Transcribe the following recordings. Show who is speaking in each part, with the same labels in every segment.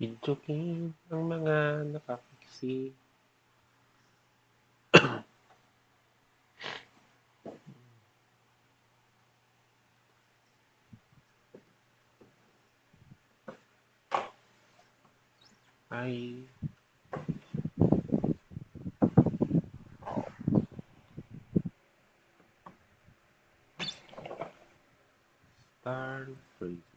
Speaker 1: Video game ang mga nakakiksi. Ay, Star Crazy.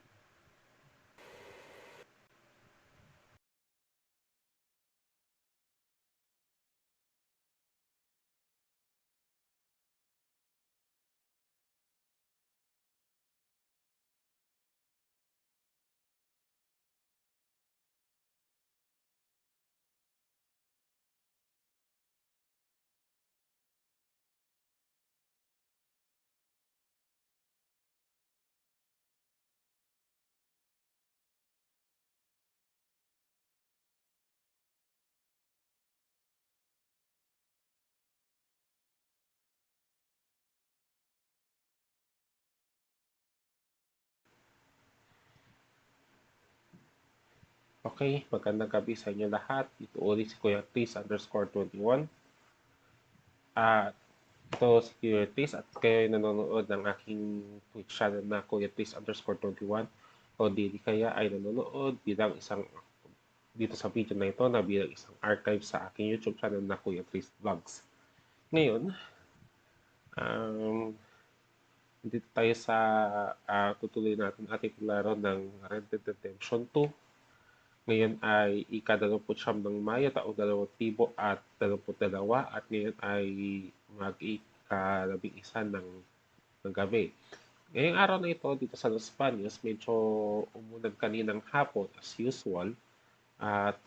Speaker 1: Okay, magandang gabi sa inyo lahat. Ito ulit si Kuya Chris underscore 21. At ito si Kuya Chris at kayo ay nanonood ng aking Twitch channel na Kuya Chris underscore 21. O di kaya ay nanonood bilang isang dito sa video na ito na bilang isang archive sa aking YouTube channel na Kuya Chris Vlogs. Ngayon, um, dito tayo sa tutuloy natin ating laro ng Red Dead Redemption 2. Ngayon ay ika-29 ng Mayo, taong 2022 at ngayon ay mag-ika-11 ng gabi. Ngayong araw na ito dito sa Los Baños, medyo umulan kaninang hapon as usual at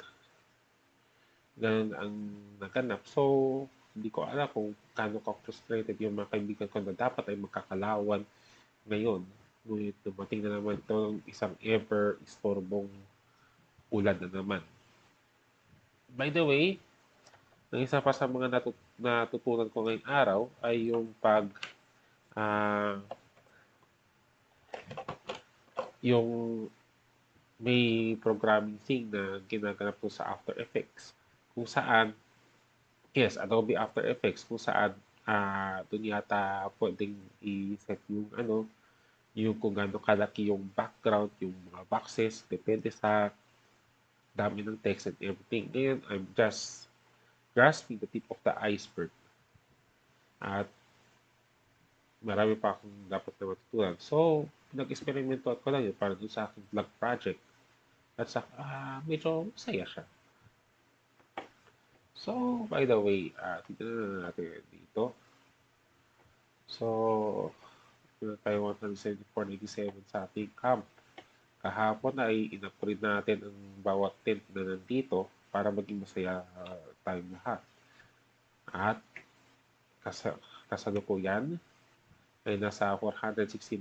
Speaker 1: ganun ang naganap. So, hindi ko alam kung gaano ka-frustrated yung mga kaibigan ko na dapat ay magkakalawan ngayon. Ngunit dumating na naman itong isang ever-istorbong ulan na naman. By the way, ang isa pa sa mga natutunan ko ngayong araw ay yung ah, yung may programming thing na ginaganap po sa After Effects kung saan, yes, Adobe After Effects kung saan doon yata pwedeng i-set yung kung gaano kalaki yung background, yung mga boxes, depende sa dami ng text and everything. Ngayon, I'm just grasping the tip of the iceberg. At marami pa akong dapat na matutunan. So, pinag-experimentuhan ko lang yun para dun sa aking vlog project. At sa, medyo masaya siya. So, by the way, tignan na natin dito. So, yun tayo 174.87 sa ating camp. Kahapon ay in-upgrade natin ang bawat tent na nandito para maging masaya tayong lahat. At kasalukuyan ay nasa $416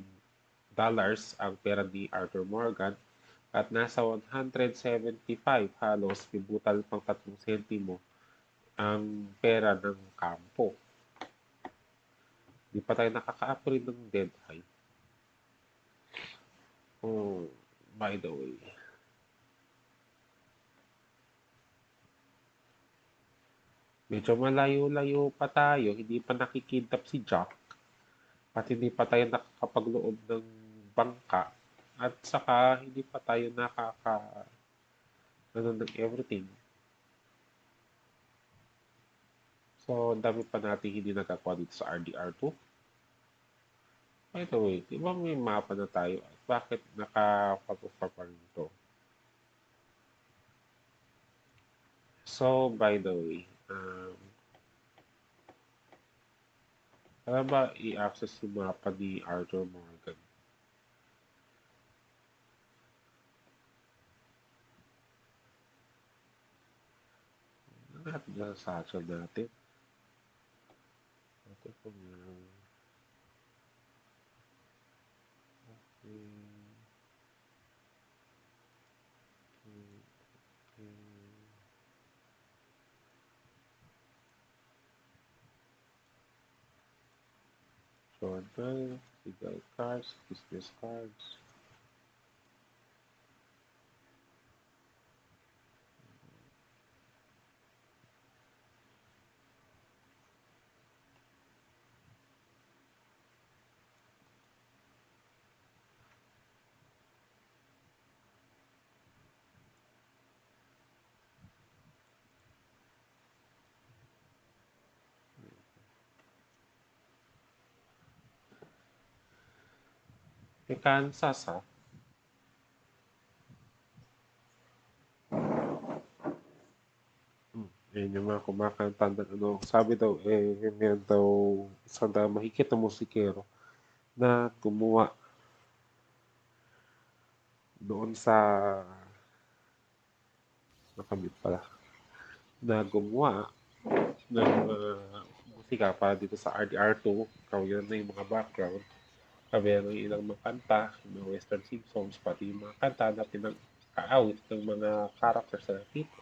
Speaker 1: ang pera ni Arthur Morgan at nasa 175 halos pibutal pang 3 sentimo ang pera ng kampo. Di pa tayo nakaka-upgrade ng Dead Eye. Oh, by the way. Medyo malayo-layo pa tayo, hindi pa nakikidnap si Jack at hindi pa tayo nakakapagloob ng bangka at saka hindi pa tayo ng everything. So, ang dami pa natin hindi nagagawa dito sa RDR2. By the way, di ba may mapa na tayo? At bakit nakapag-offer pa rin ito? So, by the way, para ba i-access yung mapa ni Arthur Morgan? Ano natin na sa satchel natin? Ito po yung... Journal, legal cards, business cards. May Kansas, ha? Yun yung mga kumakanta ng ano. Sabi daw, meron daw isang mahigit na musikero na gumawa doon sa nakamit pala na gumawa ng musika para dito sa RDR2. Kaya na yung mga background. Meron ilang mga kanta, mga western theme songs, pati yung mga kanta na pinag-aawit ng mga characters sa dito.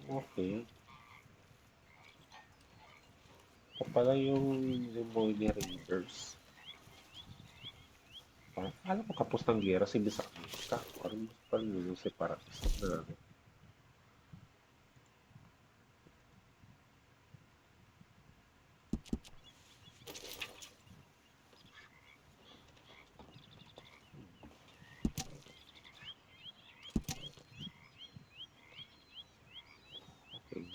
Speaker 1: Okay. Ito pala yung Lemoyne Raiders. Parang alam ko kapos ng gera si Bisak Ka. Parang yung separatist na ano. Okay.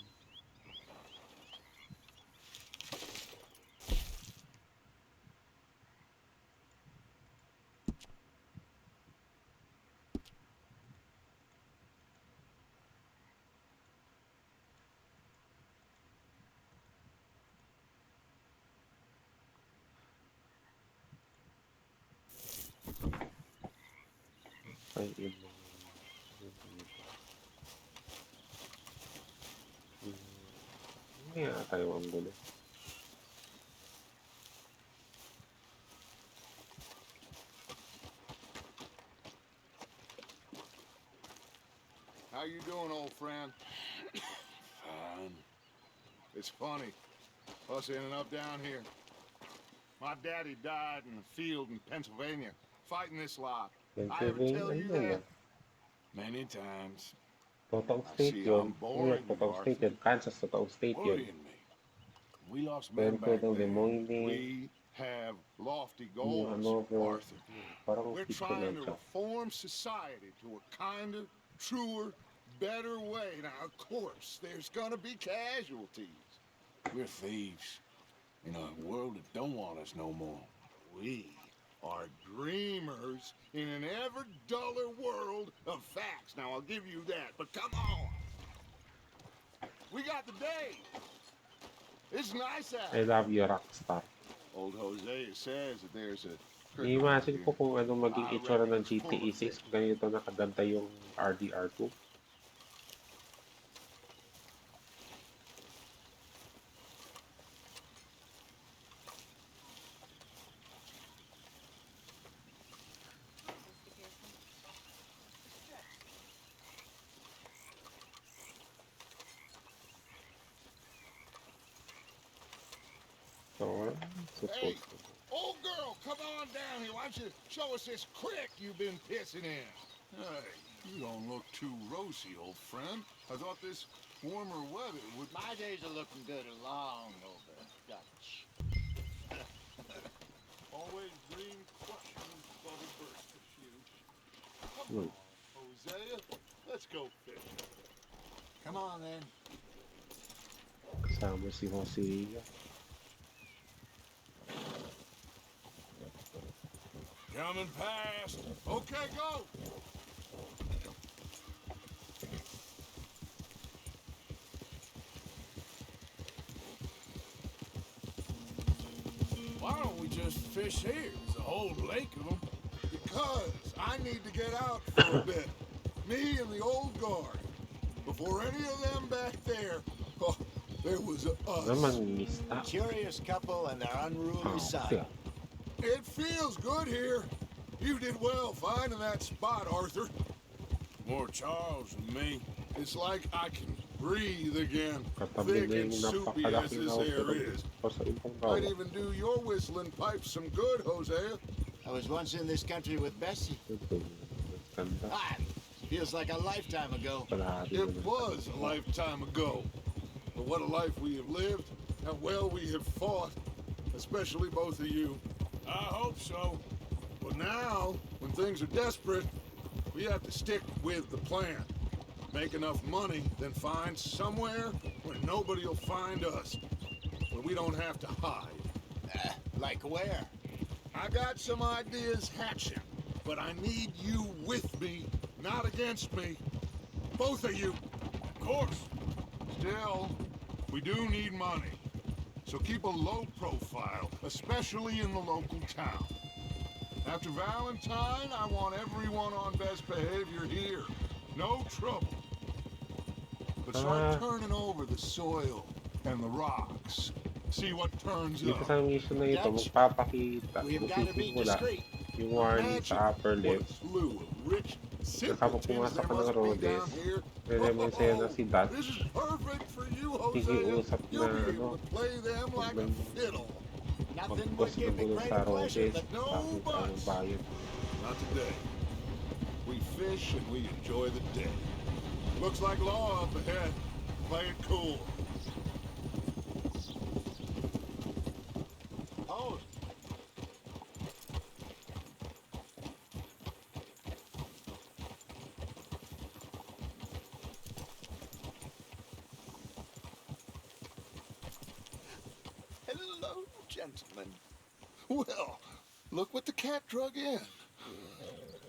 Speaker 1: Ay, yun yung... Hindi nga tayo ang gulo.
Speaker 2: How you doing, old friend?
Speaker 3: Fine.
Speaker 2: It's funny, us ending up down here. My daddy died in the field in Pennsylvania, fighting this lot. I ever
Speaker 1: Pennsylvania,
Speaker 2: tell you
Speaker 1: ano yan?
Speaker 2: that?
Speaker 3: Many times.
Speaker 1: Totoong
Speaker 2: I
Speaker 1: state
Speaker 2: see
Speaker 1: yun.
Speaker 2: I'm
Speaker 1: New York,
Speaker 2: boring you,
Speaker 1: totoong state
Speaker 2: Arthur.
Speaker 1: yun. Kansas, totoong state yun.
Speaker 3: Worrying me. We lost
Speaker 1: Meron
Speaker 3: men
Speaker 1: ko
Speaker 3: back
Speaker 1: ng
Speaker 3: then.
Speaker 1: Lemoyne,
Speaker 2: We have lofty
Speaker 1: yung
Speaker 2: goals,
Speaker 1: Hanover,
Speaker 2: Arthur.
Speaker 1: parang
Speaker 2: We're
Speaker 1: dito
Speaker 2: trying
Speaker 1: lang
Speaker 2: to
Speaker 1: siya.
Speaker 2: reform society to a kinder, truer, better way. Now, of course, there's gonna be casualties.
Speaker 3: We're thieves. In a world that don't want us no more.
Speaker 2: We are dreamers in an ever duller world of facts. Now, I'll give you that, but come on. We got the day. It's nice out.
Speaker 1: I love you, Rockstar.
Speaker 2: Old Hosea says that there's a creek around
Speaker 1: I-imagine
Speaker 2: here.
Speaker 1: ko kung anong maging
Speaker 2: I
Speaker 1: itsura
Speaker 2: reckon
Speaker 1: ng
Speaker 2: it's full
Speaker 1: GTA
Speaker 2: of
Speaker 1: 6
Speaker 2: fish.
Speaker 1: kung ganito nakaganda yung RDR2. So,
Speaker 2: Hey,
Speaker 1: suppose.
Speaker 2: old girl, come on down here. Why don't you show us this creek you've been pissing in?
Speaker 4: Hey, you don't look too rosy, old friend. I thought this warmer weather would...
Speaker 5: My days are looking good along over Dutch.
Speaker 4: Always dream crushing bubble burst for shoes. Come
Speaker 1: Hmm.
Speaker 4: on, Hosea. Let's go fishing.
Speaker 5: Come on then.
Speaker 1: Kasama si Jose.
Speaker 3: Coming past.
Speaker 4: Okay, go!
Speaker 3: Why don't we just fish here? There's a whole lake of them.
Speaker 4: Because I need to get out for a bit. Me and the old guard. Before any of them back there, oh, there was us.
Speaker 1: Naman mista.
Speaker 5: Curious couple and their unruly
Speaker 1: Oh,
Speaker 5: son.
Speaker 1: yeah.
Speaker 4: It feels good here. You did well finding that spot, Arthur.
Speaker 3: More Charles than me.
Speaker 4: It's like I can breathe again.
Speaker 1: Katabi
Speaker 4: Thick
Speaker 1: na
Speaker 4: and
Speaker 1: yung
Speaker 4: soupy as
Speaker 1: napakalaking
Speaker 4: this
Speaker 1: house
Speaker 4: air
Speaker 1: pero
Speaker 4: is.
Speaker 1: o sa ibang
Speaker 4: Might
Speaker 1: bawat.
Speaker 4: even do your whistling pipes some good, Hosea.
Speaker 5: I was once in this country with Bessie.
Speaker 1: Ito, ganda.
Speaker 5: Ah, feels like a lifetime ago.
Speaker 1: Palahari na
Speaker 4: It
Speaker 1: ng
Speaker 4: was a lifetime ago. But what a life we have lived, how well we have fought. especially both of you.
Speaker 3: I hope so.
Speaker 4: But now, when things are desperate, we have to stick with the plan. Make enough money, then find somewhere where nobody will find us. Where we don't have to hide.
Speaker 5: Like where?
Speaker 4: I got some ideas hatching, but I need you with me, not against me. Both of you.
Speaker 3: Of course.
Speaker 4: Still, we do need money. So keep a low profile, especially in the local town. After Valentine, I want everyone on best behavior here. No trouble. But start turning over the soil and the rocks. See what turns
Speaker 1: Dito
Speaker 4: up.
Speaker 1: sa mission na ito,
Speaker 5: Dutch,
Speaker 1: magpapakita,
Speaker 5: we've got to be
Speaker 1: magsisimula
Speaker 5: discreet.
Speaker 1: yung warning
Speaker 4: Imagine
Speaker 1: sa upper
Speaker 4: what a
Speaker 1: left.
Speaker 4: slew of rich
Speaker 1: Kasama
Speaker 4: simpletons
Speaker 1: pumasok
Speaker 4: there
Speaker 1: ka ng
Speaker 4: must be
Speaker 1: Rhodes,
Speaker 4: down here.
Speaker 1: nire-remen sa'yo na si Dutch.
Speaker 4: This is perfect for you, Hosea.
Speaker 1: Nakikiusap na,
Speaker 4: You'll be able to play them like a fiddle.
Speaker 5: Nothing
Speaker 1: magkos
Speaker 5: would
Speaker 1: ng
Speaker 5: give me
Speaker 1: gulo sa
Speaker 5: greater pleasure
Speaker 1: Rhodes,
Speaker 5: than
Speaker 4: no
Speaker 1: tapos ang
Speaker 4: buts.
Speaker 1: bayad.
Speaker 4: Not today. We fish and we enjoy the day. Looks like law up ahead. Play it cool.
Speaker 5: Oh, hello, gentlemen.
Speaker 4: Well, look what the cat drug in.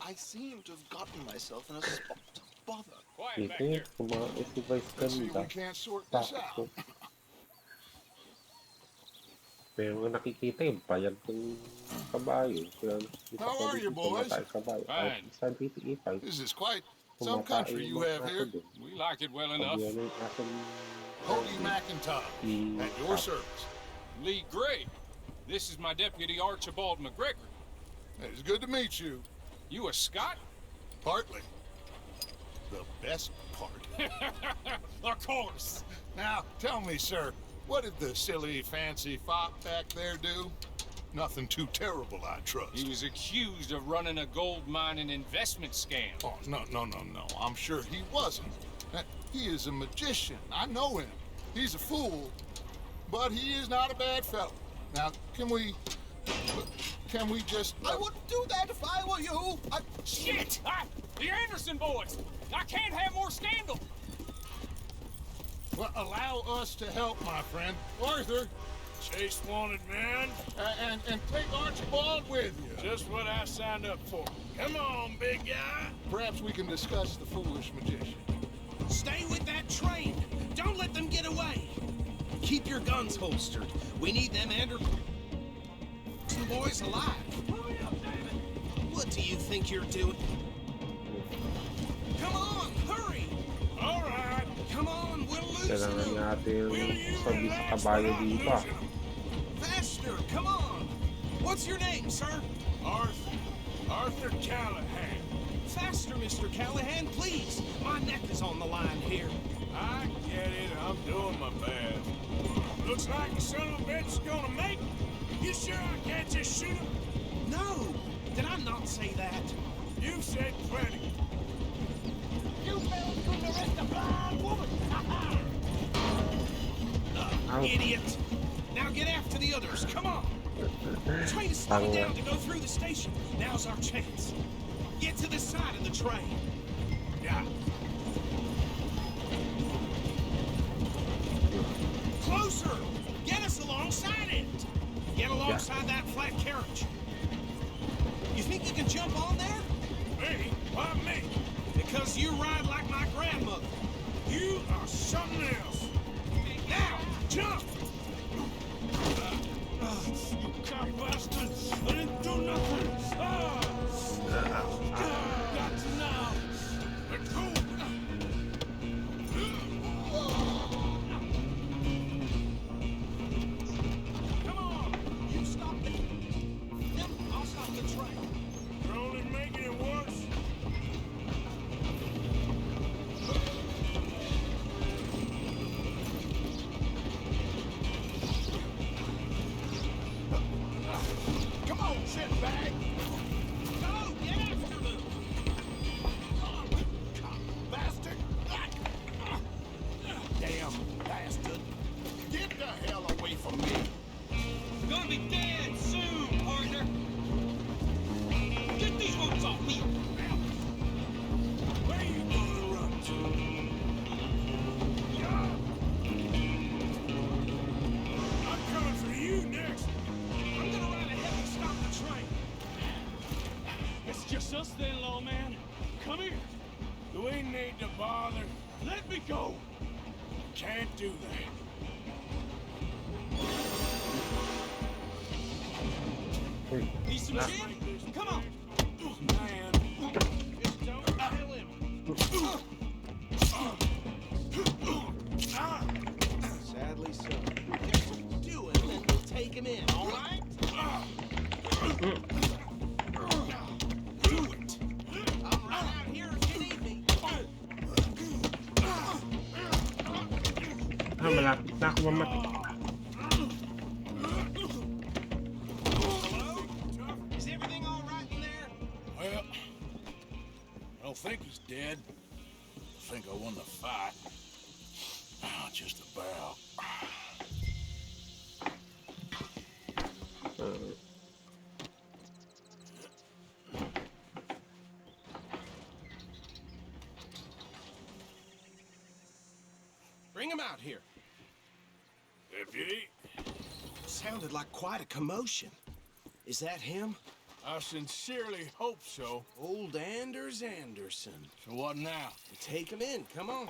Speaker 5: I seem to have gotten myself in a spot of bother.
Speaker 3: Quiet back
Speaker 1: Dito
Speaker 3: there.
Speaker 1: kumain si Vice
Speaker 4: Let's see if
Speaker 1: kanina.
Speaker 4: we can't sort this
Speaker 1: Tapos ko.
Speaker 4: out.
Speaker 1: Pero nakikita yung bayad ng kabayo. Kaya nakikita
Speaker 4: How
Speaker 1: ko
Speaker 4: are you,
Speaker 1: dito
Speaker 4: boys?
Speaker 1: tumatay kabayo. Kahit
Speaker 3: Fine.
Speaker 1: isa dito ipay,
Speaker 4: This is quite some
Speaker 1: tumatay
Speaker 4: country you
Speaker 1: yung mga
Speaker 4: have
Speaker 1: aso
Speaker 4: here.
Speaker 1: dun.
Speaker 3: We like it well
Speaker 1: Pag
Speaker 3: enough.
Speaker 1: yan ay aso ni
Speaker 4: Hody McIntyre, at your service.
Speaker 3: Lee Gray. This is my deputy Archibald McGregor.
Speaker 4: It's good to meet you.
Speaker 3: You a Scot?
Speaker 4: Partly. The best part.
Speaker 3: Of course.
Speaker 4: Now, tell me, sir, what did the silly, fancy fop back there do? Nothing too terrible, I trust.
Speaker 3: He was accused of running a gold mining investment scam.
Speaker 4: Oh, no. I'm sure he wasn't. He is a magician. I know him. He's a fool, but he is not a bad fellow. Now, can we just...
Speaker 5: I wouldn't do that if I were you.
Speaker 3: Shit! The Anderson boys! I can't have more scandal!
Speaker 4: Well, allow us to help, my friend. Arthur,
Speaker 3: Chase wanted, man.
Speaker 4: and take Archibald with you.
Speaker 3: Just what I signed up for. Come on, big guy.
Speaker 4: Perhaps we can discuss the foolish magician.
Speaker 6: Stay with that train. Don't let them get away. Keep your guns holstered. We need them Anderson boys alive. Hurry up, damn it. What do you think you're doing? Come on, hurry.
Speaker 3: All right.
Speaker 6: Come on, we'll lose
Speaker 1: kailangan
Speaker 6: them.
Speaker 1: natin sabi sa kabayo dito.
Speaker 6: Faster, come on. What's your name, sir?
Speaker 3: Arthur Callahan.
Speaker 6: Faster, Mr. Callahan, please. My neck is on the line here.
Speaker 3: I get it. I'm doing my best. Looks like the son of a bitch is gonna make it. You sure I can't just shoot him?
Speaker 6: No, did I not say that?
Speaker 3: You said plenty.
Speaker 5: You fellas couldn't arrest a blind woman.
Speaker 1: Ouch.
Speaker 6: Idiot! Now get after the others, come on! The train is slowing down to go through the station. Now's our chance. Get to the side of the train.
Speaker 3: Yeah.
Speaker 6: Closer! Get us alongside it! Get alongside that flat carriage. You think you can jump on there?
Speaker 3: Me? Why me?
Speaker 6: Because you ride like my grandmother.
Speaker 3: You are something else.
Speaker 6: Now, jump!
Speaker 3: You cock bastards! I didn't do nothing! Got to now! Let's go!
Speaker 6: Come on! You stop it. Then I'll stop the train.
Speaker 3: You're only making it worse.
Speaker 4: Come on, shitbag.
Speaker 3: bother. Let me go. Can't do that.
Speaker 1: Uy,
Speaker 6: Need some
Speaker 1: ah,
Speaker 6: gin? Come on.
Speaker 3: Man,
Speaker 6: Just don't kill him. Sadly so. Just do it, and we'll take him in, all right? Do it. I'm right out here if you need me.
Speaker 1: malapit na ako mamatay.
Speaker 6: Hello? Is everything all right in there?
Speaker 3: well, I don't think he's dead. I think I won the fight. Just about.
Speaker 6: Bring him out here.
Speaker 3: Deputy,
Speaker 6: Sounded like quite a commotion. Is that him?
Speaker 3: I sincerely hope so.
Speaker 6: Old Anders Anderson.
Speaker 3: So what now?
Speaker 6: Take him in, come on.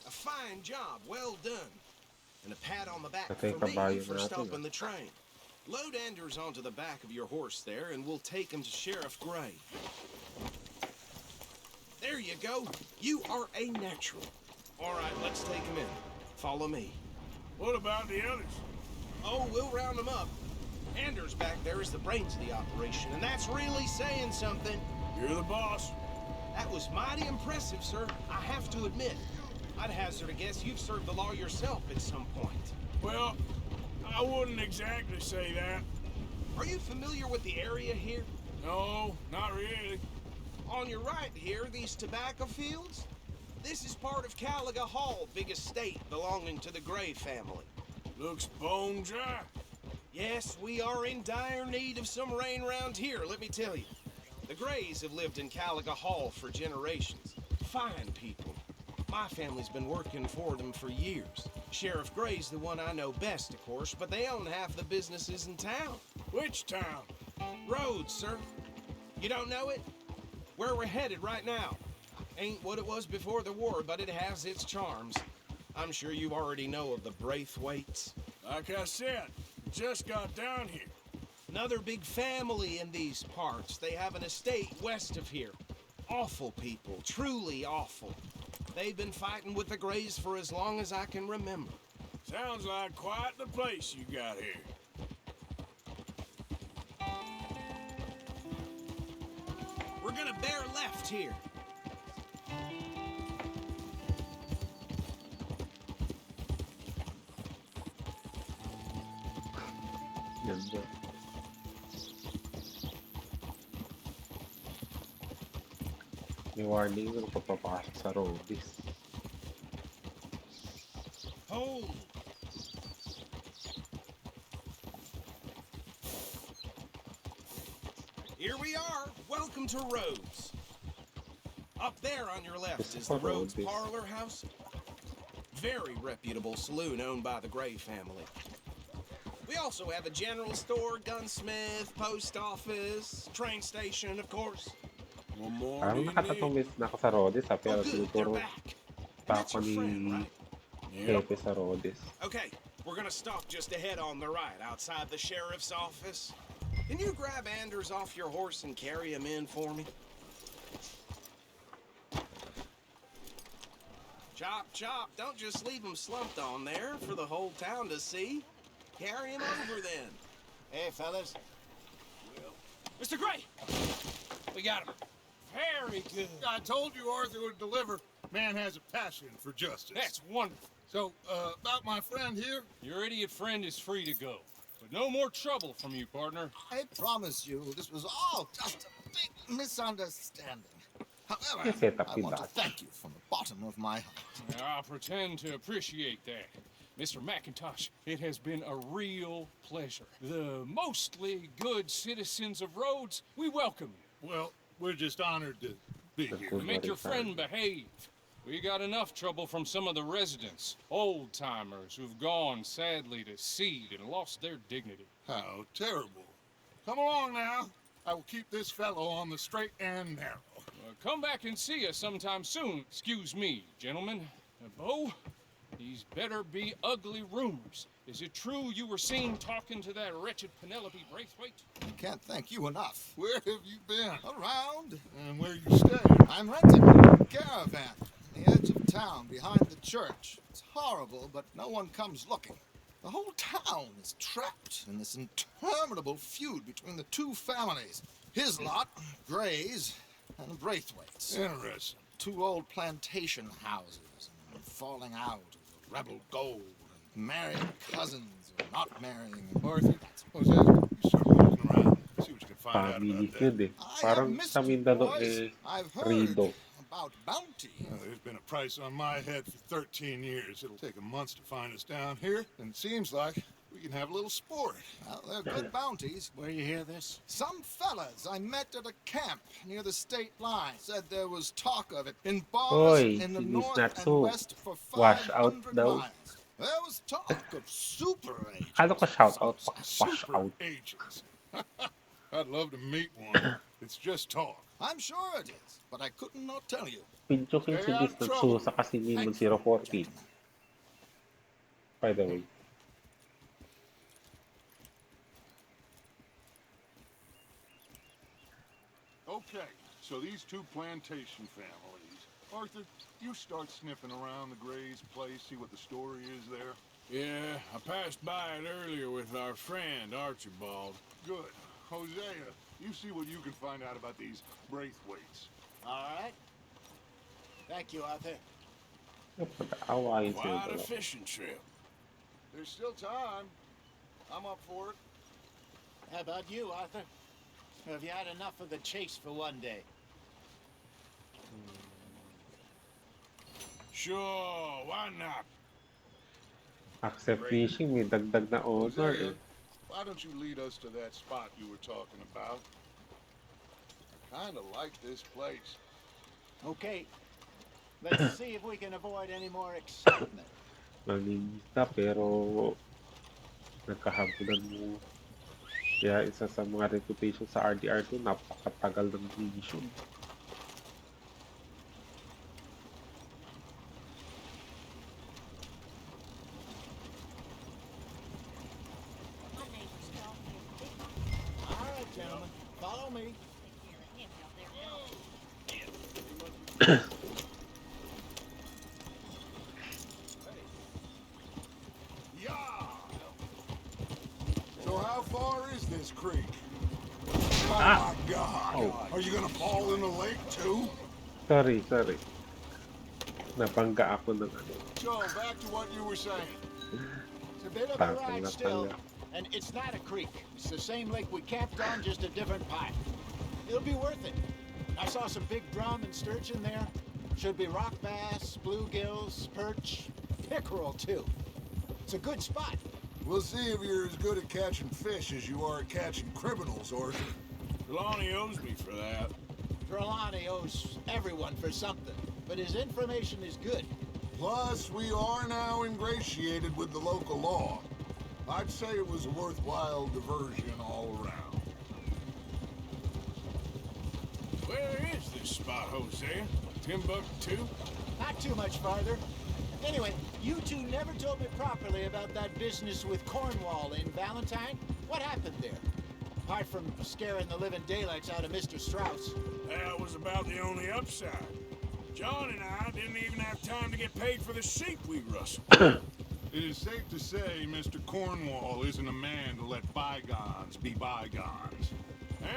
Speaker 6: A fine job, well done. And a pat on the back
Speaker 1: Patay
Speaker 6: for me
Speaker 1: kabayo
Speaker 6: for
Speaker 1: natin,
Speaker 6: stopping the train. Load Anders onto the back of your horse there, and we'll take him to Sheriff Gray. There you go. You are a natural. All right, let's take him in. Follow me.
Speaker 3: What about the others?
Speaker 6: Oh, we'll round them up. Anders back there is the brains of the operation, and that's really saying something.
Speaker 3: You're the boss.
Speaker 6: That was mighty impressive, sir. I have to admit. I'd hazard a guess you've served the law yourself at some point.
Speaker 3: Well, I wouldn't exactly say that.
Speaker 6: Are you familiar with the area here?
Speaker 3: No, not really.
Speaker 6: On your right here, these tobacco fields? This is part of Caliga Hall, big estate belonging to the Gray family.
Speaker 3: Looks bone dry.
Speaker 6: Yes, we are in dire need of some rain around here, let me tell you. The Grays have lived in Caliga Hall for generations. Fine people. My family's been working for them for years. Sheriff Gray's the one I know best, of course, but they own half the businesses in town.
Speaker 3: Which town?
Speaker 6: Rhodes, sir. You don't know it? Where we're headed right now. Ain't what it was before the war, but it has its charms. I'm sure you already know of the Braithwaites.
Speaker 3: Like I said, just got down here.
Speaker 6: Another big family in these parts. They have an estate west of here. Awful people, truly awful. They've been fighting with the Grays for as long as I can remember.
Speaker 3: Sounds like quite the place you got here.
Speaker 6: We're gonna bear left here.
Speaker 1: Ganda. May warning na papapasok sa roadies.
Speaker 6: Hold. Here we are. Welcome to Rhodes. Up there on your left is the Rhodes Parlor House. Very reputable saloon owned by the Gray family. We also have a general store, gunsmith, post office, train station, of course.
Speaker 3: One more
Speaker 1: Parang
Speaker 3: do you
Speaker 1: nakatatlong
Speaker 3: need?
Speaker 1: beses na ako sa roadies ha,
Speaker 6: Oh,
Speaker 1: pero
Speaker 6: good, they're
Speaker 1: siguro
Speaker 6: back.
Speaker 1: pa
Speaker 6: That's
Speaker 1: ako
Speaker 6: your friend,
Speaker 1: ni
Speaker 6: right?
Speaker 3: Yep.
Speaker 1: Pepe sa roadies.
Speaker 6: Okay, we're gonna stop just ahead on the right, outside the sheriff's office. Can you grab Anders off your horse and carry him in for me? Chop, chop, don't just leave him slumped on there for the whole town to see. Carry him over then.
Speaker 5: Hey, fellas.
Speaker 6: Mr. Gray! We got him.
Speaker 3: Very good.
Speaker 4: I told you Arthur would deliver. Man has a passion for justice.
Speaker 3: That's wonderful.
Speaker 4: So, about my friend here,
Speaker 7: Your idiot friend is free to go. But no more trouble from you, partner.
Speaker 5: I promise you, this was all just a big misunderstanding. However,
Speaker 1: Yes, set up
Speaker 5: I
Speaker 1: with
Speaker 5: want to
Speaker 1: that.
Speaker 5: thank you from the bottom of my heart.
Speaker 7: I pretend to appreciate that. Mr. McIntosh, it has been a real pleasure. The mostly good citizens of Rhodes, we welcome you.
Speaker 4: well, we're just honored to be here.
Speaker 7: Make your friend behave. We got enough trouble from some of the residents, old-timers who've gone, sadly, to seed and lost their dignity.
Speaker 4: How terrible. Come along now. I will keep this fellow on the straight and narrow.
Speaker 7: come back and see us sometime soon. Excuse me, gentlemen. Bo, these better be ugly rumors. Is it true you were seen talking to that wretched Penelope Braithwaite?
Speaker 5: I can't thank you enough.
Speaker 4: Where have you been?
Speaker 5: Around.
Speaker 4: And where you stay?
Speaker 5: I'm renting a caravan on the edge of town behind the church. It's horrible, but no one comes looking. The whole town is trapped in this interminable feud between the two families. His lot, Gray's, and Braithwaite's.
Speaker 4: Interesting.
Speaker 5: Two old plantation houses, and falling out of rebel gold, and marrying cousins or not marrying.
Speaker 4: Arthur, Jose, you start looking around. See what you can find out
Speaker 1: Family
Speaker 4: about that.
Speaker 1: feud eh.
Speaker 5: I have
Speaker 1: Parang
Speaker 5: missed
Speaker 1: sa
Speaker 5: you,
Speaker 1: Mindanao
Speaker 5: boys.
Speaker 1: eh,
Speaker 5: I've heard
Speaker 1: Rido.
Speaker 5: about bounty.
Speaker 4: There's been a price on my head for 13 years. It'll take a month to find us down here, and it seems like we can have a little sport.
Speaker 5: Well, they're good bounties.
Speaker 6: Where you hear this?
Speaker 5: Some fellas I met at a camp near the state line said there was talk of it in bars
Speaker 1: Hoy,
Speaker 5: in the
Speaker 1: si
Speaker 5: north
Speaker 1: Miss
Speaker 5: and
Speaker 1: Natsu.
Speaker 5: west for
Speaker 1: Wash out
Speaker 5: 500
Speaker 1: daw.
Speaker 5: miles. There was talk of super agents.
Speaker 1: Ano ka shout out? Wash
Speaker 4: Super
Speaker 1: out.
Speaker 4: agents. I'd love to meet one. It's just talk.
Speaker 5: I'm sure it is, but I couldn't not tell you.
Speaker 1: Pinchukin si Miss Natsu sa Kasimimon 040. By the way.
Speaker 4: Okay, so these two plantation families. Arthur, you start sniffing around the Gray's place, see what the story is there.
Speaker 3: Yeah, I passed by it earlier with our friend, Archibald.
Speaker 4: Good. Hosea, you see what you can find out about these Braithwaites.
Speaker 6: All right. Thank you, Arthur.
Speaker 1: Pag-aawain sila
Speaker 3: Quite a
Speaker 1: dalawa.
Speaker 3: fishing trip.
Speaker 4: There's still time. I'm up for it.
Speaker 6: How about you, Arthur? Have you had enough of the chase for one day?
Speaker 3: Sure, why not?
Speaker 1: Accept fishing, may dagdag na honor
Speaker 4: Hosea,
Speaker 1: eh.
Speaker 4: why don't you lead us to that spot you were talking about? I kinda like this place.
Speaker 6: Okay. Let's see if we can avoid any more excitement.
Speaker 1: Naninista pero nagkahabulan mo. Kaya isa sa mga reputation sa RDR2, napakatagal ng mission.
Speaker 6: All right, gentlemen. Follow me.
Speaker 4: Yeah! So how far is this creek? Oh
Speaker 1: Ah!
Speaker 4: my God!
Speaker 1: Oh.
Speaker 4: Are you gonna fall in the lake too?
Speaker 1: Sorry. Nabangga ako ng ano.
Speaker 4: So back to what you were saying.
Speaker 6: It's a bit of a ride still, and it's not a creek. It's the same lake we camped on, just a different pipe. It'll be worth it. I saw some big drum and sturgeon there. Should be rock bass, bluegills, perch, pickerel too. It's a good spot.
Speaker 4: We'll see if you're as good at catching fish as you are at catching criminals, Arthur.
Speaker 3: Trelawney owes me for that.
Speaker 6: Trelawney owes everyone for something, but his information is good.
Speaker 4: Plus, we are now ingratiated with the local law. I'd say it was a worthwhile diversion all around.
Speaker 3: Where is this spot, Hosea? Timbuktu?
Speaker 6: Not too much farther. Anyway, you two never told me properly about that business with Cornwall in Valentine. What happened there? Apart from scaring the living daylights out of Mr. Strauss.
Speaker 3: That was about the only upside. John and I didn't even have time to get paid for the sheep we rustled.
Speaker 4: It is safe to say Mr. Cornwall isn't a man to let bygones be bygones.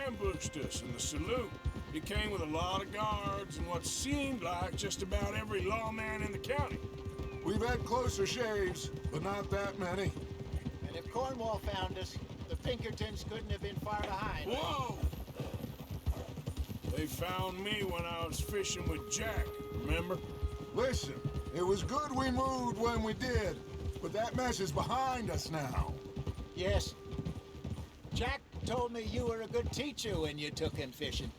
Speaker 3: Ambushed us in the saloon. He came with a lot of guards and what seemed like just about every lawman in the county.
Speaker 4: We've had closer shaves, but not that many.
Speaker 6: And if Cornwall found us, the Pinkertons couldn't have been far behind.
Speaker 3: Whoa! They found me when I was fishing with Jack, remember?
Speaker 4: Listen, it was good we moved when we did, but that mess is behind us now.
Speaker 6: Yes. Jack told me you were a good teacher when you took him fishing.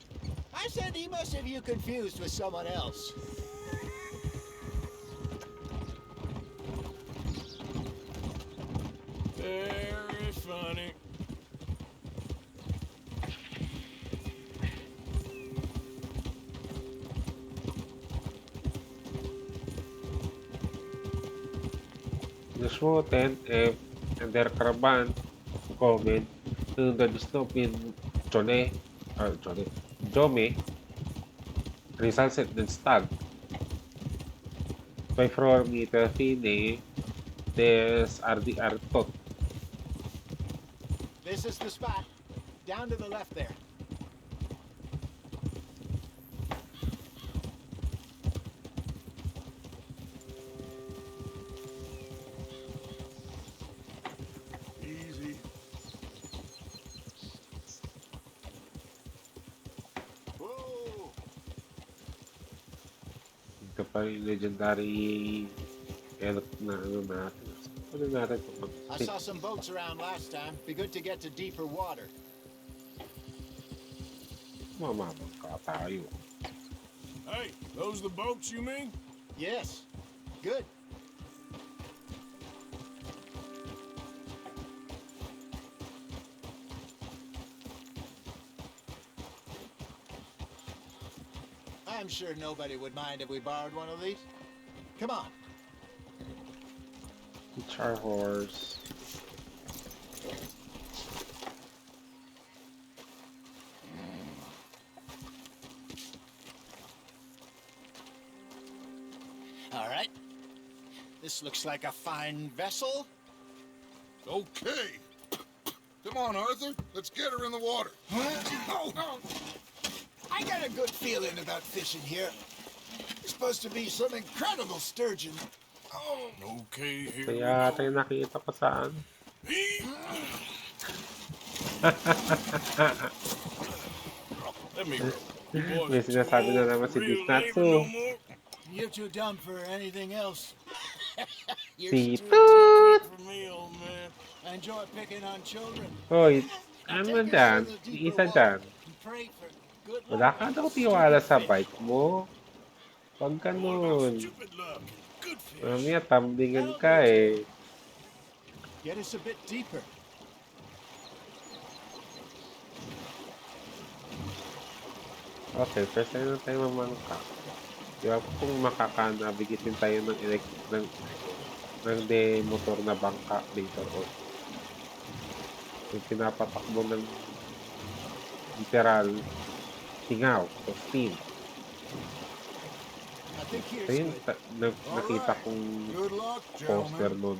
Speaker 6: I said he must have you confused with someone else.
Speaker 3: Very funny.
Speaker 1: Geschmolten and their caravan komen toen de dystopian Jome resulted in stag. By formiete fine des RDR tot.
Speaker 8: This is the spot. Down to the left there.
Speaker 4: Easy. Whoa!
Speaker 1: Ito pa yung legendary elk na ano natin. Ano natin ito
Speaker 8: I
Speaker 1: mag-stick.
Speaker 8: saw some boats around last time. Be good to get to deeper water.
Speaker 1: Mamamangka tayo.
Speaker 3: Hey, those the boats you mean?
Speaker 8: Yes. Good. I'm sure nobody would mind if we borrowed one of these. Come on.
Speaker 1: Teach our horse.
Speaker 8: All right. This looks like a fine vessel.
Speaker 4: Okay. Come on, Arthur. Let's get her in the water.
Speaker 5: Oh, I got a good feeling about fishing here. It's supposed to be some incredible sturgeon. Oh,
Speaker 3: Okay, here
Speaker 1: Kaya
Speaker 3: we
Speaker 1: tayo
Speaker 3: go.
Speaker 1: nakita ko saan.
Speaker 3: Let me row. You boys
Speaker 1: May
Speaker 3: are too
Speaker 1: sinasabi na
Speaker 3: old
Speaker 1: naman
Speaker 3: for
Speaker 1: si
Speaker 3: real
Speaker 1: Big
Speaker 3: labor no
Speaker 1: Natsu.
Speaker 3: more.
Speaker 8: You're too dumb for anything else.
Speaker 3: You're
Speaker 1: Si
Speaker 3: still too
Speaker 1: Toot!
Speaker 3: quick for me, old man.
Speaker 8: I enjoy picking on children.
Speaker 1: Hoy,
Speaker 8: Now
Speaker 1: ano
Speaker 8: take us to
Speaker 1: dyan?
Speaker 8: the
Speaker 1: Yung
Speaker 8: deeper
Speaker 1: isa
Speaker 8: water
Speaker 1: dyan.
Speaker 8: and pray for good luck
Speaker 1: Wala ka
Speaker 8: on
Speaker 1: daw
Speaker 8: the
Speaker 1: tiwala
Speaker 8: stupid
Speaker 1: sa
Speaker 8: fish.
Speaker 1: bike mo. Pag
Speaker 3: What about
Speaker 1: ganun.
Speaker 3: stupid luck and good fish?
Speaker 1: Mamaya tambingan
Speaker 8: That'll do,
Speaker 1: ka
Speaker 8: Jim.
Speaker 1: eh.
Speaker 8: Get us a bit deeper.
Speaker 1: Okay, first time na tayo mamangka. Di ba kung makaka-navigate tayo ng de-motor na bangka later on. Yung pinapatakbo ng literal tingaw o steam.
Speaker 8: I think
Speaker 1: Ito
Speaker 8: here's
Speaker 1: yung
Speaker 8: good.
Speaker 4: All
Speaker 1: nakita
Speaker 4: right.
Speaker 1: kong
Speaker 4: Good luck,
Speaker 1: poster
Speaker 4: gentlemen.
Speaker 1: nun.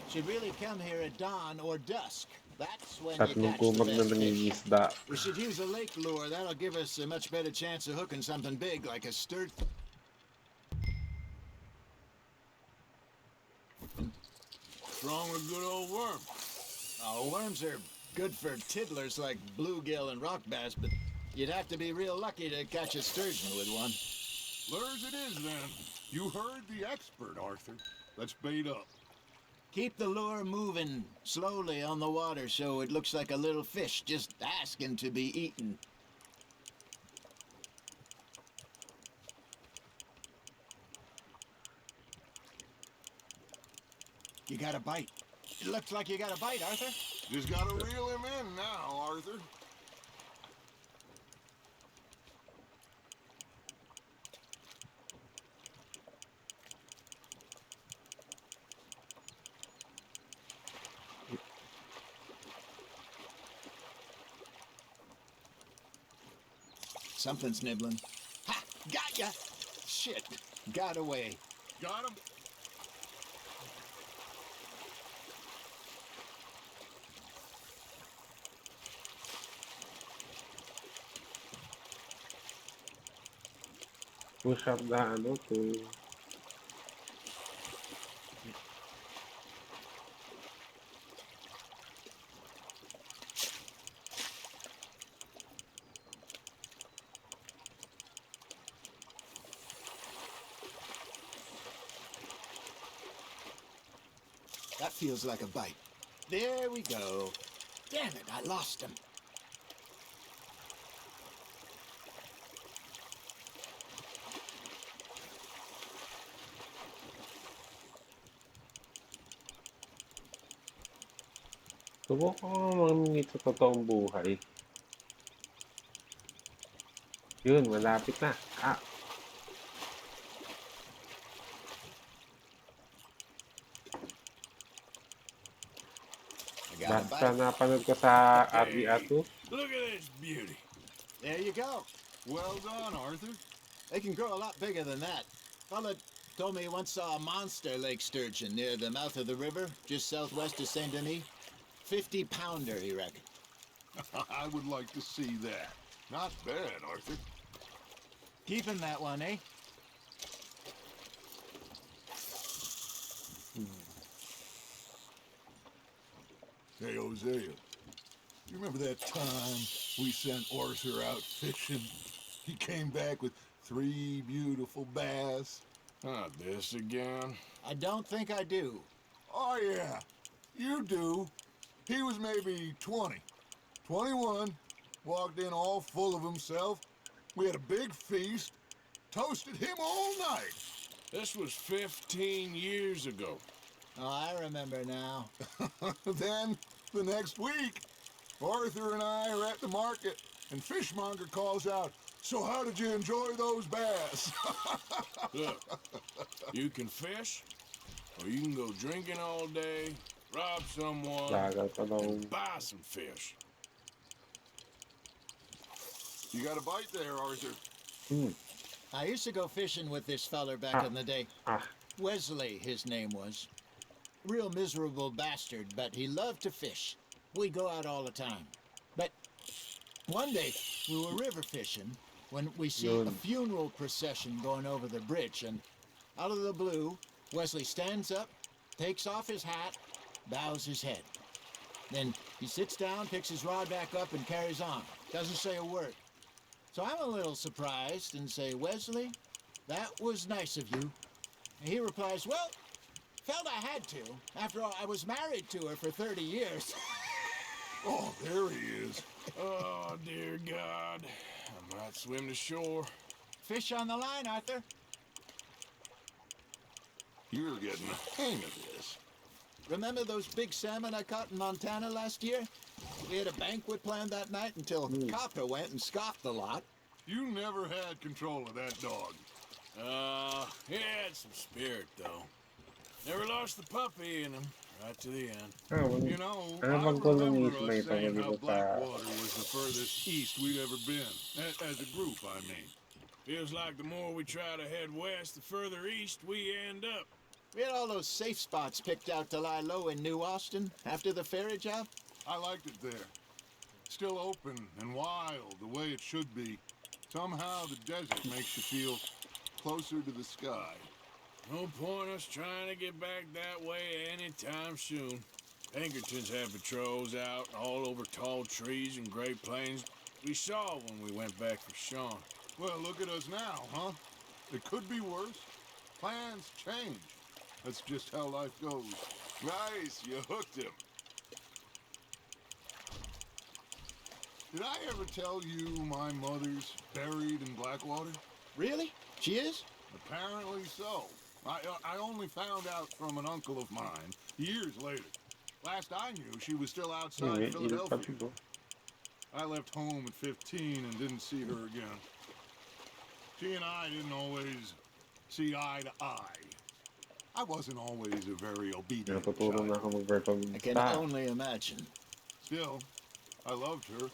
Speaker 8: Should really come here at dawn or dusk. That's when you
Speaker 1: Tatlong
Speaker 8: catch the
Speaker 1: kumag na
Speaker 8: best fish.
Speaker 1: nangingisda.
Speaker 8: We should use a lake lure. That'll give us a much better chance of hooking something big like a sturgeon.
Speaker 3: Strong a good old worm.
Speaker 8: Oh, worms are good for tiddlers like bluegill and rock bass, but you'd have to be real lucky to catch a sturgeon with one.
Speaker 4: Lures it is, then. You heard the expert, Arthur. Let's bait up.
Speaker 8: Keep the lure moving slowly on the water so it looks like a little fish just asking to be eaten. You got a bite. It looks like you got a bite, Arthur.
Speaker 4: Just gotta reel him in now, Arthur.
Speaker 8: Something's nibbling. Ha! Got ya! Shit. Got away.
Speaker 4: Got him?
Speaker 1: Push up na ano to.
Speaker 8: That feels like a bite. There we go. Damn it, I lost him.
Speaker 1: Subukan ko mamingwit sa totoong buhay. Yun, malapit na. Ah,
Speaker 8: got a
Speaker 1: Basta
Speaker 8: bite.
Speaker 1: napanood ko sa
Speaker 3: Hey,
Speaker 1: RDR2.
Speaker 3: look at this beauty.
Speaker 8: There you go.
Speaker 4: Well done, Arthur.
Speaker 8: They can grow a lot bigger than that. Fella told me he once saw a monster lake sturgeon near the mouth of the river, just southwest of Saint Denis. 50-pounder, he reckoned.
Speaker 4: I would like to see that. Not bad, Arthur.
Speaker 8: Keeping that one, eh?
Speaker 4: Hey, Hosea, you remember that time we sent Arthur out fishing? He came back with 3 beautiful bass.
Speaker 3: Not this again.
Speaker 8: I don't think I do.
Speaker 4: Oh, yeah, you do. He was maybe 20, 21, walked in all full of himself. We had a big feast, toasted him all night.
Speaker 3: This was 15 years ago.
Speaker 8: Oh, I remember now.
Speaker 4: Then, the next week, Arthur and I are at the market, and Fishmonger calls out, "So how did you enjoy those bass?"
Speaker 3: Look, you can fish, or you can go drinking all day, rob someone,
Speaker 1: Dagat anong
Speaker 3: and buy some fish.
Speaker 4: You got a bite there, Arthur.
Speaker 8: I used to go fishing with this feller back in the day.
Speaker 1: ah,
Speaker 8: Wesley, his name was. Real miserable bastard, but he loved to fish. We'd go out all the time. But one day, we were river fishing when we see a
Speaker 1: Yun.
Speaker 8: funeral procession going over the bridge, and out of the blue, Wesley stands up, takes off his hat, bows his head. Then he sits down, picks his rod back up, and carries on. Doesn't say a word. So I'm a little surprised and say, "Wesley, that was nice of you." And he replies, "Well, felt I had to. After all, I was married to her for 30 years.
Speaker 4: Oh, there he is.
Speaker 3: Oh, dear God. I might swim to shore.
Speaker 8: Fish on the line, Arthur.
Speaker 4: You're getting the hang of this.
Speaker 8: Remember those big salmon I caught in Montana last year? We had a banquet planned that night until Copper went and scoffed the lot.
Speaker 4: You never had control of that dog.
Speaker 3: He had some spirit, though. Never lost the puppy in him, right to the end.
Speaker 4: You know,
Speaker 1: ano
Speaker 4: I
Speaker 1: bang gulong
Speaker 4: remember
Speaker 1: isla
Speaker 4: us
Speaker 1: ito
Speaker 4: saying how
Speaker 1: dito sa
Speaker 4: Blackwater was the furthest east we'd ever been. As a group, I mean.
Speaker 3: Feels like the more we try to head west, the further east we end up.
Speaker 8: We had all those safe spots picked out to lie low in New Austin after the ferry job.
Speaker 4: I liked it there. Still open and wild, the way it should be. Somehow the desert makes you feel closer to the sky.
Speaker 3: No point us trying to get back that way anytime soon. Pinkertons have patrols out all over tall trees and Great Plains. We saw when we went back for Sean.
Speaker 4: Well, look at us now, huh? It could be worse. Plans change. That's just how life goes. Nice, you hooked him. Did I ever tell you my mother's buried in Blackwater?
Speaker 8: Really? She is?
Speaker 4: Apparently so. I only found out from an uncle of mine years later. Last I knew, she was still outside
Speaker 1: init pa
Speaker 4: Philadelphia.
Speaker 1: dito.
Speaker 4: I left home at 15 and didn't see her again. She and I didn't always see eye to eye. I wasn't always a very obedient
Speaker 1: Natuturo na
Speaker 4: child.
Speaker 1: ako mag-verbal
Speaker 8: I can
Speaker 1: style.
Speaker 8: only imagine.
Speaker 4: Still, I loved her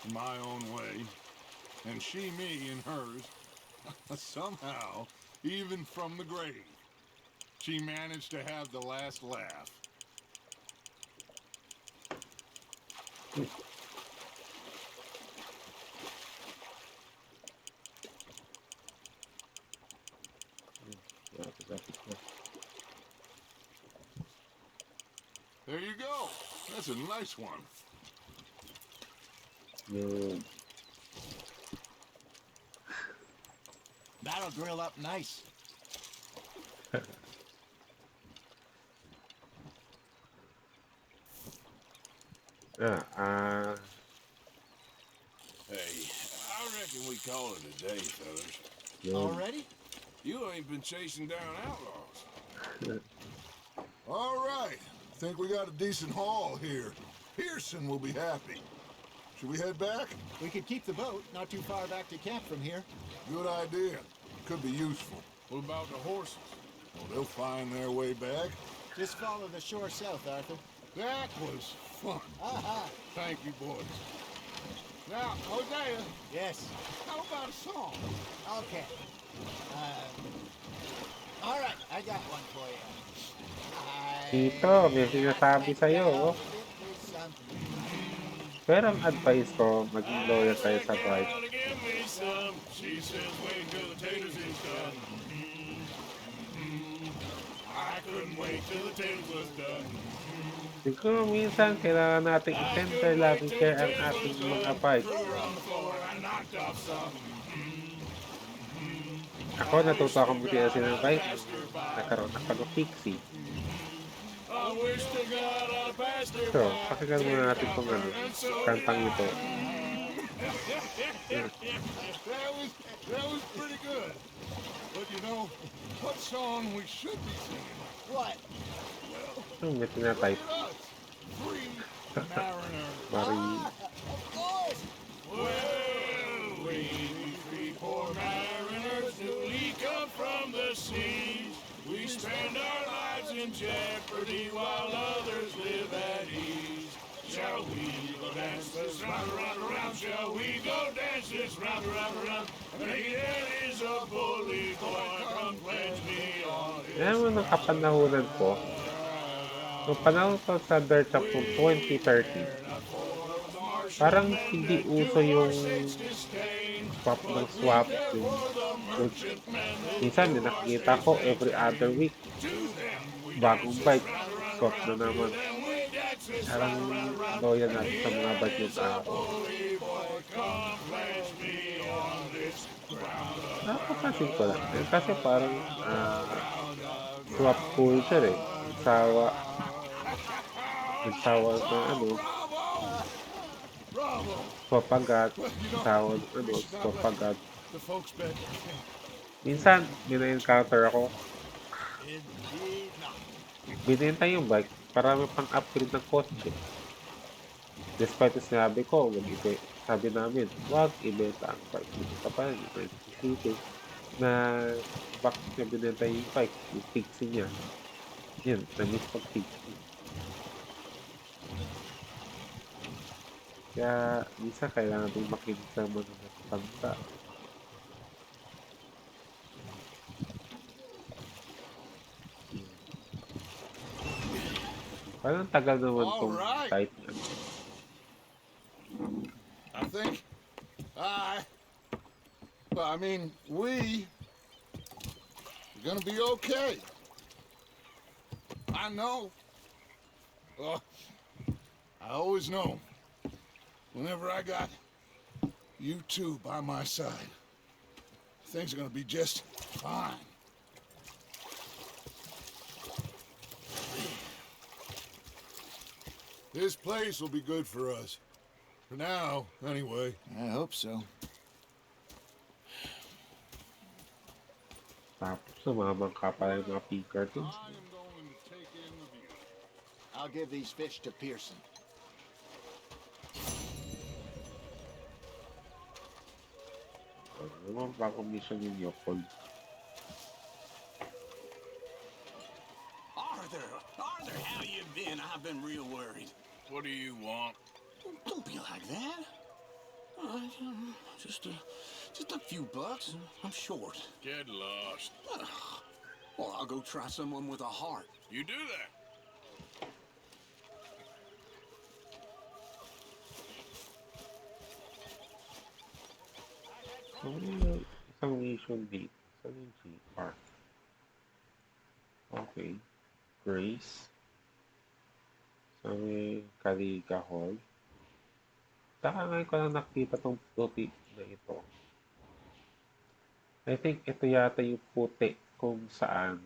Speaker 4: in my own way, and she me in hers. Somehow, even from the grave, she managed to have the last laugh. There you go. That's a nice one.
Speaker 1: Yun.
Speaker 8: That'll grill up nice.
Speaker 1: Ah,
Speaker 3: Hey, I reckon we call it a day, fellas.
Speaker 1: yun.
Speaker 8: Already?
Speaker 3: You ain't been chasing down outlaws.
Speaker 4: All right. Think we got a decent haul here. Pearson will be happy. Should we head back?
Speaker 8: We could keep the boat not too far back to camp from here.
Speaker 4: Good idea. Could be useful.
Speaker 3: What about the horses?
Speaker 4: Well, they'll find their way back.
Speaker 8: Just follow the shore south, Arthur.
Speaker 4: That was fun.
Speaker 8: Uh-huh.
Speaker 4: Thank you, boys. Now, Hosea,
Speaker 8: Yes.
Speaker 4: how about a song?
Speaker 8: Okay. All right, I got one for you.
Speaker 1: Tito, may sinasabi sa'yo. Oh. Pero ang advice ko, maging loyal kayo sa bike.
Speaker 3: Gonna give me some. She says, wait till the taters is done. I couldn't wait till the taters was done.
Speaker 1: Siguro minsan kailangan nating
Speaker 3: I
Speaker 1: i-center
Speaker 3: couldn't
Speaker 1: lang
Speaker 3: wait till the
Speaker 1: share ang
Speaker 3: taters was
Speaker 1: ating mga
Speaker 3: done.
Speaker 1: bike.
Speaker 3: Threw her on the floor, I knocked off some.
Speaker 1: Ako natuto akong butihan ng bike. Nagkaroon ako ng pixie.
Speaker 3: I wish to God I passed her
Speaker 1: So,
Speaker 3: by.
Speaker 1: pakinggan muna natin itong ano, kantang ito.
Speaker 4: That was pretty good. But you know, what song we should be singing?
Speaker 8: What?
Speaker 1: May tinatype.
Speaker 4: Look at us. Free Mariner.
Speaker 1: Marie.
Speaker 8: Of course.
Speaker 3: Well, we three poor mariners newly come from the seas. We spend our lives in jeopardy while others live at ease. Shall we go dance this round, round, round? Shall we go dance this round, round, round? There is a bully boy, come pledge me on his
Speaker 1: Alam mo, nung kapanahonan ko, nung panahon ko sa Dirt Shop noong 2013, parang hindi uso yung swap ng swap. Yung, minsan, may nakikita ko every other week. Bagong bike, swap na naman. Parang loyal natin sa mga bike ng tao. Napapansin ko lang. Kasi parang swap culture eh. Nagsawa na ano, swap agad. Nagsawa ng ano, swap agad.
Speaker 4: The folks bet.
Speaker 1: Minsan, may na-encounter ako.
Speaker 5: Indeed not.
Speaker 1: Binenta yung bike para may pang-upgrade ng kotse. Despite sinabi ko, sabi namin, wag ibenta ang bike. Dito ka pa, dito na bakit niya binenta yung bike, yung fixing niya. Yan, na-miss pag-fixing. Kaya, minsan kailangan din makinig sa mga matanda. Parang tagal naman itong
Speaker 4: Alright.
Speaker 1: type niya.
Speaker 4: I think we are gonna be okay. I know. I always know. Whenever I got you two by my side, things are gonna be just fine. This place will be good for us. For now, anyway.
Speaker 5: I hope so.
Speaker 1: Tapos, sumabangka pala yung mga pig cartoons.
Speaker 4: I am going to take in the view.
Speaker 8: I'll give these fish to Pearson.
Speaker 1: Ano naman ba kung mission ninyo, Paul?
Speaker 6: Arthur, how you been? I've been real worried.
Speaker 3: What do you want?
Speaker 6: Don't be like that. Just a few bucks. I'm short.
Speaker 3: Get lost.
Speaker 6: Well, I'll go try someone with a heart.
Speaker 3: You do that.
Speaker 1: Ano yung isang mission date? Saan yung GR? Okay. Grace. Sa may Caliga Hall. Saka ngayon ko lang nakita tong puti na ito. I think ito yata yung puti kung saan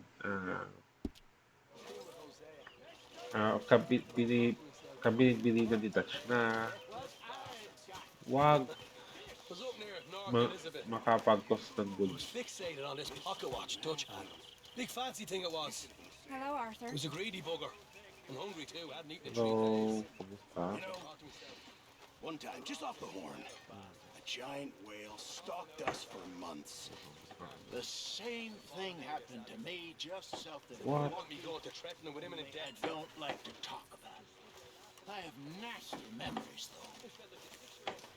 Speaker 1: kabili na ni Dutch na wag makapagkos ng goods.
Speaker 9: Fixated on this pocket watch Dutch had. Big fancy thing it was.
Speaker 10: Hello, Arthur.
Speaker 9: It was a greedy bugger. I'm hungry too. I hadn't eaten in 3
Speaker 1: Hello,
Speaker 9: days.
Speaker 1: kumusta?
Speaker 6: One time, just off the horn, a giant whale stalked us for months.
Speaker 8: The same thing happened to me just south of
Speaker 1: What?
Speaker 9: Want me going to threaten him with imminent
Speaker 8: I
Speaker 9: death?
Speaker 8: don't like to talk about it. I have nasty memories, though.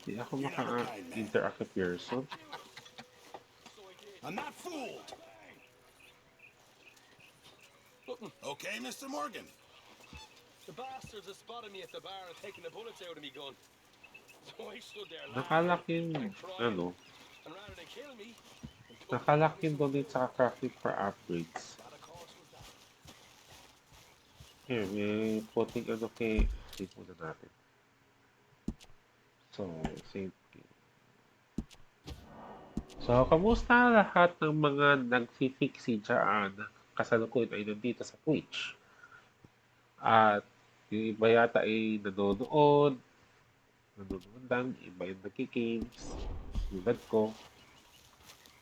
Speaker 1: Di ako
Speaker 2: You're not a kind man.
Speaker 1: maka-interact with person.
Speaker 2: I'm not fooled. Okay, Mr. Morgan.
Speaker 9: The bastards have spotted me at the bar and taken the bullets out of me gun. So I stood there
Speaker 1: Nakalak
Speaker 9: laughing
Speaker 1: yung,
Speaker 9: and crying.
Speaker 1: ano,
Speaker 9: And rather than kill me, they took and
Speaker 1: nakalak
Speaker 9: bought me
Speaker 1: yung
Speaker 9: some
Speaker 1: donate
Speaker 9: food.
Speaker 1: sa crafting for upgrades.
Speaker 9: That, of course, was that.
Speaker 1: Here, may puting ano kay, save muna natin. So, save. So, kamusta lahat ng mga nagsifixi dyan? Kasalukuyan ay nandito sa Twitch. At yung iba yata ay nanonood lang, iba yung nagki-games, tulad ko.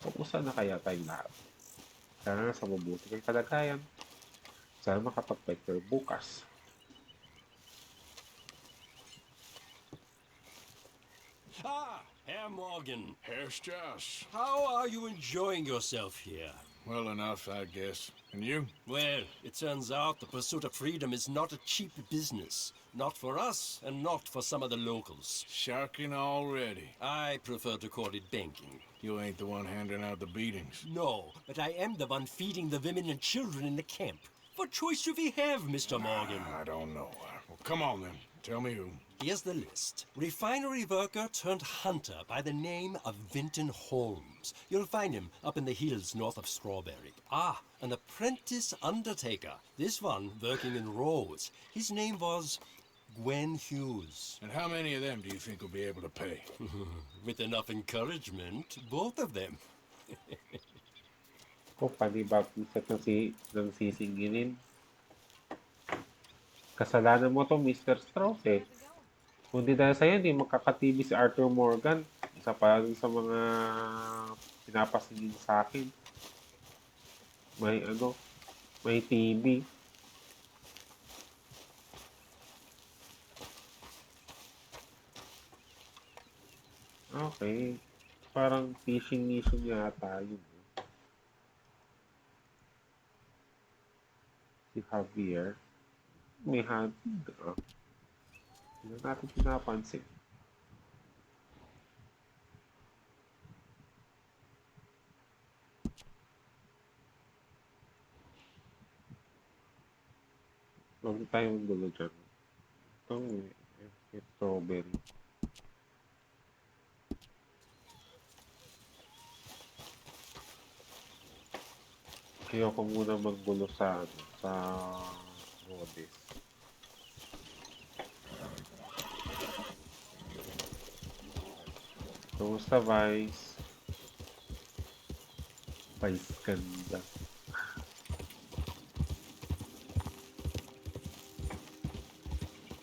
Speaker 1: Kamusta na kaya tayong lahat? Sana sa mabuti kang kalagayan. Sana makapag-bike kayo bukas.
Speaker 10: Ah, Herr Morgan.
Speaker 3: Here's Josh.
Speaker 10: How are you enjoying yourself here?
Speaker 3: Well enough, I guess. And you?
Speaker 10: Well, it turns out the pursuit of freedom is not a cheap business. Not for us, and not for some of the locals.
Speaker 3: Sharking already.
Speaker 10: I prefer to call it banking.
Speaker 3: You ain't the one handing out the beatings.
Speaker 10: No, but I am the one feeding the women and children in the camp. What choice do we have, Mr. Morgan?
Speaker 3: I don't know. Well, come on then. Tell me who.
Speaker 10: Here's the list. Refinery worker turned hunter by the name of Vinton Holmes. You'll find him up in the hills north of Strawberry. Ah, an apprentice undertaker. This one working in Rhodes. His name was Gwen Hughes.
Speaker 3: And how many of them do you think will be able to pay?
Speaker 10: With enough encouragement, both of them.
Speaker 1: Kung panibag ng sisingilin. Kasalanan mo to, Mr. Strauss eh. Kung di dahil sa'yo, hindi magkakatibi si Arthur Morgan. Isa pa rin sa mga pinapasingin sa akin. May TV. Okay. Parang fishing mission yata yun. Si Javier. May hunting. Hindi natin pinapansin. Huwag tayong gulo dyan. Itong strawberry. Ayoko muna maggulo sa Rhodes. Kamusta, Vice? Vice ganda.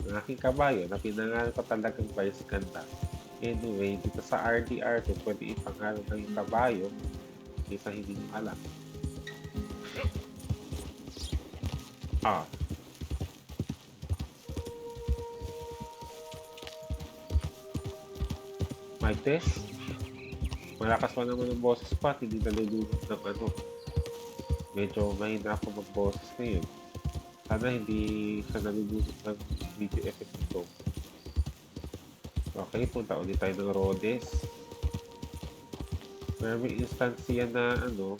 Speaker 1: Ang aking kabayo na pinangalan ko talagang Vice ganda. Anyway, dito sa RDR, pwede ipangalan ng yung kabayo isa hindi nyo alam. Ah. Mic test. Malakas pa naman ang boses ko at hindi nalulunod ng ano. Medyo mahina ako mag-boses ngayon. Sana hindi siya nalulunod ng video effect nito. Okay, punta ulit tayo ng Rhodes. Pero may instance yan na ano.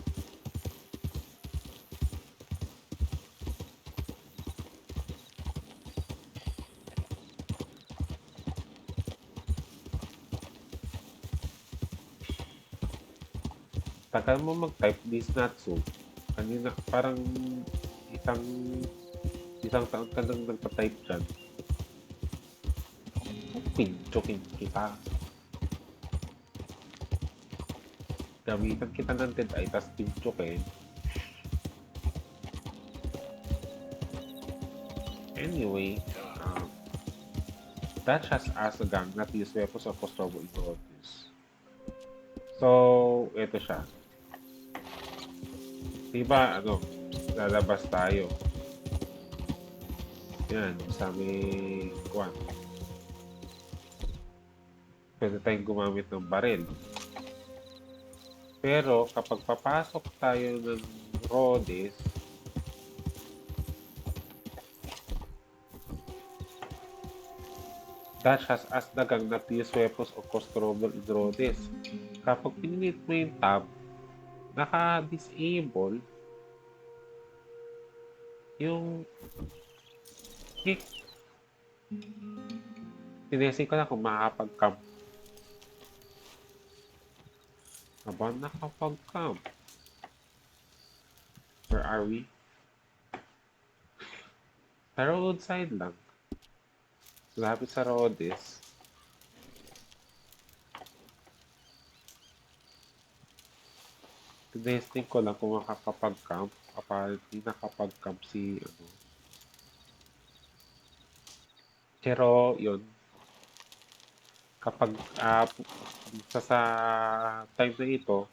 Speaker 1: Tagal mo mag-type this not so. Kanina, parang isang taon ka lang nagpa-type dyan. Pinchokin kita. Gamitan kita ng dead eye, tas pinchokin. Anyway, that has as a gang not use weapons of trouble in Rhodes. So, ito siya. Diba, lalabas tayo. Yan, sa may kwan. Pwede tayong gumamit ng baril. Pero, kapag papasok tayo ng Rhodes, such as dagang not use weapons or cause trouble in Rhodes. Kapag pinilit mo yung tab, naka-disable yung kick. Tinesting ko na kung makakapag-camp. Aba, nakapag-camp. Where are we? Sa roadside lang. Lapit sa Rhodes. Tinesting ko lang kung makakapag-camp. Apparently, nakapag-camp si, ano. Pero, yun. Kapag, sa time na ito,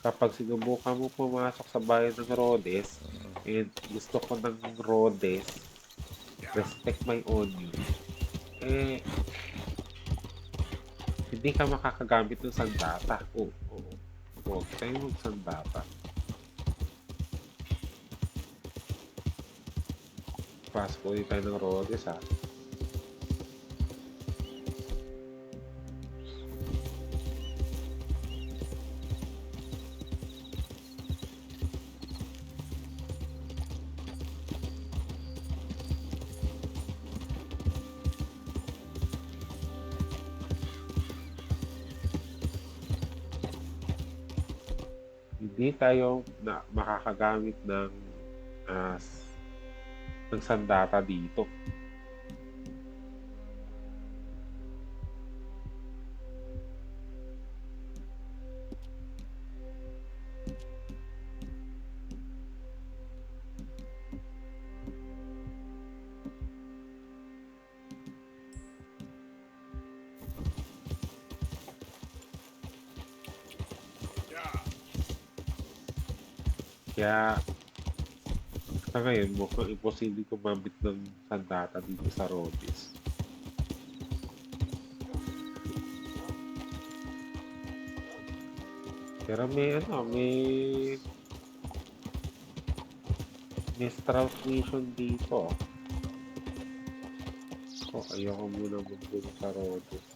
Speaker 1: kapag sinubukan mo pumasok sa bayan ng Rhodes, and gusto ko ng Rhodes, respect my onion, eh, hindi ka makakagamit ng sandata. Oo, oo. Huwag tayo magsandata. Pasok ulit tayo ng Rhodes, ha. Hindi tayo makakagamit ah, ng sandata dito. Kaya sa ngayon, mukhang imposible gumamit ng sandata dito sa Rhodes. Pero may Strauss mission dito. So, ayoko muna magbuno sa Rhodes.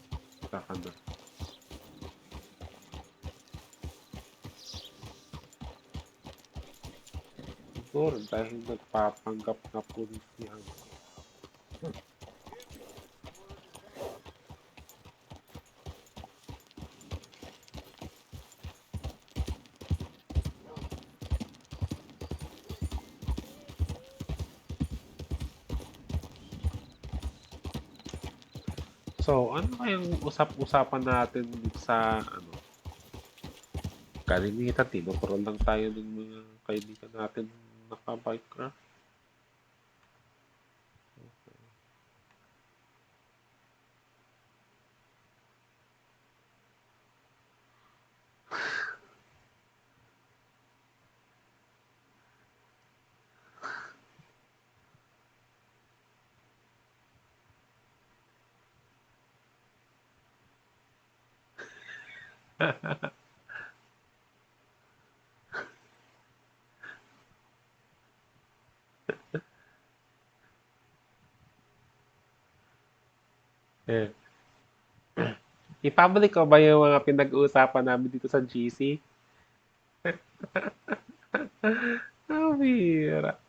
Speaker 1: Saka na. Siguro dahil nagpapanggap na pulis yan. So, ano kayang usap-usapan natin dito sa, ano, kalimitan, tinukurol lang tayo ng mga kaibigan natin naka-biker. Eh, i-public ko ba yung mga pinag-uusapan namin dito sa GC? Ah, bira.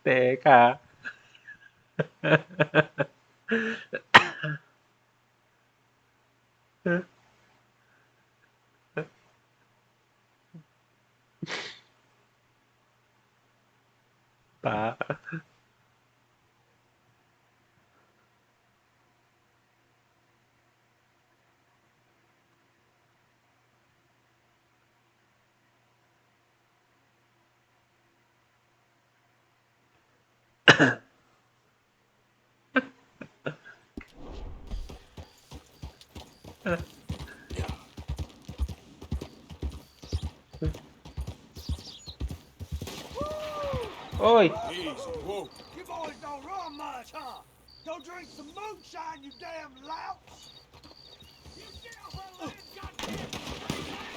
Speaker 1: Teka. Pa. Oy!
Speaker 3: Easy, whoa.
Speaker 11: You boys don't run much, huh? Go drink some moonshine, you damn louts! You get off our land, goddamn!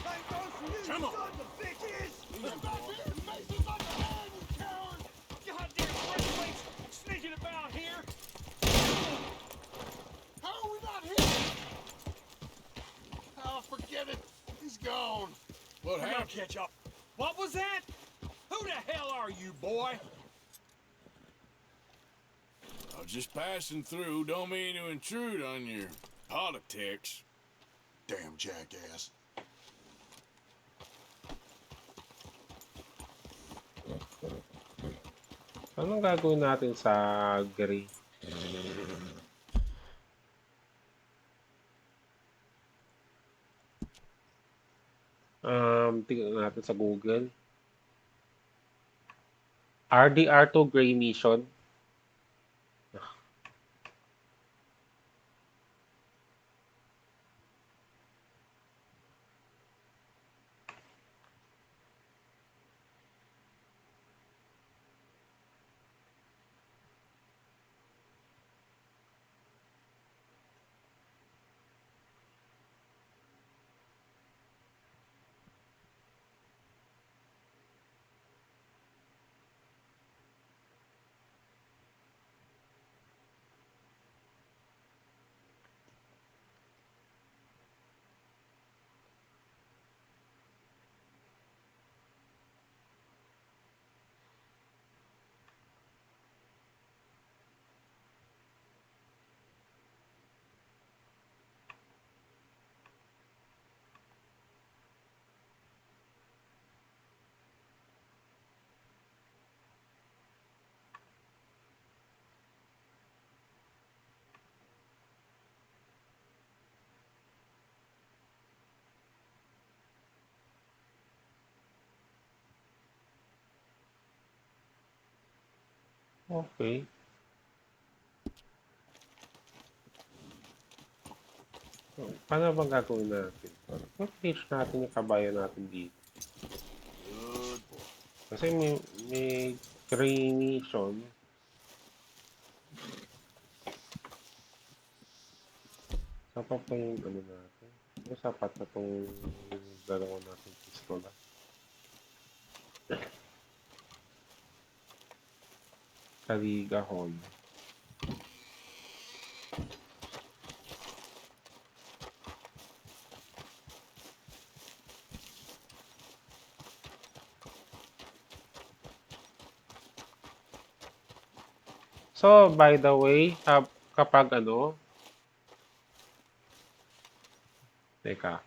Speaker 11: Same goes for you,
Speaker 3: Come on.
Speaker 11: sons of bitches!
Speaker 3: Easy, boy.
Speaker 2: Faces on your head, you coward!
Speaker 11: Goddamn breakaways sneaking about here!
Speaker 2: How are we not hit? Oh, forget it. He's gone.
Speaker 3: What
Speaker 11: We're gonna
Speaker 3: happened?
Speaker 11: catch up. What was that? Who the hell are you, boy?
Speaker 3: I was just passing through. Don't mean to intrude on your politics.
Speaker 2: Damn jackass.
Speaker 1: Anong gagawin natin sa gray? Tingnan natin sa Google. RDR2 Gray Mission. Okay. So, paano bang gagawin natin? Finish natin yung kabayan natin dito.
Speaker 2: Good boy.
Speaker 1: Kasi may gray mission. Sapat pa yung ano natin. Sapat na itong dalawa natin pistola. Kaligahon. So, by the way, kapag ano, teka,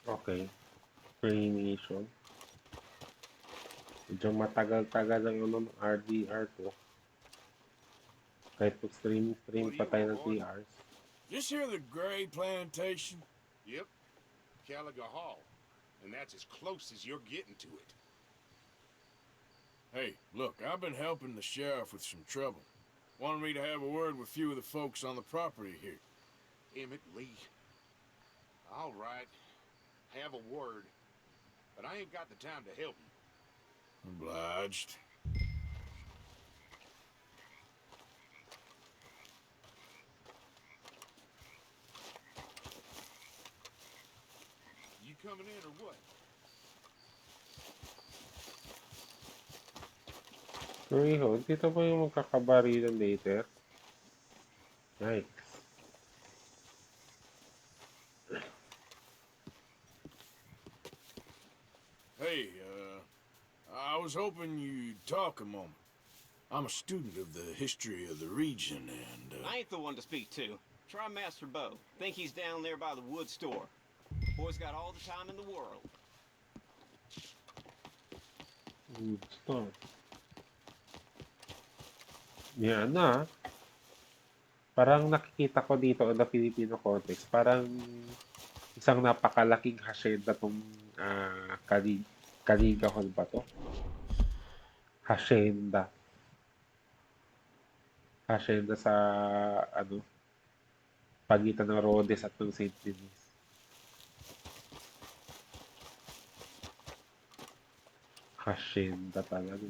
Speaker 1: Okay. Free mission. Medyo matagal-tagal ang ano ng RDR ko. Kahit mag-stream
Speaker 2: What do
Speaker 1: pa
Speaker 2: you
Speaker 1: tayo
Speaker 2: want,
Speaker 1: ng
Speaker 2: boy?
Speaker 1: 3 hours.
Speaker 3: This here the Gray Plantation?
Speaker 2: Yep. Caliga Hall. And that's as close as you're getting to it.
Speaker 3: Hey, look, I've been helping the sheriff with some trouble. Wanted me to have a word with a few of the folks on the property here.
Speaker 2: Emmett Lee. All right. Have a word. But I ain't got the time to help you.
Speaker 3: Obliged.
Speaker 2: You coming in or what?
Speaker 1: Freehold, dito ba yung magkakabarilan later? Nice.
Speaker 3: Hey, I was hoping you'd talk a moment. I'm a student of the history of the region, and,
Speaker 12: I ain't the one to speak to. Try Master Bo. Think he's down there by the wood store. Boy's got all the time in the world.
Speaker 1: Good stuff. Yan na. Parang nakikita ko dito on the Filipino context, parang isang napakalaking hacienda tong Kaliga Hall ba to? Hacienda. Hacienda sa ano, pagitan ng Rhodes at ng St. Denis. Hacienda talaga.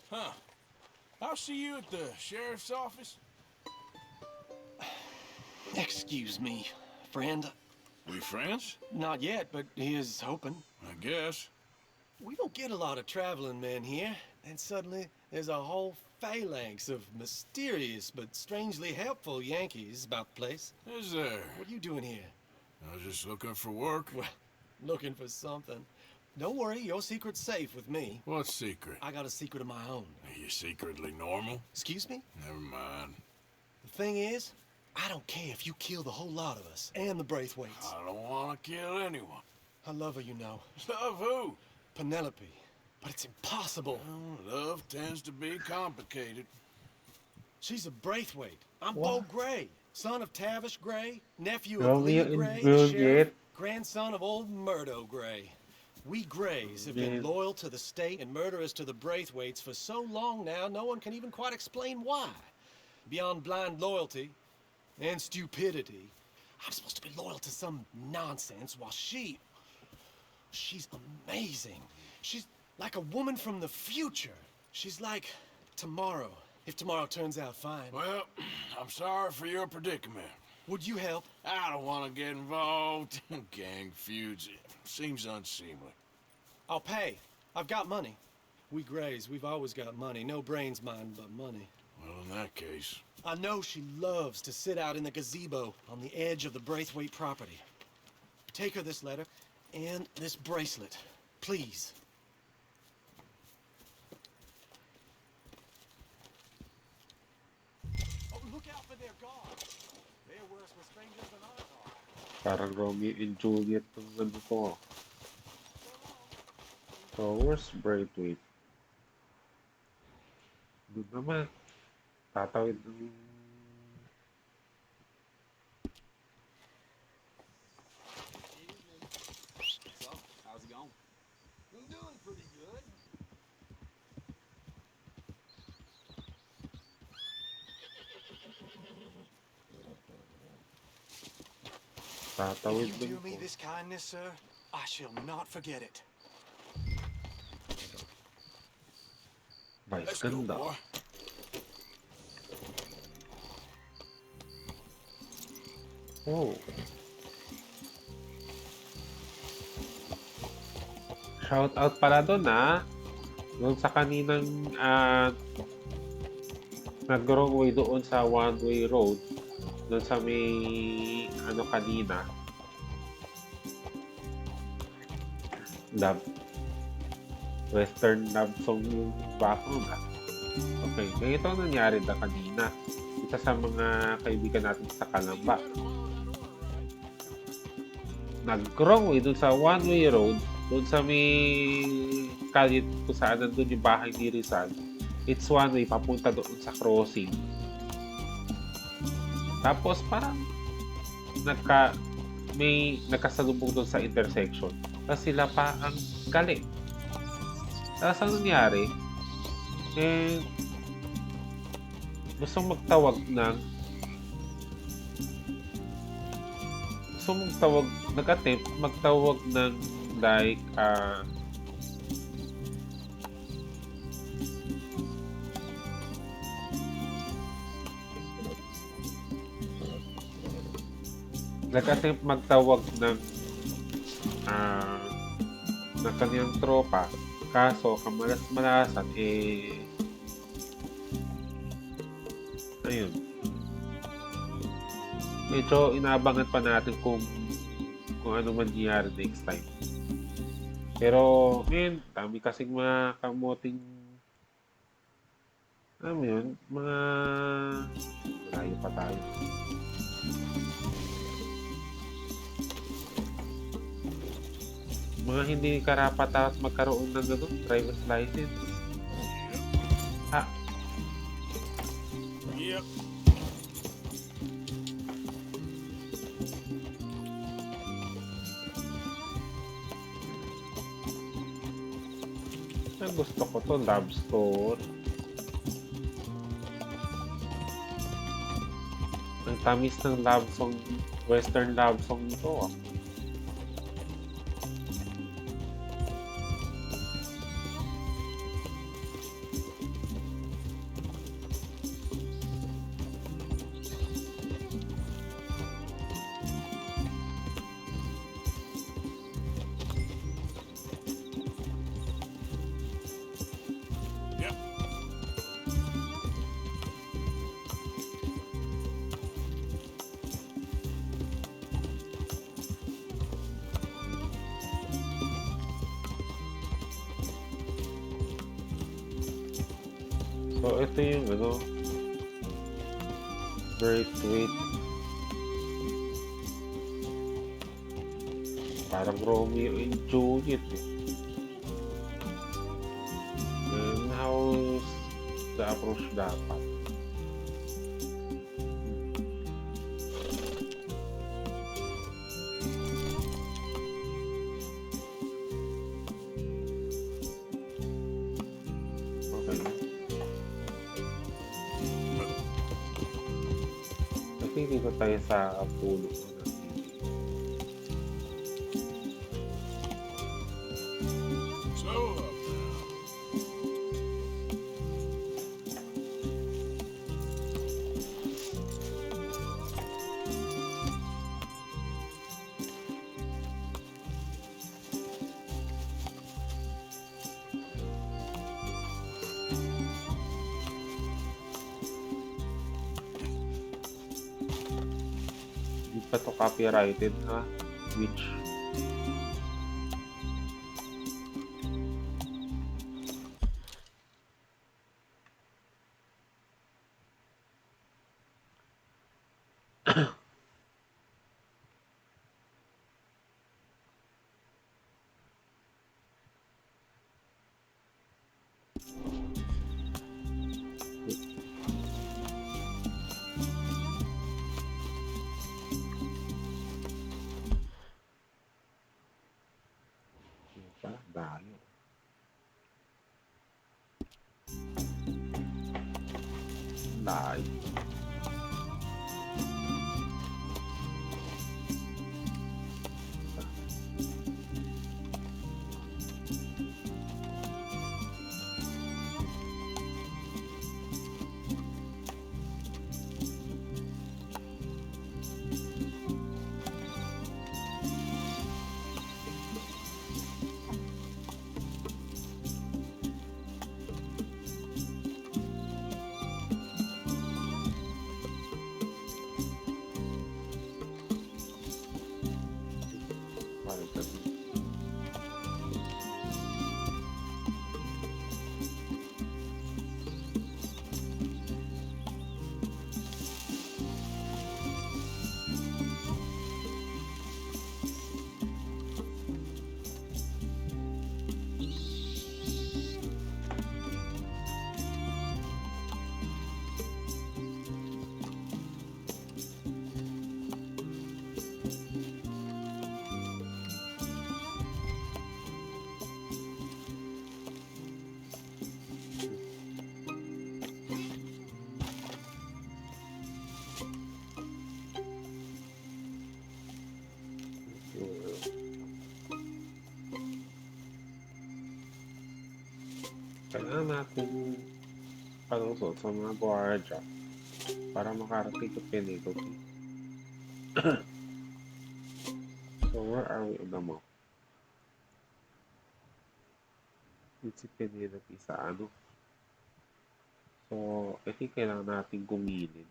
Speaker 3: huh. I'll see you at the sheriff's office.
Speaker 10: Excuse me, friend.
Speaker 3: We friends?
Speaker 10: Not yet, but he is hoping.
Speaker 3: I guess.
Speaker 10: We don't get a lot of traveling men here, and suddenly there's a whole phalanx of mysterious but strangely helpful Yankees about the place.
Speaker 3: Is there?
Speaker 10: What are you doing here?
Speaker 3: I was just looking for work.
Speaker 10: Well, looking for something. Don't worry, your secret's safe with me.
Speaker 3: What secret?
Speaker 10: I got a secret of my own.
Speaker 3: Are you secretly normal?
Speaker 10: Excuse me?
Speaker 3: Never mind.
Speaker 10: The thing is, I don't care if you kill the whole lot of us, and the Braithwaites.
Speaker 3: I don't want to kill anyone.
Speaker 10: I love her, you know.
Speaker 3: Love who?
Speaker 10: Penelope. But it's impossible.
Speaker 3: Well, love tends to be complicated.
Speaker 10: She's a Braithwaite. I'm Bo
Speaker 1: What?
Speaker 10: Gray, son of Tavish Gray, nephew of
Speaker 1: Romeo
Speaker 10: Lee
Speaker 1: and
Speaker 10: Gray, the
Speaker 1: Juliet.
Speaker 10: sheriff, grandson of old Murdo Gray. We Grays have been
Speaker 1: Man.
Speaker 10: loyal to the state and murderers to the Braithwaites for so long now, no one can even quite explain why. Beyond blind loyalty and stupidity, I'm supposed to be loyal to some nonsense while she's amazing. She's like a woman from the future. She's like tomorrow, if tomorrow turns out fine.
Speaker 3: Well, I'm sorry for your predicament.
Speaker 10: Would you help?
Speaker 3: I don't want to get involved in gang feuds. It seems unseemly.
Speaker 10: I'll pay. I've got money. We Grays, we've always got money. No brains, mind, but money.
Speaker 3: Well, in that case,
Speaker 10: I know she loves to sit out in the gazebo on the edge of the Braithwaite property. Take her this letter and this bracelet, please. Oh, look out for their guards. They're worse with strangers than ours are.
Speaker 1: Parang Romeo and Juliet ng ano to. So, where's Braithwaite? Doon naman. Tatawid ng...
Speaker 12: So, how's it going?
Speaker 11: I'm doing pretty good.
Speaker 1: Tatawid
Speaker 10: If you
Speaker 1: ng...
Speaker 10: do me this kindness, sir, I shall not forget it.
Speaker 1: Vice
Speaker 3: let's go,
Speaker 1: ganda.
Speaker 3: boy.
Speaker 1: Oh. Shout out pala doon doon sa kaninang nag-wrong way doon sa one-way road. doon sa may ano kanina, love, western love song yung background ah. Okay, ganito ang nangyari na kanina. Isa sa mga kaibigan natin sa Kalamba, nag-wrong way doon sa one-way road, doon sa may kalye kung saan nandun yung bahay ni Rizal. It's one way papunta doon sa crossing. Tapos parang may nakasalubong doon sa intersection. Tapos sila pa ang gali. Tapos ang nangyari, eh, gustong magtawag ng nag-attempt magtawag ng like nag-attempt magtawag ng ah, ng kanyang tropa. Kaso kamalas-malasan ayun, medyo inaabangan pa natin kung ano man nangyari next time. Pero ngayon, dami kasing mga kamoting alam mo yun, mga malayo pa tayo. Mga hindi karapat-dapat magkaroon ng driver's license. Ah,
Speaker 3: Yep.
Speaker 1: ang gusto ko to, love story. Ang tamis ng love song, western love song to ah.
Speaker 3: Yep.
Speaker 1: So ito yung very sweet. Parang Romeo and Juliet eh. And how's the approach dapat? Okay. I think dito tayo sa pulo.
Speaker 3: Slow up now.
Speaker 1: Hindi pa to copyrighted ha? Which pa? Dahil. Dahil. Kailangan natin palusot sa mga gwardiya para makarating sa Penelope. So, where are we on the map? Yung si Penelope sa ano? So, I think kailangan natin gumilid.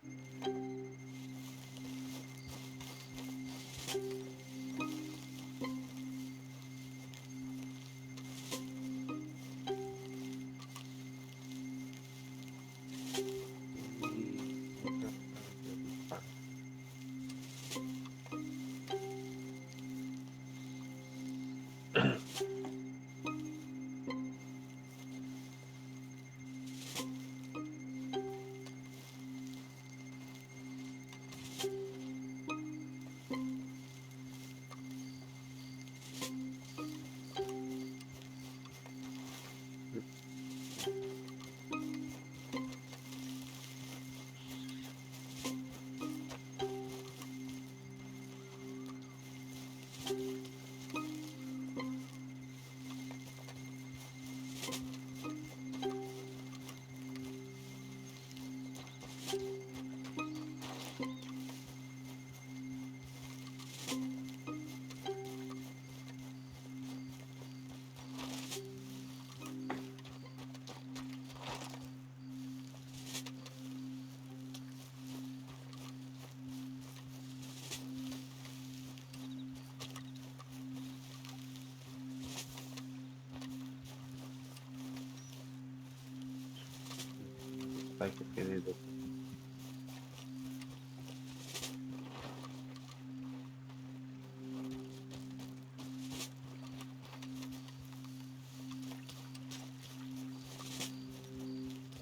Speaker 1: Like a Penelope.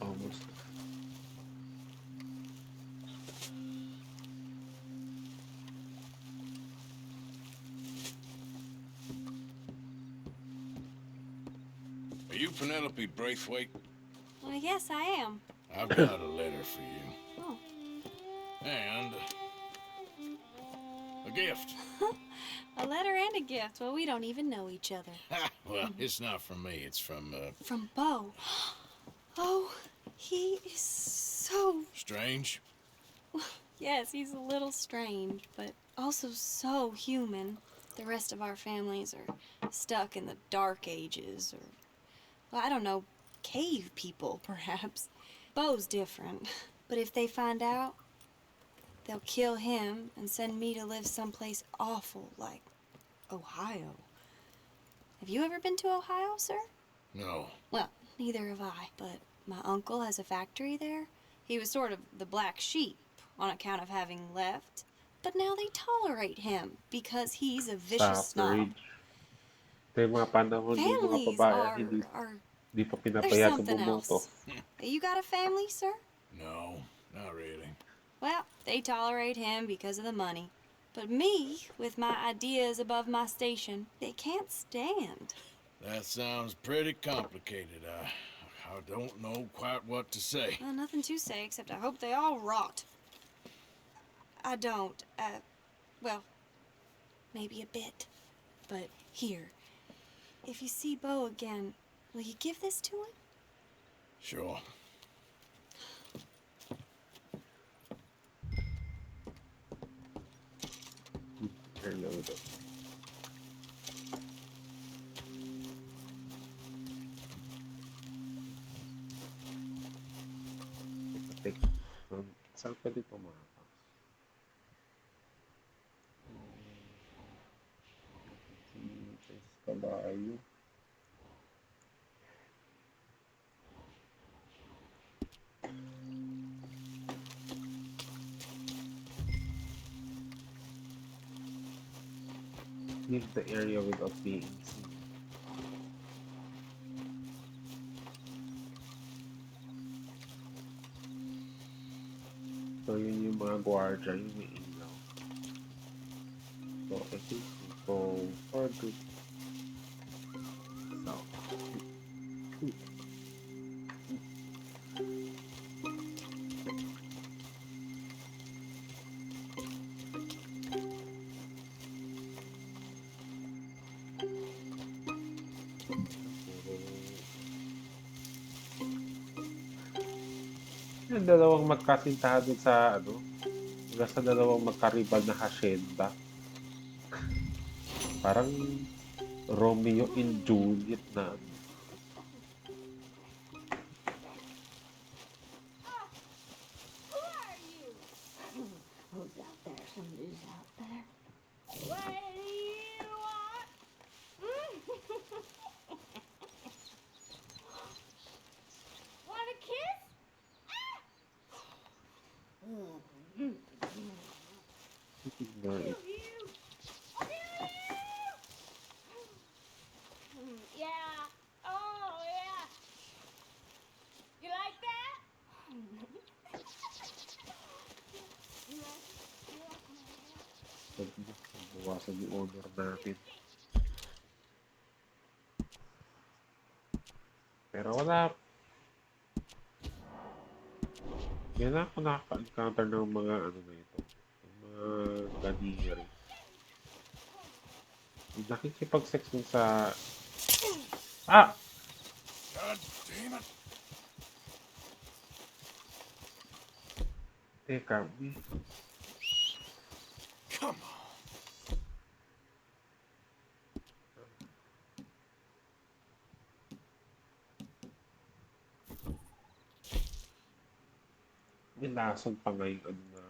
Speaker 1: Almost.
Speaker 3: Are you Penelope Braithwaite?
Speaker 13: Well, yes, I am.
Speaker 3: I've got a letter for you.
Speaker 13: Oh.
Speaker 3: And a gift.
Speaker 13: A letter and a gift. Well, we don't even know each other.
Speaker 3: Well, it's not from me. It's from,
Speaker 13: From Bo. Oh, he is so...
Speaker 3: Strange?
Speaker 13: Yes, he's a little strange, but also so human. The rest of our families are stuck in the Dark Ages, or, well, I don't know, cave people, perhaps. Bo's different, but if they find out, they'll kill him and send me to live someplace awful like Ohio. Have you ever been to Ohio, sir?
Speaker 3: No.
Speaker 13: Well, neither have I, but my uncle has a factory there. He was sort of the black sheep on account of having left, but now they tolerate him because he's a vicious snob.
Speaker 1: Ito yung mga panahon yung mga
Speaker 13: Families
Speaker 1: babae
Speaker 13: are
Speaker 1: hindi pa
Speaker 13: there's
Speaker 1: pinapayagan
Speaker 13: something
Speaker 1: bumoto.
Speaker 13: else. You got a family, sir?
Speaker 3: No, not really.
Speaker 13: Well, they tolerate him because of the money. But me, with my ideas above my station, they can't stand.
Speaker 3: That sounds pretty complicated. I don't know quite what to say.
Speaker 13: Well, nothing to say except I hope they all rot. I don't, well, maybe a bit. But here, if you see Bo again, will you give this to him?
Speaker 3: Sure.
Speaker 1: Reload. Take. Saan pwede pumakas? Kabayo. Leave the area without being seen. So yun yung mga gwardiya, yung may ilaw. So I think we go further south. Yung dalawang magkasintahan dun sa ano, hanggang sa dalawang magkaribal na hacienda. Parang Romeo and Juliet na ano.
Speaker 14: Who are you? Who's out there? Somebody's out there. What do you want? Want a kiss?
Speaker 1: Tignan.
Speaker 14: Yeah. Oh, yeah. You like that?
Speaker 1: Bawasan yung honor natin. Pero wala. Yan na ako nakaka-encounter ng mga ano na ito. Yung mga ganiri. Yung nakikipag-sex dun sa... Ah!
Speaker 4: God damn it!
Speaker 1: Teka.
Speaker 4: Come on.
Speaker 1: Nilason pa nga yung ano na...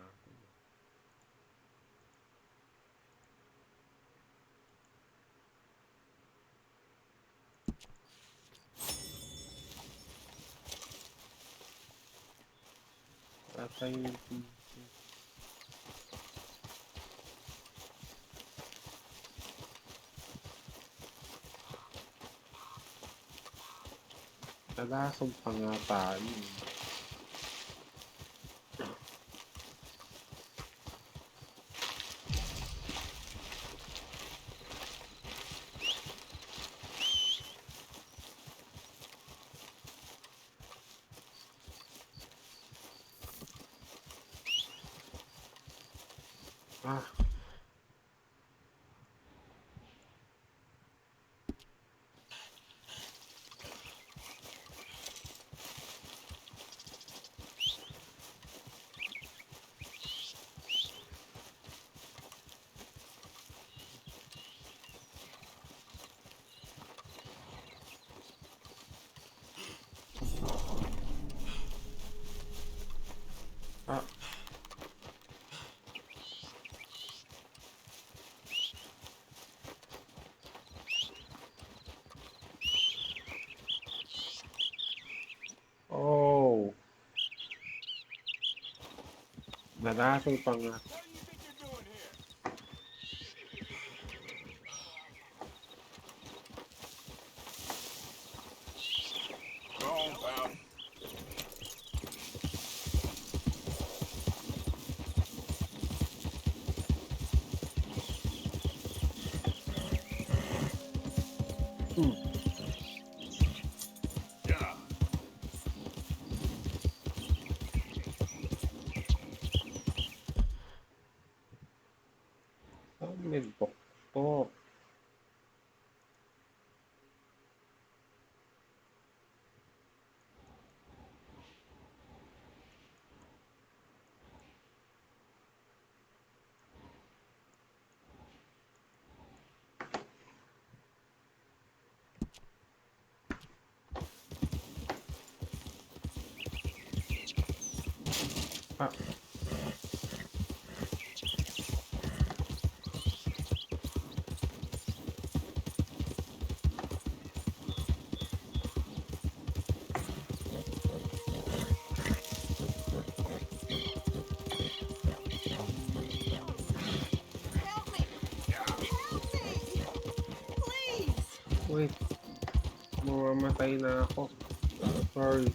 Speaker 1: Ata yung... Nalason pa nga tayo. Ah. Ah. Oh. Nalason pa nga.
Speaker 4: Go on, pal. Yeah.
Speaker 1: Saan may doktor? Ah.
Speaker 14: Help me! Help me! Please!
Speaker 1: Wait. Mamamatay na ako. Sorry.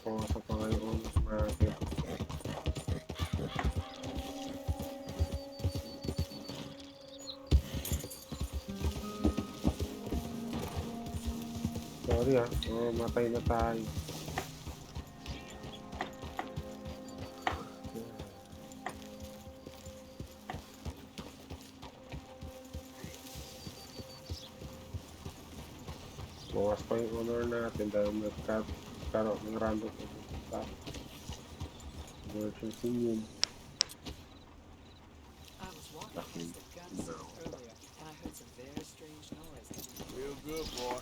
Speaker 1: Pumasok pa nga yung honor natin. Sorry ah, mamamatay na tayo. Bawas pa yung honor natin dahil nagkaroon ng random attack. Emergency yun.
Speaker 15: I was walking past the gun store earlier, and I heard some very strange noises.
Speaker 3: Real good, boy.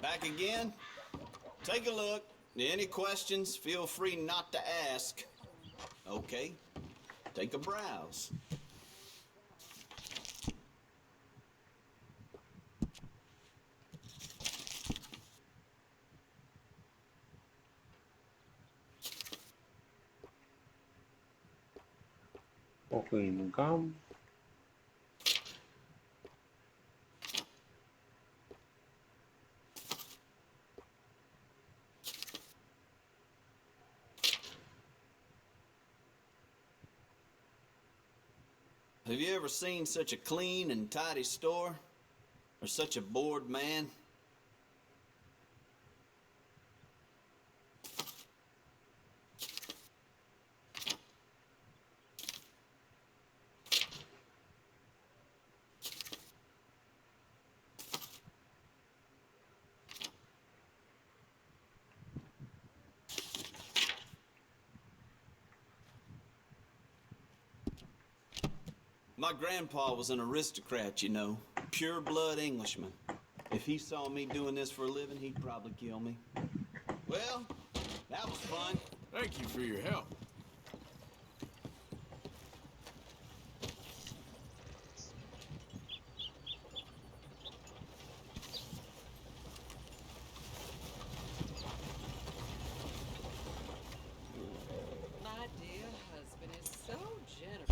Speaker 12: Back again? Take a look. Any questions, feel free not to ask. Okay, take a browse.
Speaker 1: Okay, gum.
Speaker 12: Have you ever seen such a clean and tidy store? Or such a bored man? My grandpa was an aristocrat, you know. Pure-blood Englishman. If he saw me doing this for a living, he'd probably kill me. Well, that was fun.
Speaker 3: Thank you for your help.
Speaker 15: My dear husband is so generous.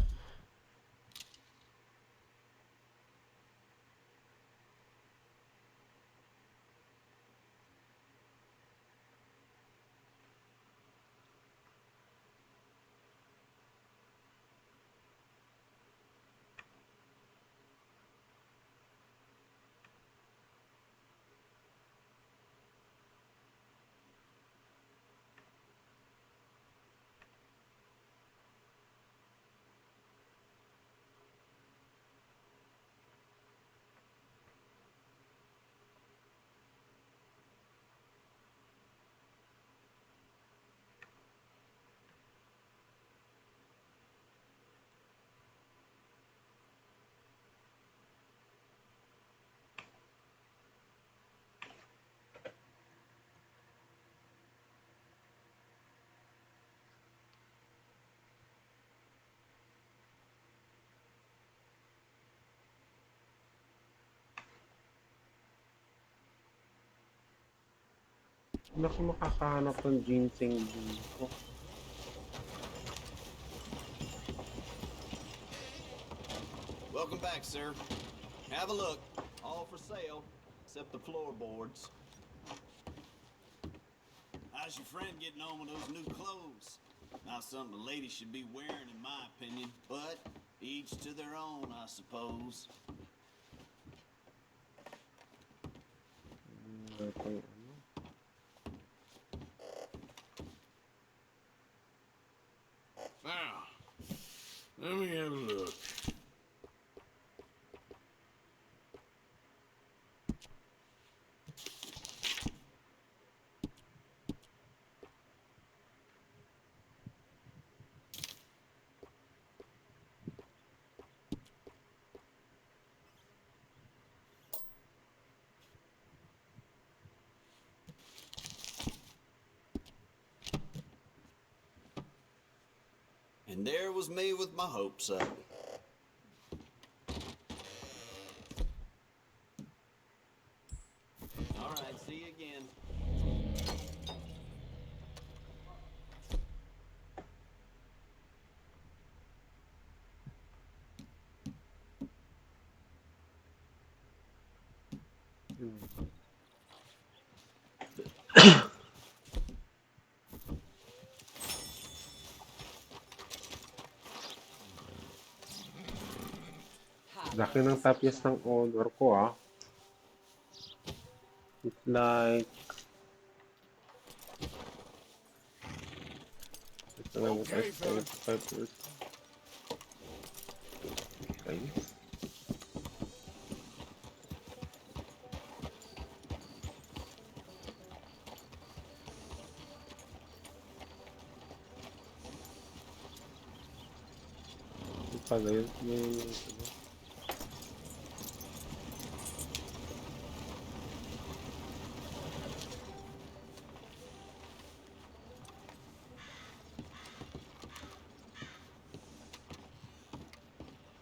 Speaker 1: Hindi ako makakahanap ng ginseng dito.
Speaker 12: Welcome back, sir. Have a look. All for sale, except the floorboards. How's your friend getting on with those new clothes? Not something a lady should be wearing, in my opinion, but each to their own, I suppose.
Speaker 3: Now, let me have a look.
Speaker 12: And there was me with my hopes up. All right, see you again.
Speaker 1: Laki ng tapyas ng honor ko, ah. It's like
Speaker 3: Okay, fella.
Speaker 1: 75%. Nice. Yung pala yun, ano,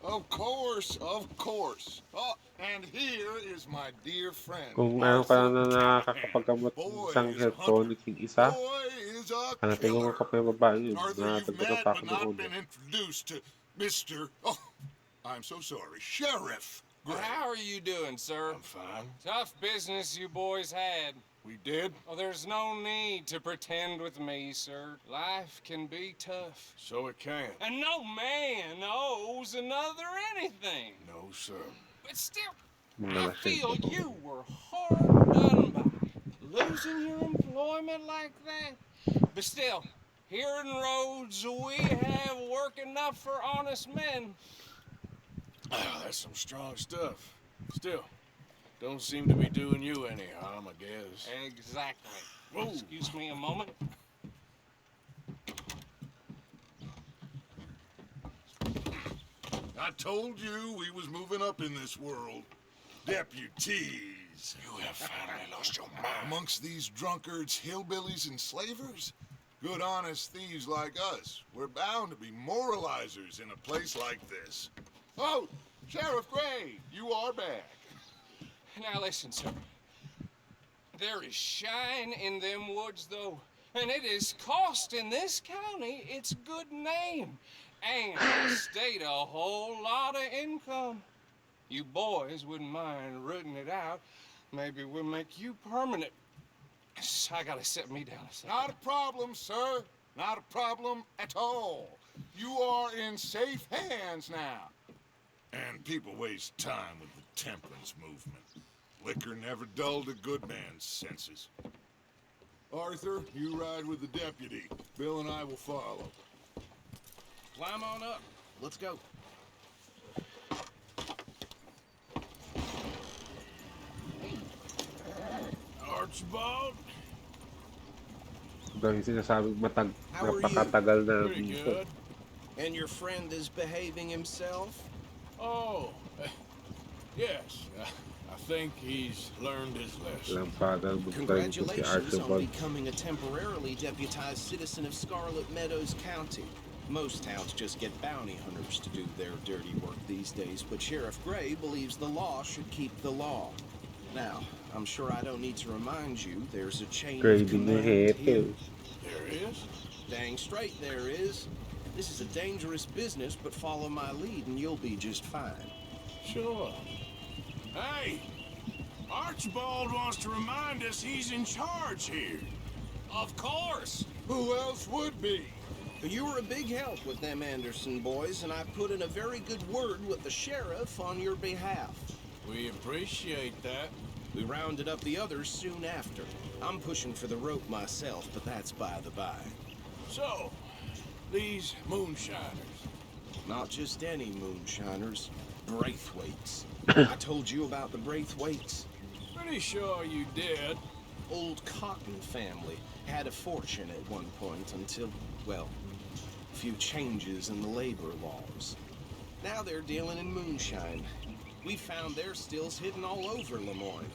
Speaker 4: Of course, of course. Oh, and here is my dear friend,
Speaker 1: kung ano ka
Speaker 4: Arthur
Speaker 1: na
Speaker 4: Callahan.
Speaker 1: nakakapagamot ng
Speaker 4: Boy
Speaker 1: isang
Speaker 4: is a hunter.
Speaker 1: headphone, king isa,
Speaker 4: Boy is a
Speaker 1: hanapin ko
Speaker 4: killer.
Speaker 1: nga ka pa yung babae yun,
Speaker 4: Arthur, you've
Speaker 1: nadagdagan
Speaker 4: met
Speaker 1: pa ako
Speaker 4: but
Speaker 1: ng
Speaker 4: not
Speaker 1: ulo.
Speaker 4: been introduced to Mr. Oh, I'm so sorry, Sheriff Gray.
Speaker 7: How are you doing, sir?
Speaker 3: I'm fine.
Speaker 7: Tough business you boys had.
Speaker 3: We did?
Speaker 7: Oh, there's no need to pretend with me, sir. Life can be tough.
Speaker 3: So it can.
Speaker 7: And no man owes another anything.
Speaker 3: No, sir.
Speaker 7: But still,
Speaker 1: Mga
Speaker 7: I feel
Speaker 1: lasente.
Speaker 7: you were hard done by. Losing your employment like that. But still, here in Rhodes, we have work enough for honest men.
Speaker 3: Oh, that's some strong stuff. Still, don't seem to be doing you any harm, I guess.
Speaker 7: Exactly.
Speaker 3: Whoa.
Speaker 7: Excuse me a moment.
Speaker 4: I told you we was moving up in this world. Deputies.
Speaker 3: You have finally lost your mind.
Speaker 4: Amongst these drunkards, hillbillies, and slavers? Good honest thieves like us. We're bound to be moralizers in a place like this. Oh, Sheriff Gray, you are back.
Speaker 7: Now listen, sir. There is shine in them woods, though, and it is costing this county its good name and the state a whole lot of income. You boys wouldn't mind rooting it out. Maybe we'll make you permanent. I gotta sit me down a second.
Speaker 4: Not a problem, sir. Not a problem at all. You are in safe hands now. And people waste time with the temperance movement. Liquor never dulled a good man's senses. Arthur, you ride with the deputy. Bill and I will follow.
Speaker 6: Climb on up. Let's go.
Speaker 3: Archibald?
Speaker 1: Ito yung sinasabing
Speaker 12: How are you?
Speaker 1: napakatagal na
Speaker 3: Pretty
Speaker 1: biso.
Speaker 3: good.
Speaker 6: And your friend is behaving himself?
Speaker 3: Oh, yes. I think he's learned his lesson.
Speaker 1: Lampagan mag-drive ko si
Speaker 6: Congratulations on
Speaker 1: Archibald.
Speaker 6: becoming a temporarily deputized citizen of Scarlet Meadows County. Most towns just get bounty hunters to do their dirty work these days, but Sheriff Gray believes the law should keep the law. Now, I'm sure I don't need to remind you there's a chain of
Speaker 1: Grading yung
Speaker 6: command
Speaker 1: hepe.
Speaker 6: here.
Speaker 3: There is?
Speaker 6: Dang straight there is. This is a dangerous business, but follow my lead and you'll be just fine.
Speaker 3: Sure. Hey! Archibald wants to remind us he's in charge here.
Speaker 7: Of course.
Speaker 4: Who else would be?
Speaker 6: You were a big help with them Anderson boys, and I put in a very good word with the sheriff on your behalf.
Speaker 3: We appreciate that.
Speaker 6: We rounded up the others soon after. I'm pushing for the rope myself, but that's by the by.
Speaker 3: So, these moonshiners.
Speaker 6: Not just any moonshiners, Braithwaites. I told you about the Braithwaites.
Speaker 3: Pretty sure you did.
Speaker 6: Old Cotton family had a fortune at one point until, well, a few changes in the labor laws. Now they're dealing in moonshine. We found their stills hidden all over Lemoyne.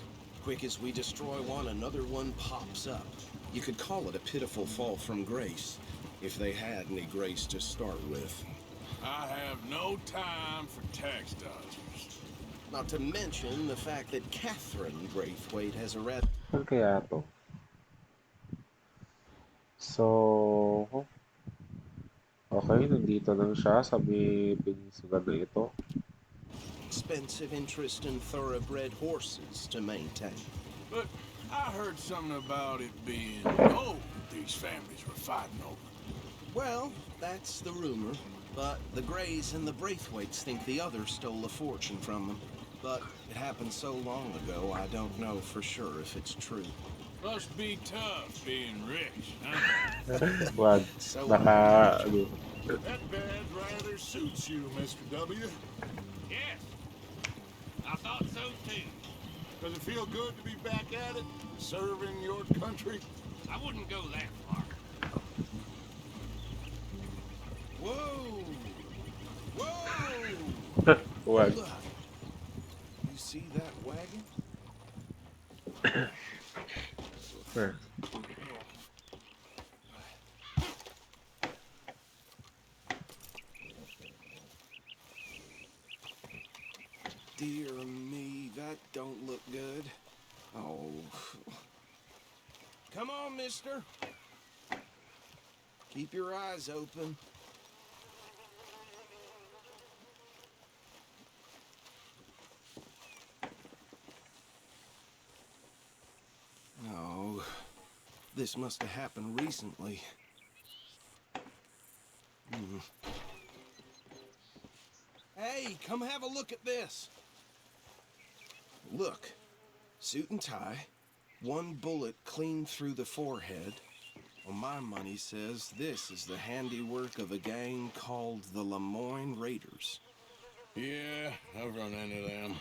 Speaker 6: Quick as we destroy one, another one pops up. You could call it a pitiful fall from grace, if they had any grace to start with.
Speaker 3: I have no time for tax dodgers.
Speaker 6: Not to mention the fact that Catherine Braithwaite has a rather...
Speaker 1: Saan kaya to? So, okay, nandito lang siya sa may peninsula na ito.
Speaker 6: expensive interest in thoroughbred horses to maintain.
Speaker 3: But I heard something about it being gold these families were fighting over.
Speaker 6: Well, that's the rumor. But the Grays and the Braithwaites think the others stole a fortune from them. But it happened so long ago, I don't know for sure if it's true.
Speaker 3: Must be tough being rich, huh?
Speaker 1: Wag.
Speaker 12: So
Speaker 1: Baka, ano.
Speaker 4: That badge rather suits you, Mr. W.
Speaker 16: Yes, I thought so too.
Speaker 4: Does it feel good to be back at it? Serving your country?
Speaker 16: I wouldn't go that far.
Speaker 6: Whoa! Whoa!
Speaker 1: Wag.
Speaker 6: Hold up. You see that wagon?
Speaker 1: Where?
Speaker 6: Dear me, that don't look good. Oh. Come on, mister. Keep your eyes open. Oh, this must have happened recently. Hmm. Hey, come have a look at this. Look, suit and tie, one bullet clean through the forehead. Well, my money says this is the handiwork of a gang called the Lemoyne Raiders.
Speaker 3: Yeah, I've run into them.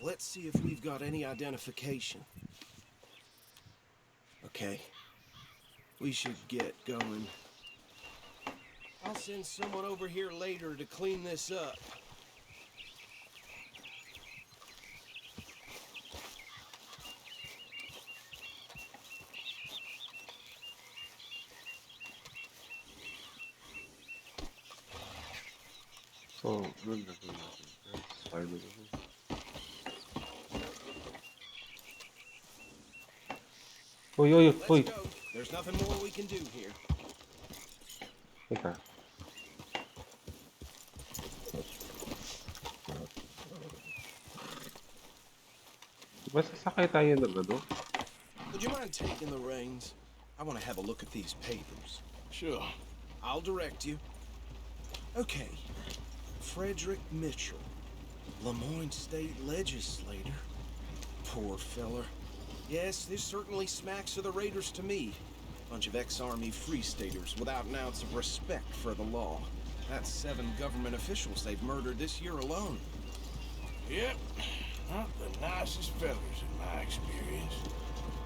Speaker 6: Let's see if we've got any identification. Okay, we should get going. I'll send someone over here later to clean this up.
Speaker 1: So, ano gagawin natin? Spider naman. Uy, uy, uy!
Speaker 6: Let's go. There's nothing more we can do here.
Speaker 1: Teka. Diba sasakay tayo ng ano?
Speaker 6: Would you mind taking the reins? I want to have a look at these papers.
Speaker 3: Sure.
Speaker 6: I'll direct you. Okay. Frederick Mitchell, Lemoyne State Legislator. Poor feller. Yes, this certainly smacks of the Raiders to me. Bunch of ex-Army Free Staters without an ounce of respect for the law. That's 7 government officials they've murdered this year alone.
Speaker 3: Yep. Not the nicest fellas in my experience.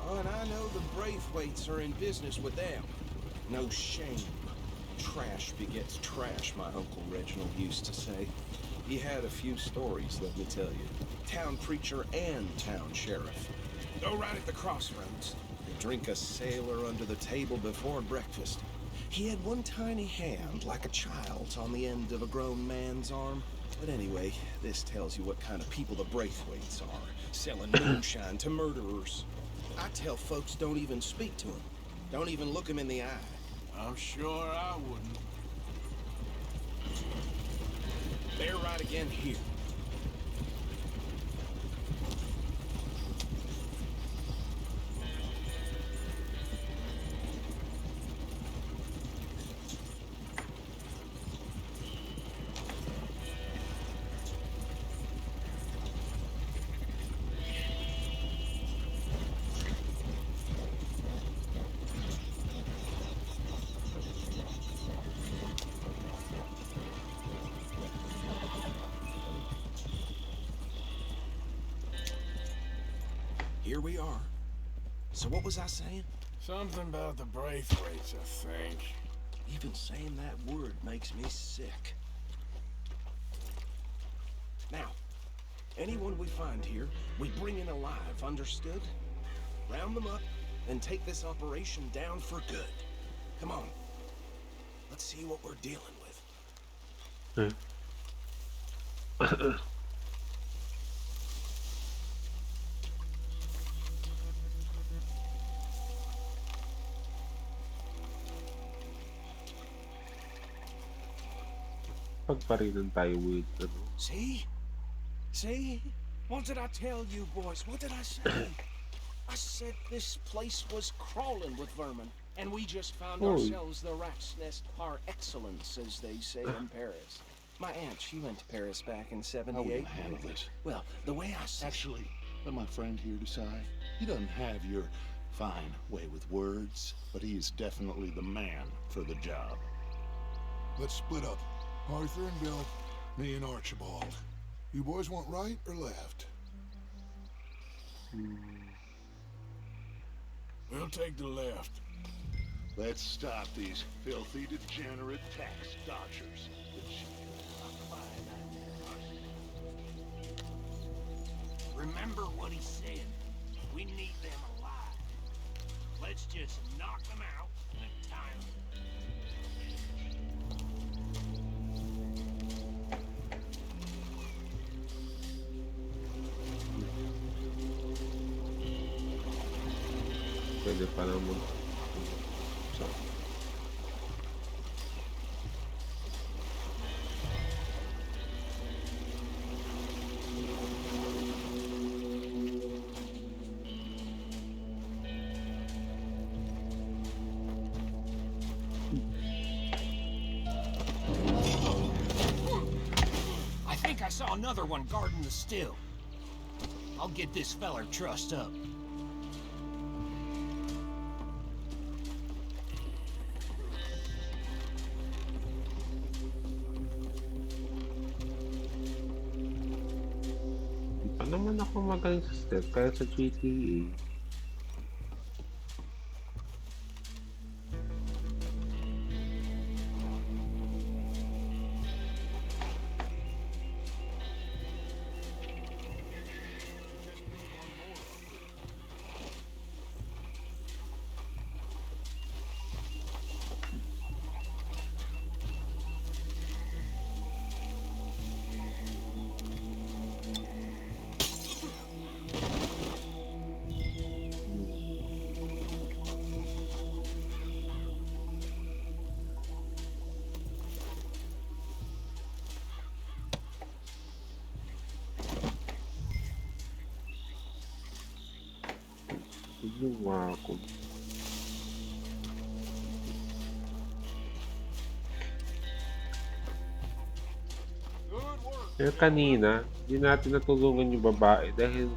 Speaker 6: Oh, and I know the Braithwaites are in business with them. No shame. Trash begets trash, my Uncle Reginald used to say. He had a few stories, let me tell you. Town preacher and town sheriff. Go right at the crossroads. Drink a sailor under the table before breakfast. He had one tiny hand, like a child's, on the end of a grown man's arm. But anyway, this tells you what kind of people the Braithwaites are. Selling moonshine to murderers. I tell folks don't even speak to them. Don't even look them in the eye.
Speaker 3: I'm sure I wouldn't.
Speaker 6: They're right again here. Here we are. So what was I saying?
Speaker 3: Something about the Braithwaites, I think.
Speaker 6: Even saying that word makes me sick. Now, anyone we find here, we bring in alive, understood? Round them up, and take this operation down for good. Come on. Let's see what we're dealing with.
Speaker 1: Pagparinan tayo with, ano?
Speaker 6: See? See? What did I tell you, boys? What did I say? I said this place was crawling with vermin, and we just found ourselves the rat's nest par excellence, as they say in Paris. My aunt, she went to Paris back in '78.
Speaker 4: How will you handle this?
Speaker 6: Well, the way I said...
Speaker 4: Actually, Let my friend here decide. He doesn't have your fine way with words, but he is definitely the man for the job.
Speaker 2: Let's split up. Arthur and Bill, me and Archibald. You boys want right or left?
Speaker 3: We'll take the left.
Speaker 4: Let's stop these filthy, degenerate tax dodgers.
Speaker 16: Remember what he said. We need them alive. Let's just knock them out and tie them.
Speaker 1: Pwede pa naman. So,
Speaker 6: I think I saw another one guarding the still. I'll get this feller trussed up.
Speaker 1: di pa naman ako magaling sa step kaya sa GTA. Ginawa ko. Kaya kanina, hindi natin natulungan yung babae dahil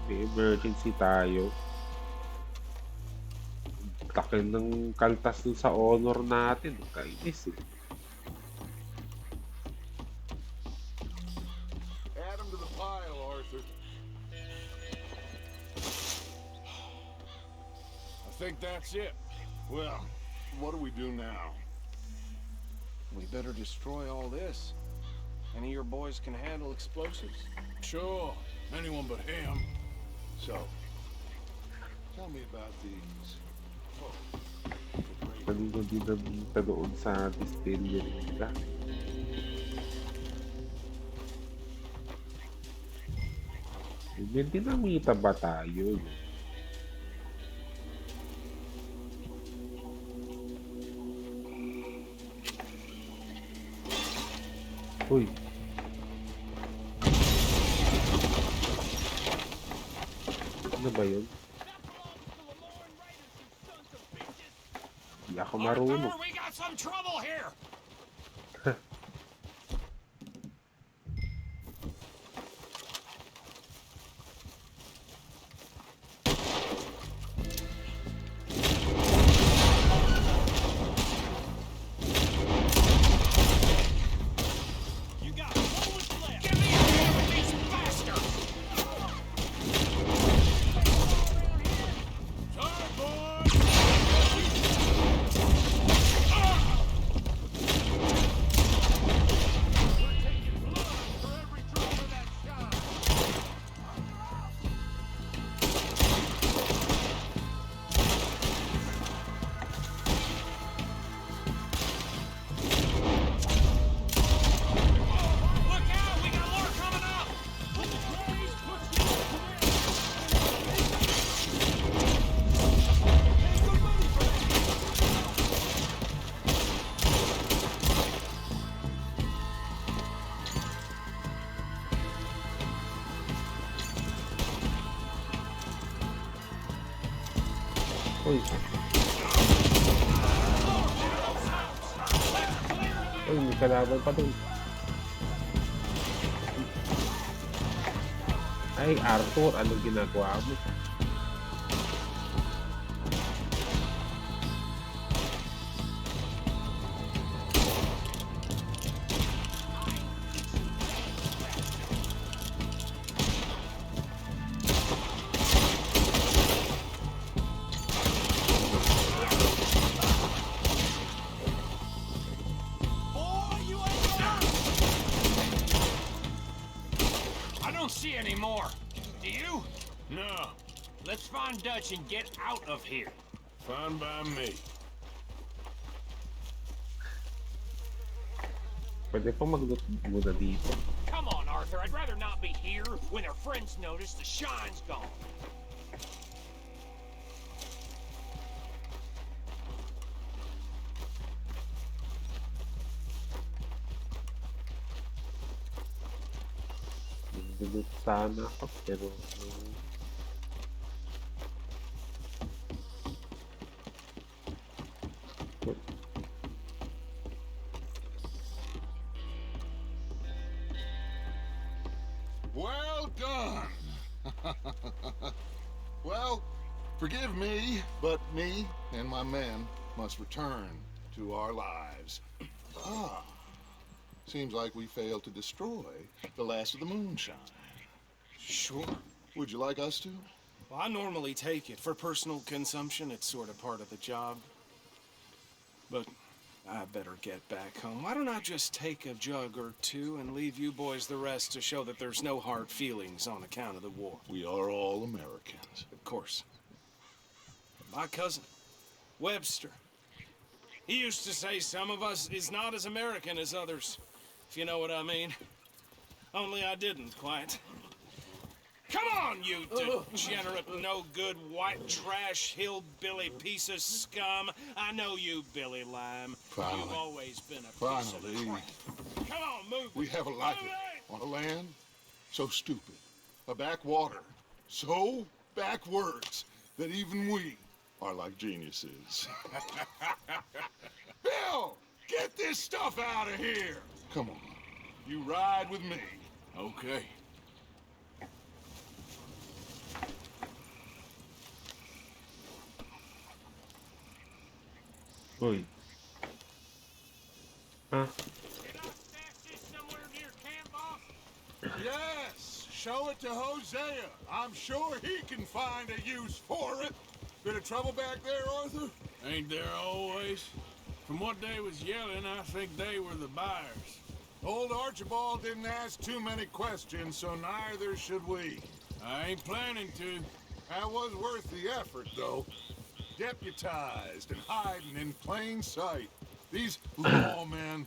Speaker 1: may emergency tayo. Laki ng kaltas dun sa honor natin. Kainis eh.
Speaker 2: Add them to the pile, Arthur.
Speaker 3: I think that's it.
Speaker 4: Well, what do we do now?
Speaker 9: We better destroy all this. Any of your boys can handle explosives.
Speaker 3: Sure, anyone but him.
Speaker 4: So, tell me about these folks.
Speaker 1: Kanina din nabita doon sa distillery nila. May dinamita ba tayo? Uy. Ano ba yun? Hindi ako marunong.
Speaker 6: Arthur, we got some trouble here.
Speaker 1: Uy. Uy, may kalaban pa dun. Ay, Arthur, anong ginagawa mo?
Speaker 16: I don't see any more. Do you? No. Let's find Dutch and get out of here.
Speaker 3: Fine by me.
Speaker 1: Pwede pa magluto muna dito.
Speaker 16: Come on, Arthur. I'd rather not be here when their friends notice the shine's gone.
Speaker 1: Magluto sana ako, pero...
Speaker 4: Well done. Well, forgive me, but me and my men must return to our lives. Ah, seems like we failed to destroy the last of the moonshine.
Speaker 6: Sure.
Speaker 4: Would you like us to?
Speaker 6: Well, I normally take it. For personal consumption, it's sort of part of the job. But I better get back home. Why don't I just take a jug or two and leave you boys the rest to show that there's no hard feelings on account of the war?
Speaker 4: We are all Americans.
Speaker 6: Of course. My cousin, Webster, he used to say some of us is not as American as others, if you know what I mean. Only I didn't quite. Come on, you degenerate, no-good, white trash, hillbilly piece of scum. I know you, Billy Lime.
Speaker 4: Finally.
Speaker 6: You've always been a piece
Speaker 4: Finally.
Speaker 6: of crap. Come on, move.
Speaker 4: We have a life on a land so stupid, a backwater so backwards that even we are like geniuses. Bill, get this stuff out of here. Come on, you ride with me.
Speaker 3: Okay.
Speaker 1: Uy. Ah,
Speaker 4: Yes, show it to Hosea. I'm sure he can find a use for it. Bit of trouble back there, Arthur?
Speaker 3: Ain't there always? From what they was yelling, I think they were the buyers.
Speaker 4: Old Archibald didn't ask too many questions, so neither should we.
Speaker 3: I ain't planning to.
Speaker 4: That was worth the effort, though. Deputized and hiding in plain sight. These lawmen,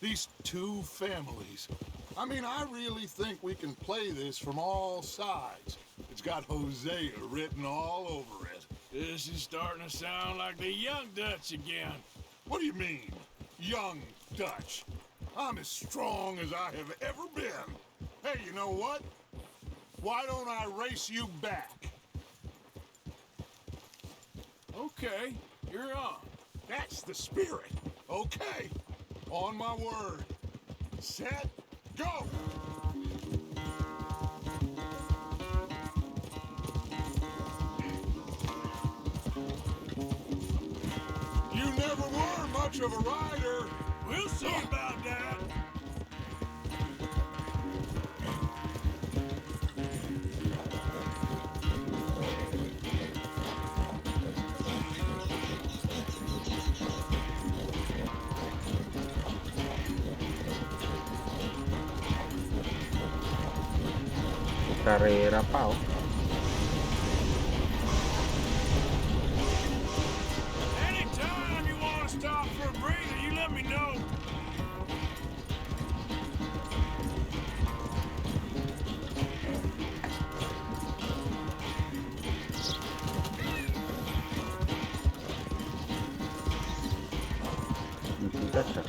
Speaker 4: these two families. I mean, I really think we can play this from all sides. It's got Hosea written all over it.
Speaker 3: This is starting to sound like the young Dutch again.
Speaker 4: What do you mean, young Dutch? I'm as strong as I have ever been. Hey, you know what? Why don't I race you back?
Speaker 3: Okay, you're on.
Speaker 4: That's the spirit. Okay, on my word. Set, go! You never were much of a rider.
Speaker 3: We'll see about that.
Speaker 1: karera pa, oh.
Speaker 3: Anytime you want to stop for a breather, you let me know.
Speaker 1: Bisita siya.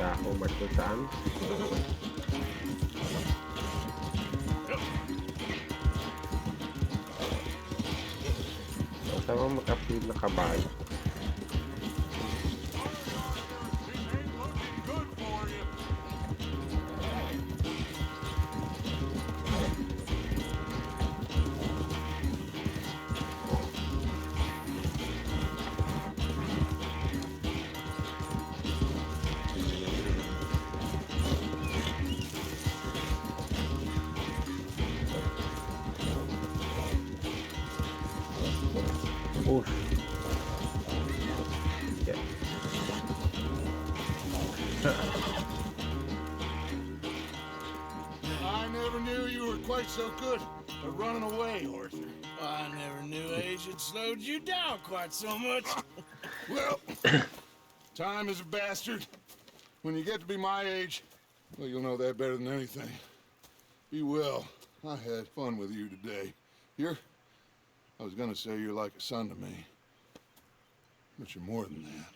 Speaker 1: mag-humart kung saan. Saan mo mag-upgrade na kabayo? Oof. Yeah.
Speaker 4: I never knew you were quite so good at running away, Arthur.
Speaker 3: I never knew age had slowed you down quite so much.
Speaker 4: Well, time is a bastard. When you get to be my age, well, you'll know that better than anything. Be well. I had fun with you today. I was gonna say you're like a son to me. But you're more than that.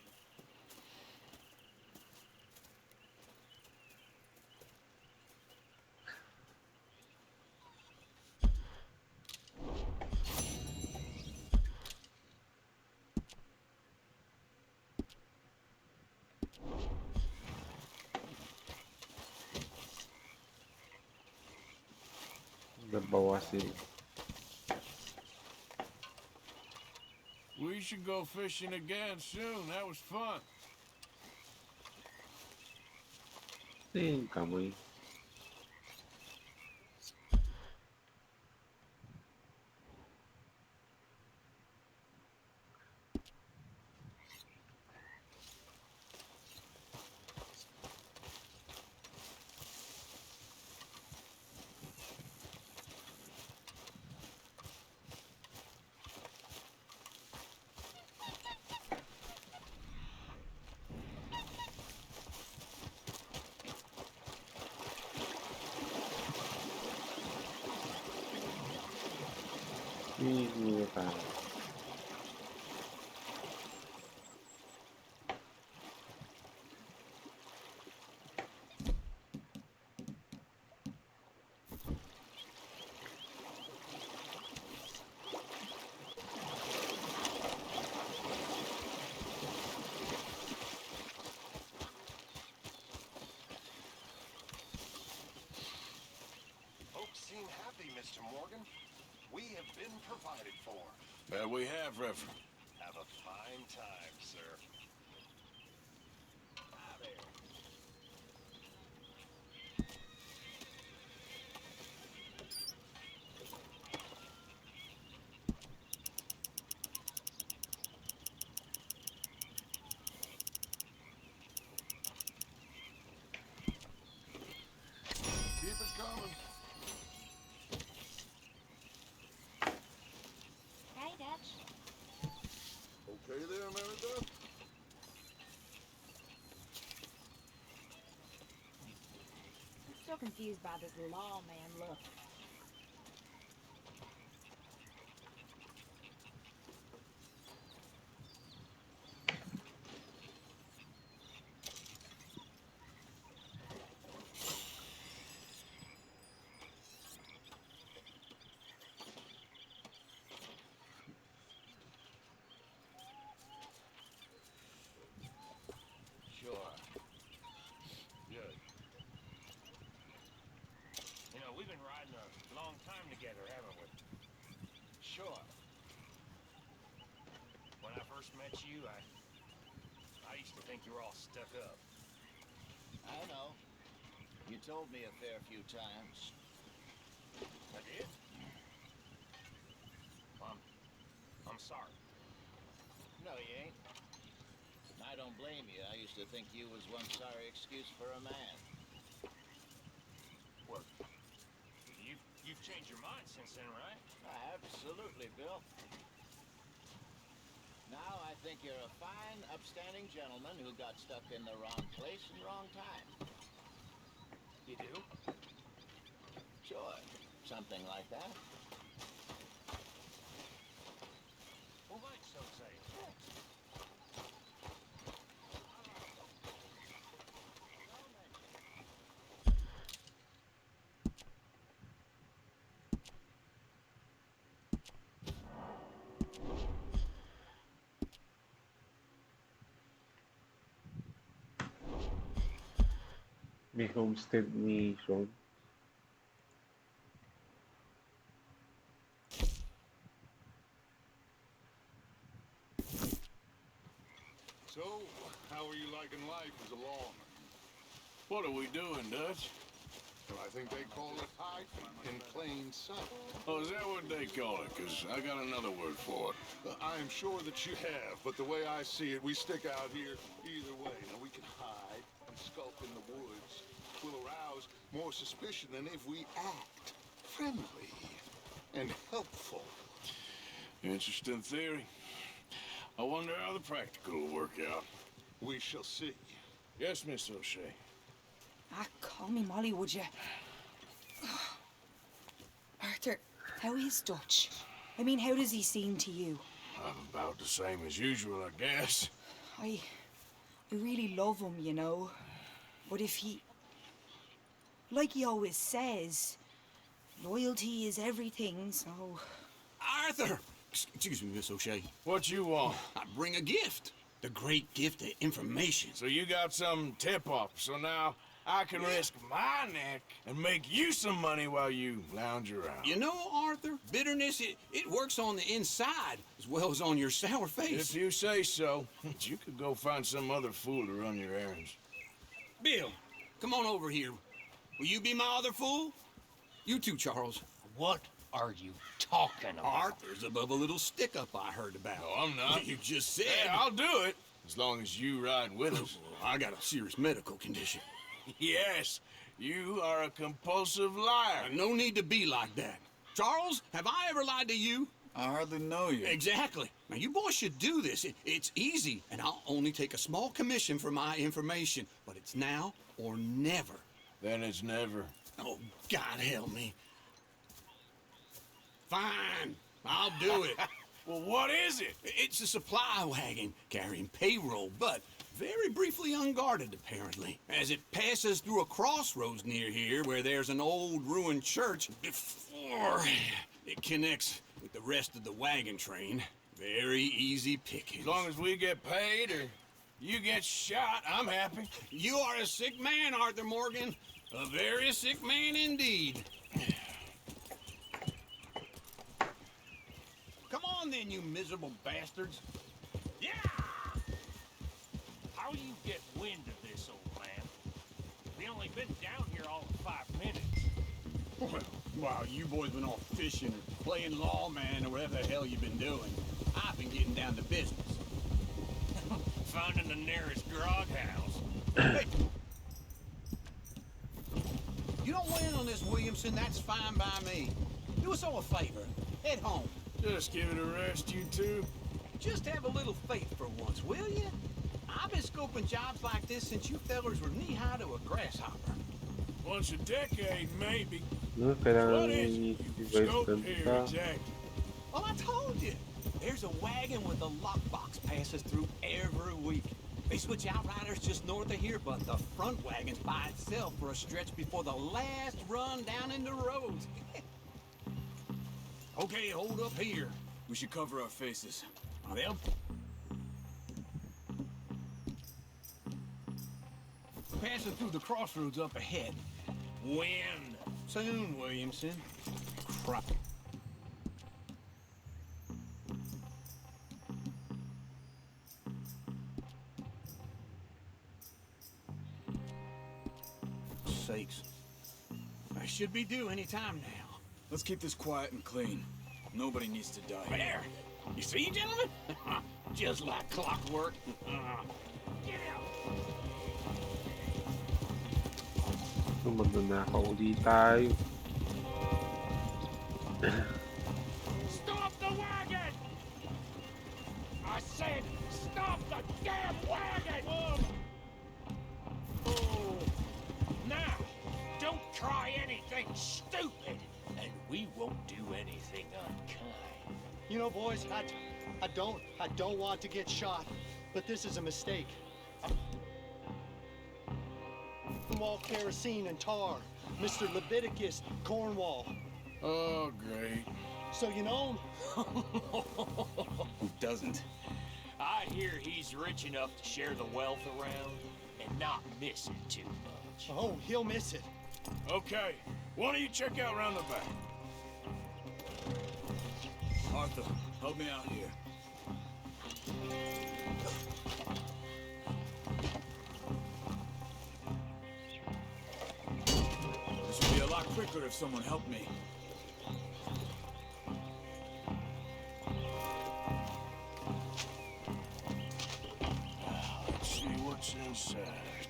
Speaker 1: Nabawasin.
Speaker 3: We should go fishing again soon. That was fun.
Speaker 1: Yung kamoy. Hindi tayo.
Speaker 17: Folks seem happy, Mr. Morgan. We have been provided for.
Speaker 3: That we have, Reverend.
Speaker 17: Have a fine time, sir. Ah, there.
Speaker 4: Keep it coming.
Speaker 14: Hey, Dutch.
Speaker 4: Okay there, Meredith?
Speaker 14: I'm still confused by this lawman look.
Speaker 16: Sure. Good. You know, we've been riding a long time together, haven't we?
Speaker 17: Sure.
Speaker 16: When I first met you, I used to think you were all stuck up.
Speaker 8: I know. You told me a fair few times.
Speaker 16: I did? I'm sorry.
Speaker 8: No, you ain't. And I don't blame you. I used to think you was one sorry excuse for a man.
Speaker 16: Well, you've changed your mind since then, right?
Speaker 8: Absolutely, Bill. Now I think you're a fine, upstanding gentleman who got stuck in the wrong place and wrong time.
Speaker 16: You do?
Speaker 8: Sure. Something like that.
Speaker 16: Well, might so say.
Speaker 1: May homestead mission.
Speaker 4: So, how are you liking life as a lawman?
Speaker 3: What are we doing, Dutch?
Speaker 4: Well, I think they call it hiding in plain sight.
Speaker 3: Oh, is that what they call it? Because I got another word for it.
Speaker 4: I am sure that you have, but the way I see it, we stick out here either way. Now, we can hide and skulk in the woods. We'll arouse more suspicion than if we act friendly and helpful.
Speaker 3: Interesting theory. I wonder how the practical will work out.
Speaker 4: We shall see.
Speaker 3: Yes, Miss O'Shea.
Speaker 18: Ah, call me Molly, would you? Arthur, how is Dutch? I mean, how does he seem to you?
Speaker 3: About the same as usual, I guess.
Speaker 18: I really love him, you know. But if he... Like he always says, loyalty is everything, so...
Speaker 6: Arthur! Excuse me, Miss O'Shea.
Speaker 3: What you want?
Speaker 6: I bring a gift. The great gift of information.
Speaker 3: So you got some tip-off, so now I can risk my neck and make you some money while you lounge around.
Speaker 6: You know, Arthur, bitterness, it works on the inside as well as on your sour face.
Speaker 3: If you say so, you could go find some other fool to run your errands.
Speaker 6: Bill, come on over here. Will you be my other fool? You too, Charles.
Speaker 16: What are you talking about?
Speaker 6: Arthur's above a little stick-up I heard about.
Speaker 3: No, I'm not.
Speaker 6: You just said...
Speaker 3: Hey, I'll do it, as long as you ride with us.
Speaker 6: I got a serious medical condition.
Speaker 3: Yes, you are a compulsive liar.
Speaker 6: No need to be like that. Charles, have I ever lied to you?
Speaker 19: I hardly know you.
Speaker 6: Exactly. Now, you boys should do this. It's easy, and I'll only take a small commission for my information. But it's now or never.
Speaker 3: Then it's never.
Speaker 6: Oh, God help me. Fine, I'll do it.
Speaker 3: Well, what is it?
Speaker 6: It's a supply wagon carrying payroll, but very briefly unguarded, apparently. As it passes through a crossroads near here where there's an old ruined church before it connects with the rest of the wagon train. Very easy picking.
Speaker 3: As long as we get paid or you get shot, I'm happy.
Speaker 6: You are a sick man, Arthur Morgan. A very sick man indeed. Come on then, you miserable bastards.
Speaker 16: Yeah! How you get wind of this, old man? We only been down here all of 5 minutes.
Speaker 20: Well, while you boys been off fishing or playing lawman or whatever the hell you've been doing, I've been getting down to business.
Speaker 16: Finding the nearest grog house.
Speaker 6: Hey. You don't win on this, Williamson. That's fine by me. Do us all a favor. Head home.
Speaker 3: Just give it a rest, you two.
Speaker 6: Just have a little faith for once, will you? I've been scoping jobs like this since you fellers were knee-high to a grasshopper.
Speaker 3: Once a decade, maybe.
Speaker 1: No, kailangan i-device
Speaker 3: Scope here,
Speaker 1: ka.
Speaker 3: exactly.
Speaker 6: Well, I told you. There's a wagon with a lockbox passes through every week. They switch outriders just north of here, but the front wagon's by itself for a stretch before the last run down in the roads. Okay, hold up here.
Speaker 20: We should cover our faces.
Speaker 6: Well, passing through the crossroads up ahead. When? Soon, Williamson. Crap. Sakes. I should be due any time now.
Speaker 20: Let's keep this quiet and clean. Nobody needs to die.
Speaker 6: There! You see, gentlemen? Just like clockwork. Get out!
Speaker 1: Magnanakaw tayo.
Speaker 16: Stop the wagon! I said, stop the damn wagon! Oh. Now, don't try anything stupid, and we won't do anything unkind.
Speaker 9: You know, boys, I don't want to get shot, but this is a mistake. Cornwall kerosene and tar, Mr. Leviticus Cornwall.
Speaker 3: Oh, great.
Speaker 9: So you know him?
Speaker 20: Who doesn't?
Speaker 16: I hear he's rich enough to share the wealth around and not miss it too much.
Speaker 9: bridge. Oh, he'll miss it.
Speaker 3: Okay, why don't you check out round the back? Arthur, help me out here. This would be a lot quicker if someone helped me. Let's see what's inside.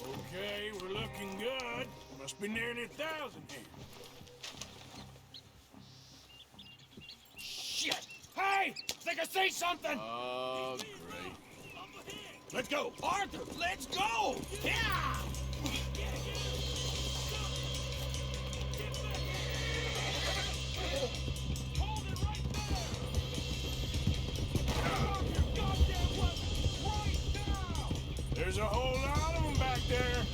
Speaker 3: Okay, we're looking good. Must be nearly 1,000 here.
Speaker 16: Shit! Hey! Think I see something!
Speaker 3: Oh, great.
Speaker 16: Let's go! Arthur, let's go! Yeah!
Speaker 3: There's a whole lot of them back there.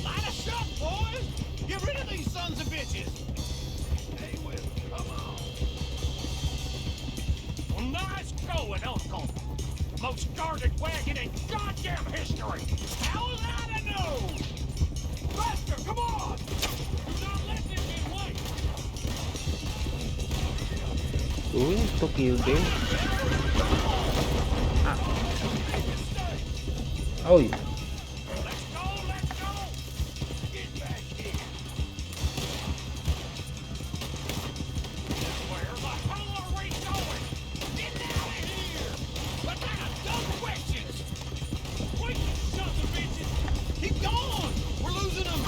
Speaker 16: Line us up, boys! Get rid of these sons of bitches! Stay with me, come on. Well, nice going, Uncle. Most guarded wagon in goddamn history! How was I to know? Faster, come on! Do not let them get away!
Speaker 1: Uy, to kill them. Oy.
Speaker 16: Keep going! We're losing them!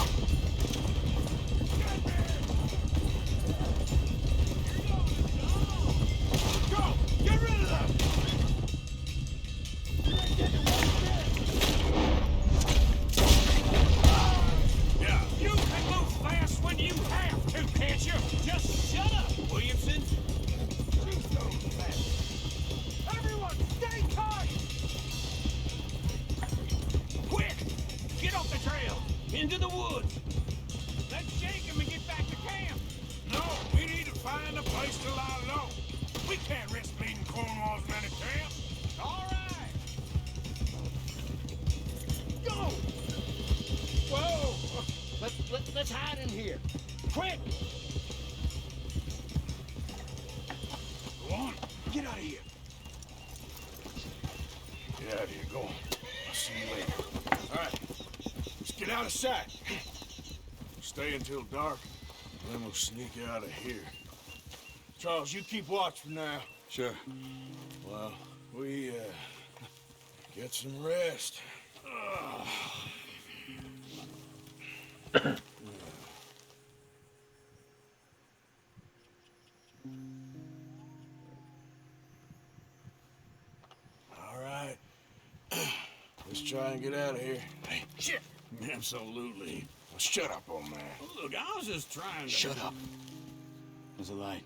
Speaker 16: Go! Get rid of them! Yeah. You can move fast when you have to, can't you? Just shut up, Williamson! She's so fast. Everyone, stay tight! Quick! Get off the trail! Into the woods! Let's shake him and get back to camp!
Speaker 3: No, we need to find a place to lie low. We can't risk meeting Cornwall's men at camp.
Speaker 16: All right! Go!
Speaker 9: Whoa! Let's hide in here. Quick!
Speaker 3: Go on.
Speaker 16: Get out of here!
Speaker 3: Get out of here. Go on. I'll see you later. All right. Let's get out of sight. Stay until dark, then we'll sneak out of here. Charles, you keep watch for now.
Speaker 20: Sure.
Speaker 3: Well, we, get some rest. All right. Let's try and get out of here.
Speaker 16: Hey, shit!
Speaker 3: Absolutely. Well, shut up, old man.
Speaker 16: Look, I was just trying to...
Speaker 20: Shut up. There's a light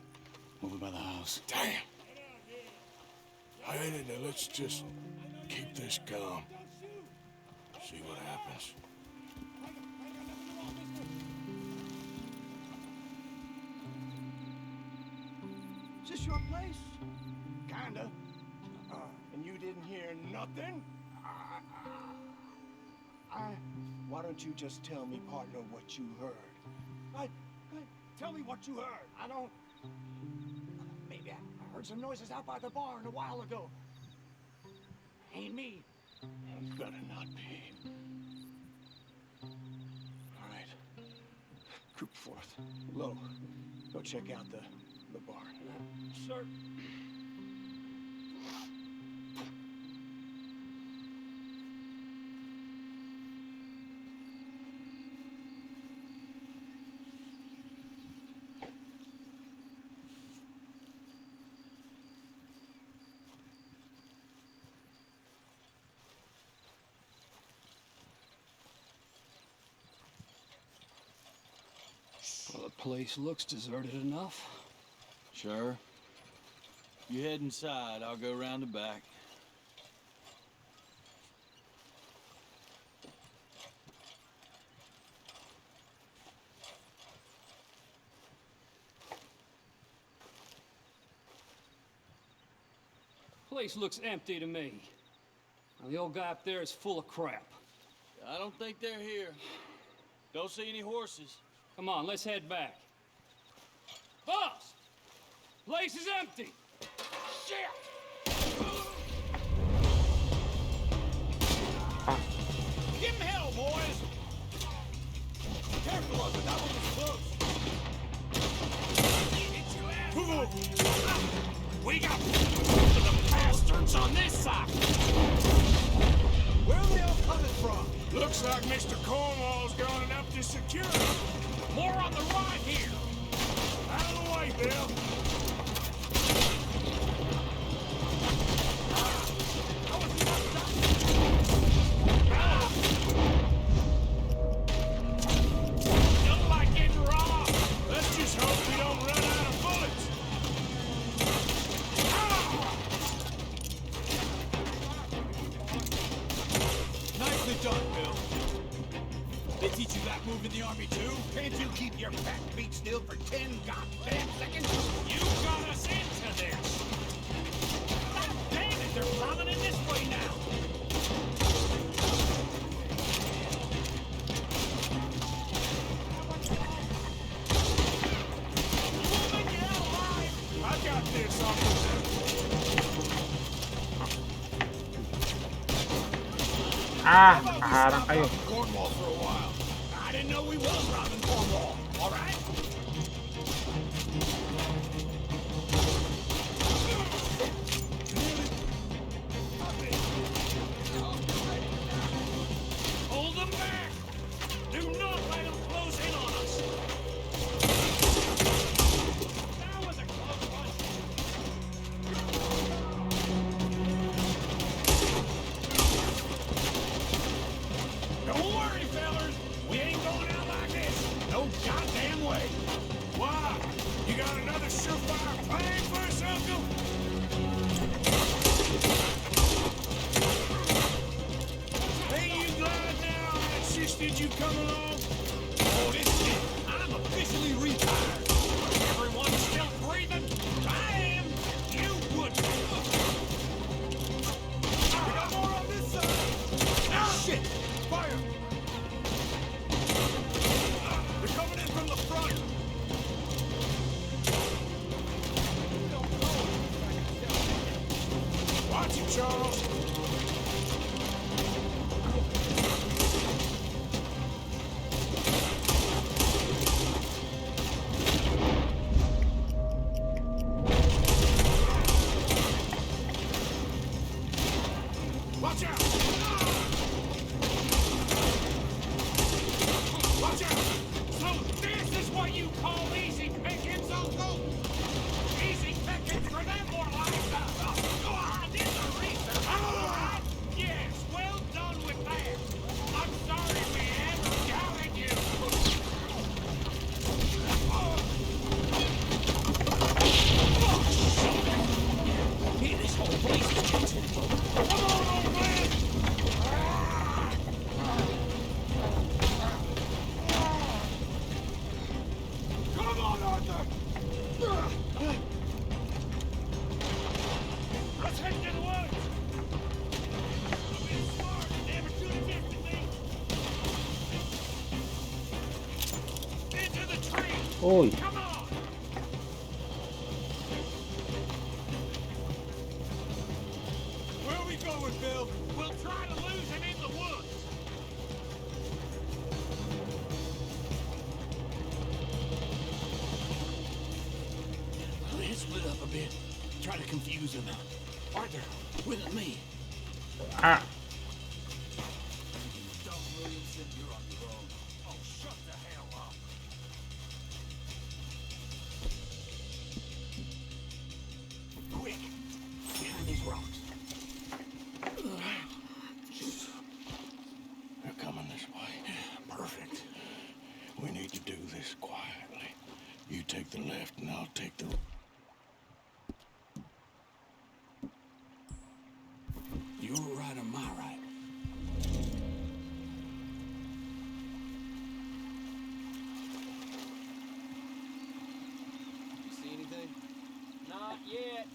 Speaker 20: over by the house.
Speaker 3: Damn. Hey, now let's just keep this calm. See what happens.
Speaker 9: Is this your place? Kinda. And you didn't hear nothing? Why don't you just tell me, partner, what you heard? Tell me what you heard. I don't... Maybe I heard some noises out by the barn a while ago. Ain't me.
Speaker 3: Better not be.
Speaker 9: All right. Group forth. Low. Go check out the barn. Sir.
Speaker 20: Well, the place looks deserted enough.
Speaker 19: Sure. You head inside, I'll go round the back.
Speaker 21: Place looks empty to me. Now, the old guy up there is full of crap.
Speaker 19: I don't think they're here. Don't see any horses.
Speaker 21: Come on, let's head back. Boss! Place is empty! Shit!
Speaker 3: Give him hell, boys! Careful of it, that one was close. We got the bastards on this side. Where are they all coming from? Looks like Mr. Cornwall's gone enough to secure it. More on the right here. Out of the way, Bill. Don't like getting robbed. Let's just hope we don't run out of bullets. Nicely done, Bill. They teach you that move in the army too? Can't you keep your back beat still for 10 goddamn seconds? You got us into this. God damn it, they're coming in this way now. I got this, officer.
Speaker 1: Ah, kaharang kayo.
Speaker 3: Cornwall for a while. I didn't know we was robbing Cornwall. All right? Hold them back. Do not let them close in on us. That was a close one. Don't worry, fellas. We ain't going out like this. No goddamn way. Why? You got another surefire plan for us, Uncle? Ain't you glad now I insisted you come along? Oh, this is it. I'm officially retired. Everyone's still breathing? I am. You would be. We got more on this side. Ah, shit! Fire! They're coming in from the front. Watch it, Charles. Watch out! Watch out! So this is what you call easy pickings, Uncle? Easy pickings for them more like go on, did the research. All right? Yes, well done with that. I'm sorry we ever doubted you. Hey, this whole place is getting. Come on, old man! Come on, Arthur! Let's head to the woods! Don't be smart, never shoot him next to me! Into the tree!
Speaker 1: Oy.
Speaker 3: Come on! Where are we going, Bill? We'll try to lose him in the woods! Let's split up a bit. Try to confuse him. Arthur, with me.
Speaker 1: Ah.
Speaker 3: Don Williamson, you're on your own. Oh, shut the hell up. Quick! Behind these rocks. They're coming this way. Perfect. We need to do this quietly. You take the left and I'll take the... You're right on my right.
Speaker 19: You see anything? Not yet.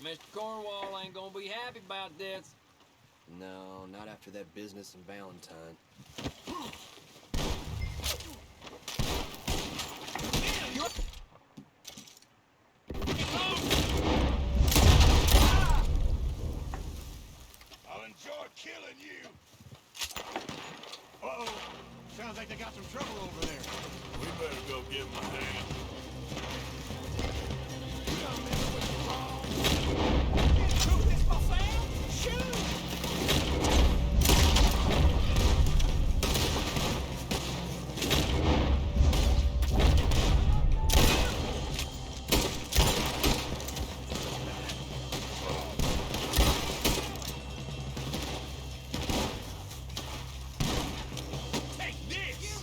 Speaker 5: Mr. Cornwall ain't gonna be happy about this.
Speaker 22: No, not after that business in Valentine.
Speaker 2: I'll enjoy killing you. Uh-oh. Sounds like they got some trouble over there.
Speaker 3: We better go give them a hand.
Speaker 16: Take this!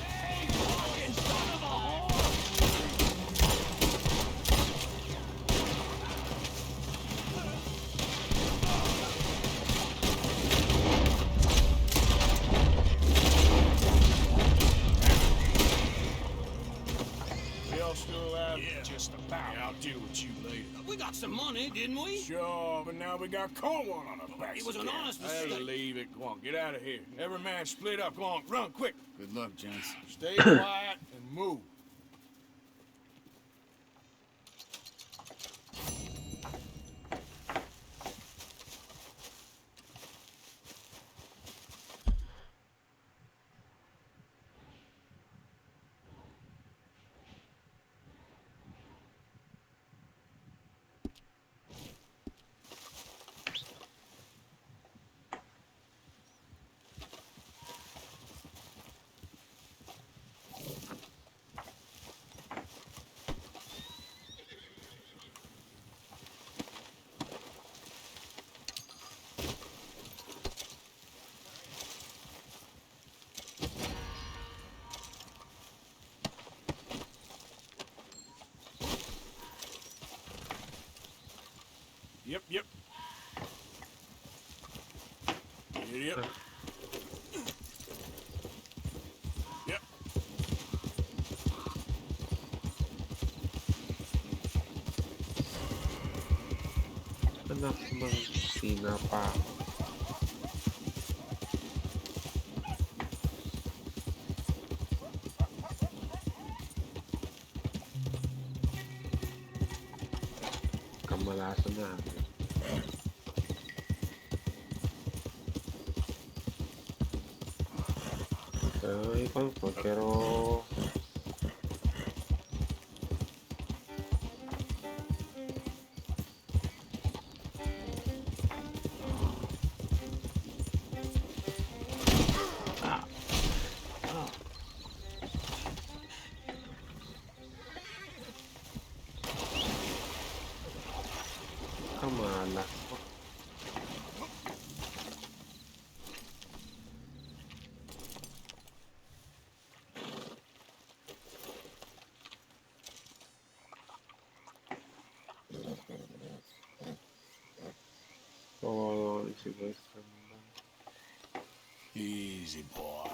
Speaker 16: Hey, fucking son of a whore!
Speaker 3: We all still alive?
Speaker 20: Yeah,
Speaker 3: Just about.
Speaker 20: Yeah, I'll deal with you later.
Speaker 6: We got some money, didn't we?
Speaker 3: Sure, but now we got Cornwall on our backs.
Speaker 6: It was an
Speaker 3: again.
Speaker 6: honest
Speaker 3: I'll
Speaker 6: mistake.
Speaker 3: leave it. Go on, get out of here. Every man split up. Go on, run, quick.
Speaker 20: Good luck, gents.
Speaker 3: Stay quiet and move. Yep. Yep. Yep.
Speaker 1: Anak ng tinapa. Kamalasan na. Ikon po, pero kamalas po. Oh, sige.
Speaker 20: Easy, boy.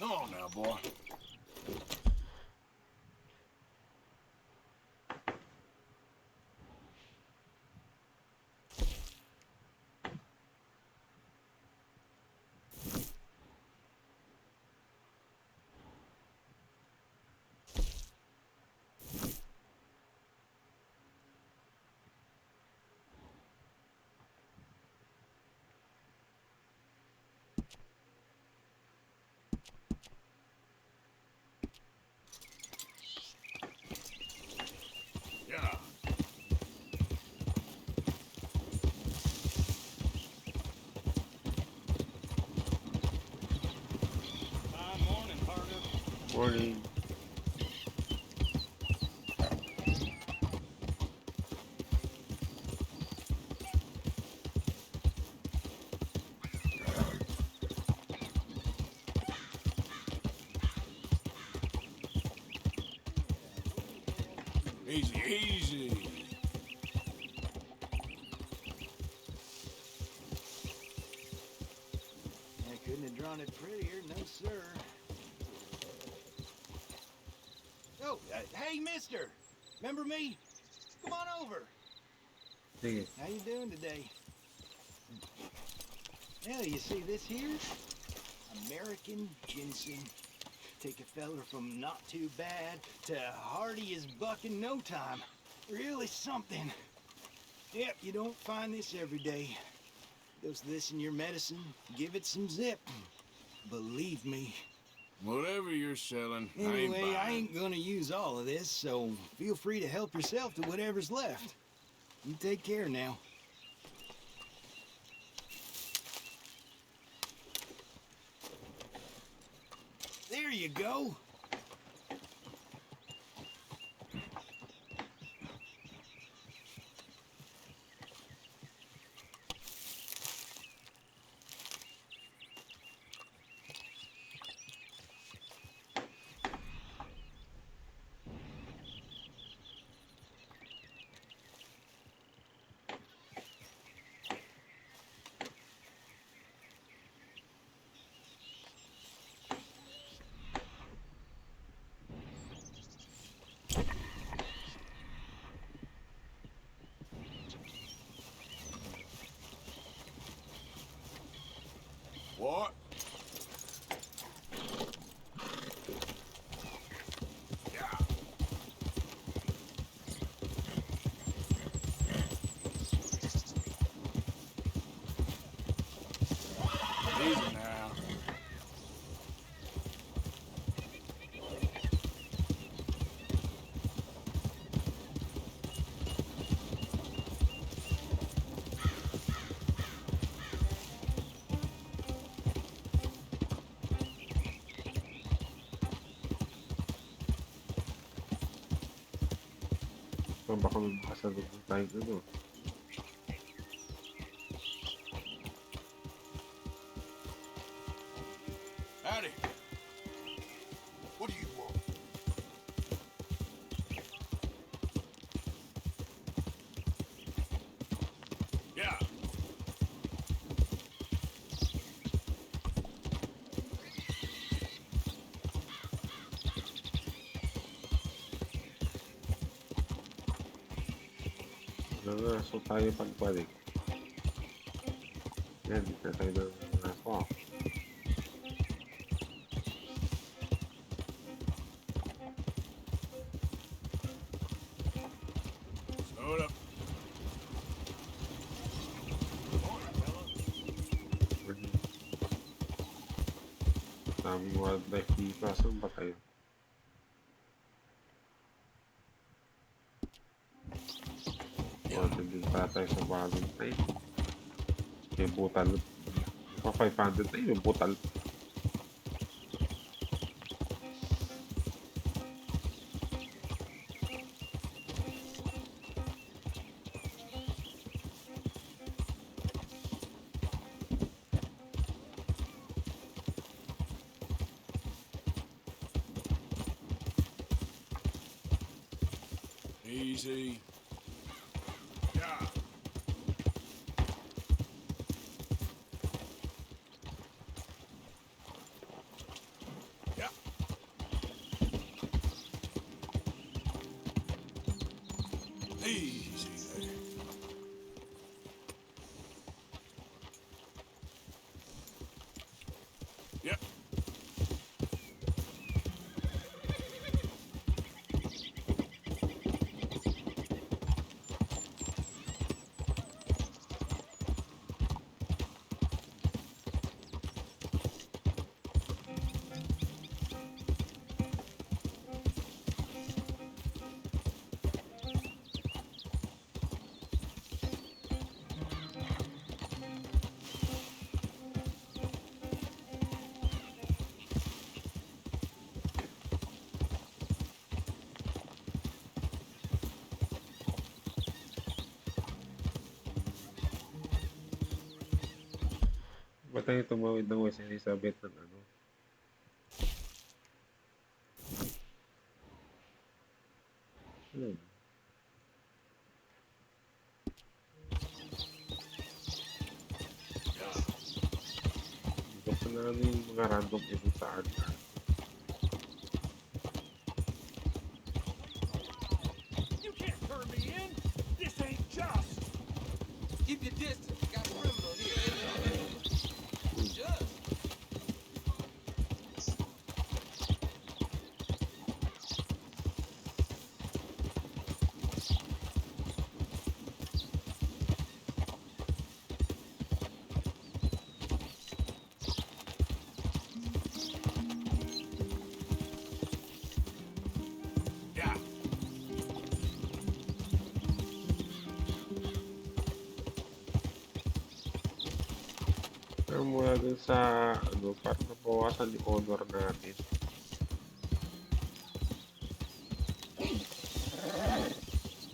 Speaker 3: Come on now, boy. Yeah.
Speaker 21: Fine morning, partner.
Speaker 1: Morning.
Speaker 3: Easy, easy.
Speaker 8: I couldn't have drawn it prettier, no sir. Oh, hey, mister! Remember me? Come on over.
Speaker 1: Sige.
Speaker 8: How you doing today? Yeah, you see this here? American ginseng. Take a feller from not too bad to hardy as buck in no time. Really something. Yep, you don't find this every day. Dose this in your medicine, give it some zip. Believe me.
Speaker 3: Whatever you're selling, I ain't
Speaker 8: Anyway,
Speaker 3: buying.
Speaker 8: I ain't gonna use all of this, so feel free to help yourself to whatever's left. You take care now. There you go.
Speaker 3: What? Yeah. Easy now.
Speaker 1: Baka may makasagot na tayong ano.
Speaker 3: Howdy.
Speaker 4: What do you want?
Speaker 3: Yeah.
Speaker 1: Nangaso tayo pagbalik. Yan, hindi na tayo nangaso.
Speaker 3: Slow it up.
Speaker 1: Daming wildlife dito. Saan ba tayo? Order din pala tayo sa Valentine. May butal. Pa 500 na yung butal.
Speaker 3: Easy. Yeah. Easy there. Yep.
Speaker 1: Ba't tayo tumawid ng West Elizabeth ng ano? Ano? Basta na ano yung mga random events sa art.
Speaker 16: You can't turn me in. This ain't just.
Speaker 7: Keep your distance. Got a criminal here. Just.
Speaker 3: Yeah.
Speaker 1: Pero mula dun sa ano, parang nabawasan yung honor natin.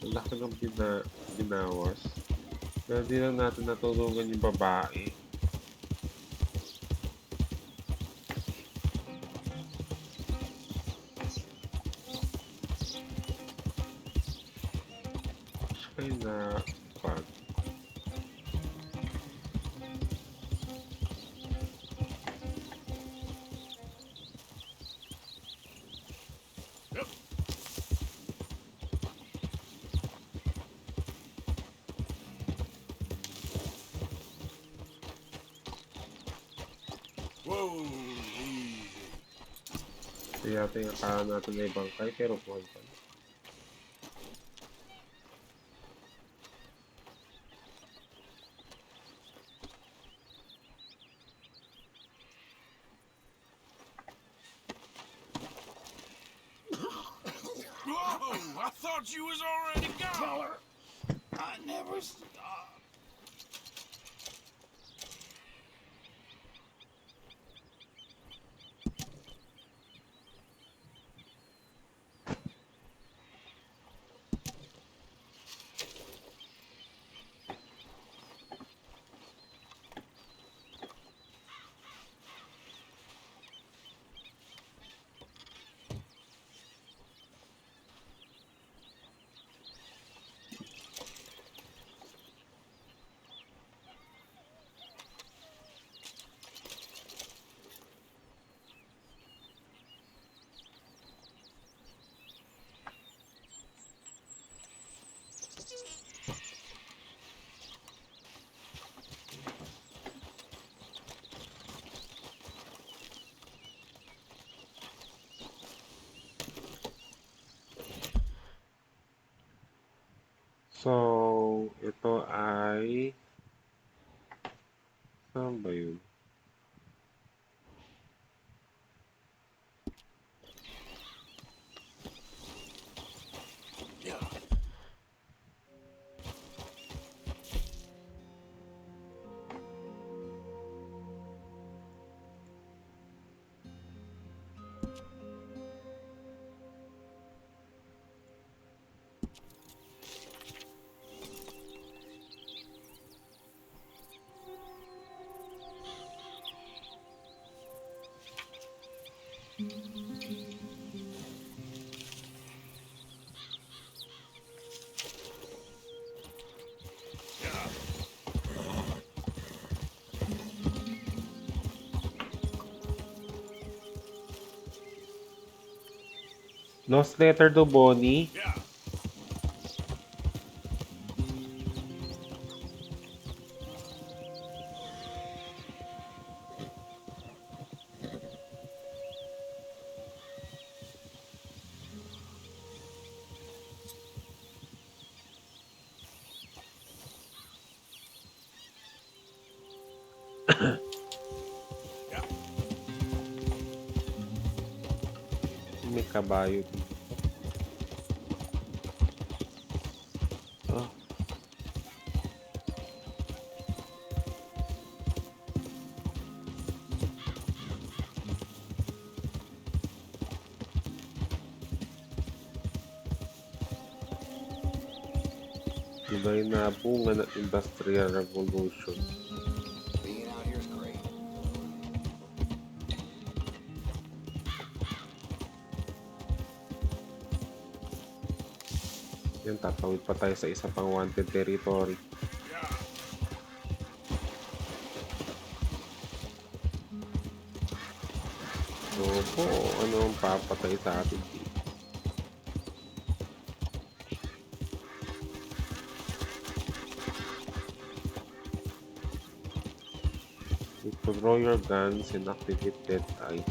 Speaker 1: Ang laki ng binawas. Na hindi lang natin natulungan yung babae. Siya na pag
Speaker 3: Yep. Whoa, easy.
Speaker 1: ito yata yung akala natin na ibangkay pero buhay pa.
Speaker 3: Whoa! I thought you was already gone.
Speaker 6: I never stop.
Speaker 1: So, ito ay saan ba yun? Lost letter to Bonnie.
Speaker 3: Yeah.
Speaker 1: may kabayo dito. Oh. Diba yung nabunga ng Industrial Revolution?
Speaker 22: Being out here is great.
Speaker 1: Yan, tatawid pa tayo sa isa pang wanted territory. Opo, ano ang papatay sa atin dito? To draw your guns and activate Dead Eye.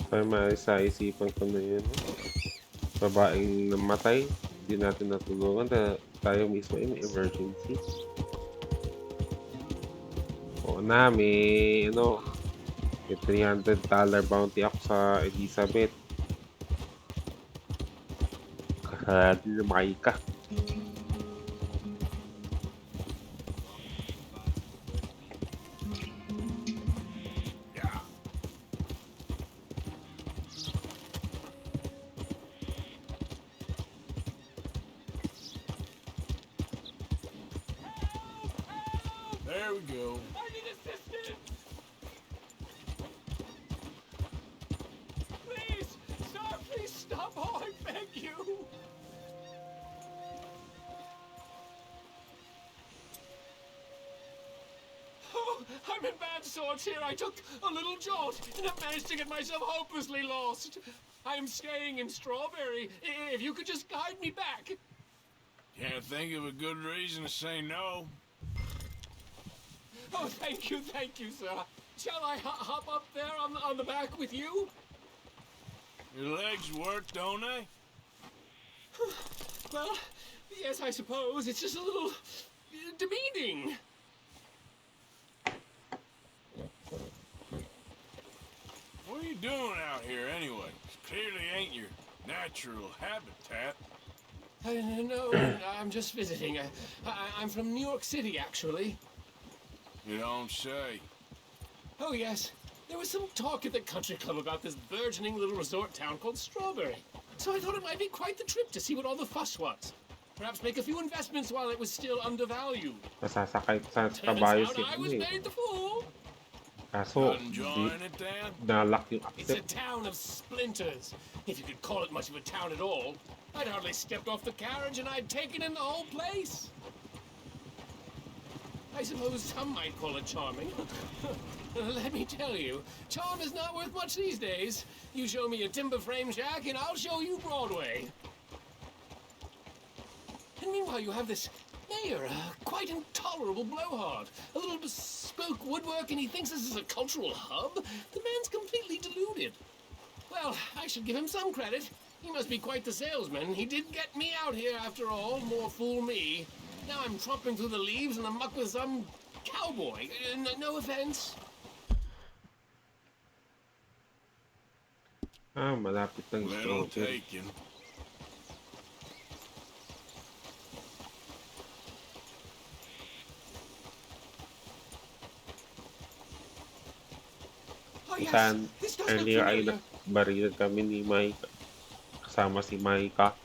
Speaker 1: Kaya maisa-isipan ko na yun. Babaeng namatay, hindi natin natulungan dahil tayo mismo ay may emergency. Oo na, may $300 bounty ako sa Elizabeth. Kasali na Maika.
Speaker 3: There we go.
Speaker 16: I need assistance! Please! Sir, please stop! Oh, I beg you! Oh, I'm in bad sorts here. I took a little jolt and have managed to get myself hopelessly lost. I am staying in Strawberry. If you could just guide me back.
Speaker 3: Can't think of a good reason to say no.
Speaker 16: Oh, thank you, sir. Shall I hop up there on the back with you?
Speaker 3: Your legs work, don't they?
Speaker 16: Well, yes, I suppose. It's just a little demeaning.
Speaker 3: What are you doing out here anyway? It clearly ain't your natural habitat.
Speaker 16: No, I'm just visiting. I'm from New York City, actually.
Speaker 3: You don't say.
Speaker 16: Oh, yes. There was some talk at the country club about this burgeoning little resort town called Strawberry. So I thought it might be quite the trip to see what all the fuss was. Perhaps make a few investments while it was still undervalued.
Speaker 1: Masasakay sa
Speaker 16: Turns
Speaker 1: kabayo
Speaker 16: out I was made the fool.
Speaker 1: Kaso,
Speaker 3: Enjoying it, Dan?
Speaker 1: nalak yung
Speaker 16: It's a
Speaker 1: accept.
Speaker 16: town of splinters, if you could call it much of a town at all. I'd hardly stepped off the carriage and I'd taken in the whole place. I suppose some might call it charming. Let me tell you, charm is not worth much these days. You show me a timber frame shack and I'll show you Broadway. And meanwhile you have this mayor, a quite intolerable blowhard. A little bespoke woodwork and he thinks this is a cultural hub? The man's completely deluded. Well, I should give him some credit. He must be quite the salesman. He did get me out here after all, more fool me. Now I'm tromping through the leaves in the muck with some cowboy. No offense.
Speaker 1: Malapit ng
Speaker 3: Little
Speaker 1: Strawberry.
Speaker 3: taken.
Speaker 16: Oh, yes.
Speaker 1: Saan
Speaker 16: This does look
Speaker 1: earlier ay
Speaker 16: familiar.
Speaker 1: nagbarilan kami ni Maika. Kasama si Maika.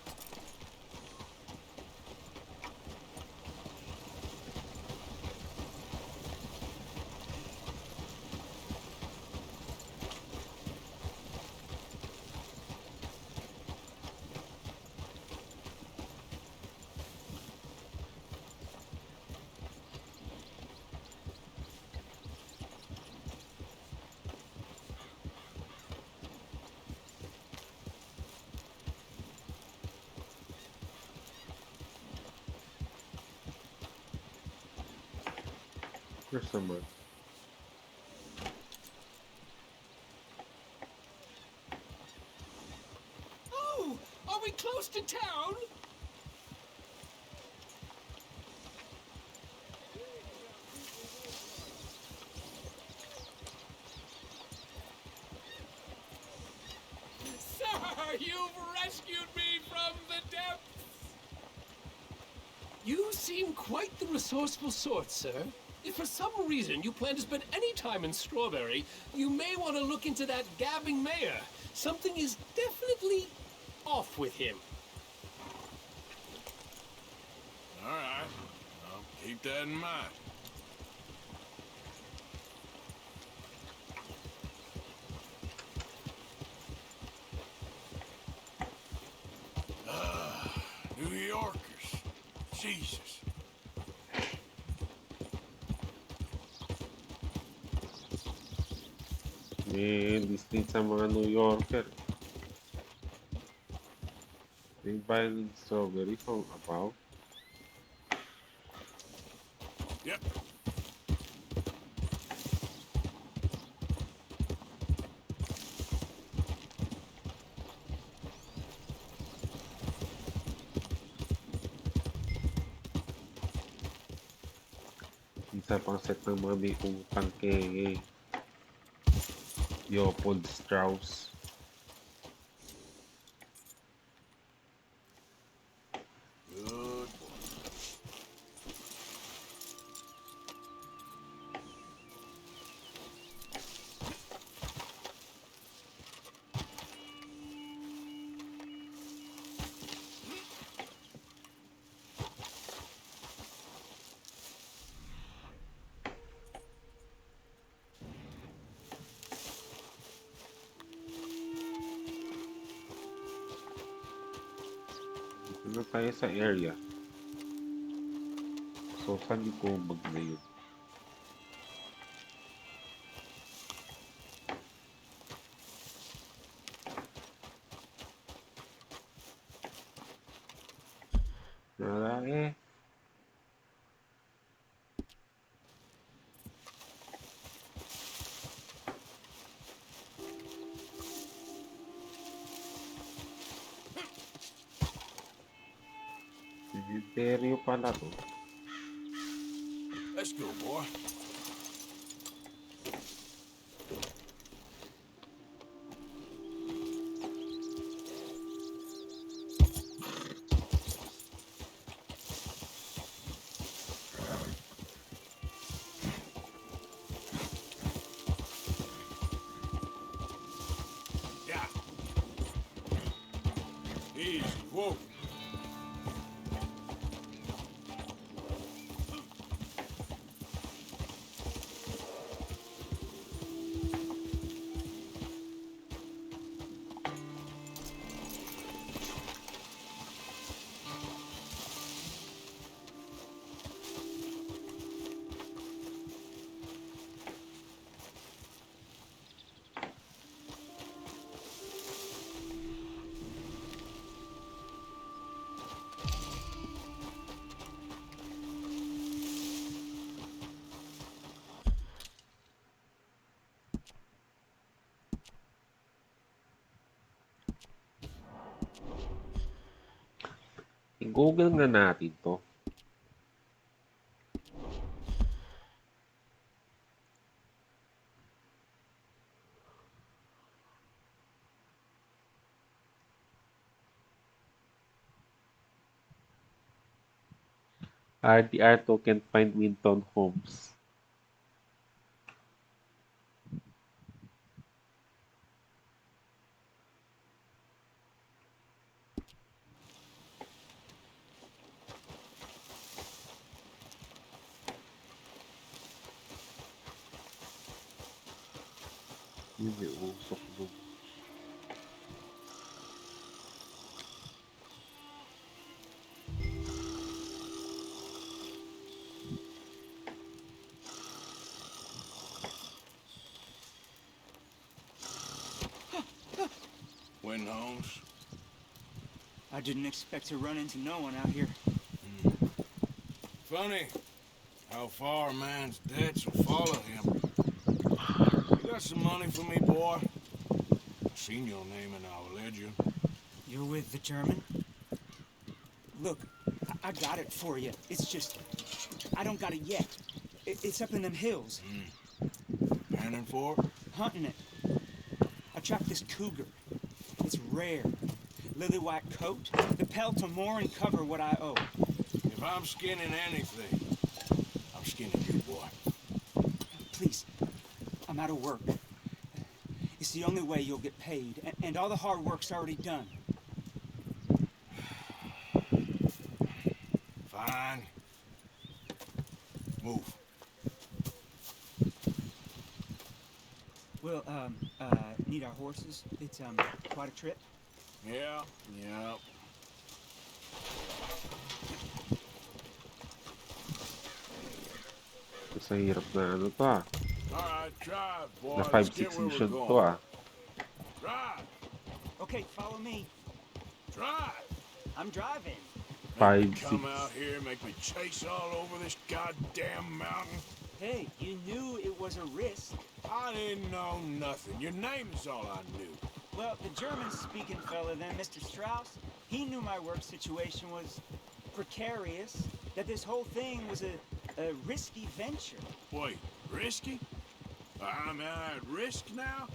Speaker 1: There's someone.
Speaker 16: Oh, are we close to town? Sir, you've rescued me from the depths! You seem quite the resourceful sort, sir. If for some reason you plan to spend any time in Strawberry, you may want to look into that gabbing mayor. Something is definitely off with him.
Speaker 3: All right. I'll keep that in mind. New Yorkers. Jesus.
Speaker 1: May listing sa mga New Yorker. May violent strawberry from above.
Speaker 3: Yep.
Speaker 1: Isa pang set ng mga may utang kay Leopold Strauss.
Speaker 3: Good boy.
Speaker 1: Dito na tayo sa area. So, saan yung kubag na yun? Wala eh. Cemetery pala to.
Speaker 3: Let's go, boy. Yeah. Easy. Whoa.
Speaker 1: I-google nga natin to. RDR token find Winton Homes. Yun may usok doon.
Speaker 3: Win Holmes.
Speaker 9: I didn't expect to run into no one out here.
Speaker 3: Funny How far a man's debts will follow him. You got some money for me, boy? Seen your name in our ledger.
Speaker 9: You're with the German? Look, I got it for you. It's just, I don't got it yet. It's up in them hills.
Speaker 3: Panning for it?
Speaker 9: Hunting it. I tracked this cougar. It's rare. Lily white coat, the pelt will more and cover what I owe.
Speaker 3: If I'm skinning anything, I'm skinning you, boy.
Speaker 9: Please, I'm out of work. It's the only way you'll get paid, and all the hard work's already done.
Speaker 3: Fine. Move.
Speaker 9: We'll, need our horses. It's, quite a trip.
Speaker 3: Yeah.
Speaker 1: Sa hirap na ano to ah.
Speaker 3: Alright, drive, boy.
Speaker 1: Na
Speaker 3: Let's
Speaker 1: 5-6
Speaker 3: get where we're
Speaker 1: mission
Speaker 3: going.
Speaker 1: to ah.
Speaker 3: Drive!
Speaker 9: Okay, follow me.
Speaker 3: Drive!
Speaker 9: I'm driving.
Speaker 3: Make me
Speaker 1: 5-6.
Speaker 3: come out here, make me chase all over this goddamn mountain.
Speaker 9: Hey, you knew it was a risk.
Speaker 3: I didn't know nothing. Your name is all I knew.
Speaker 9: Well, the German-speaking fella then, Mr. Strauss, he knew my work situation was precarious, that this whole thing was a risky venture.
Speaker 3: Wait, risky? I'm at risk now?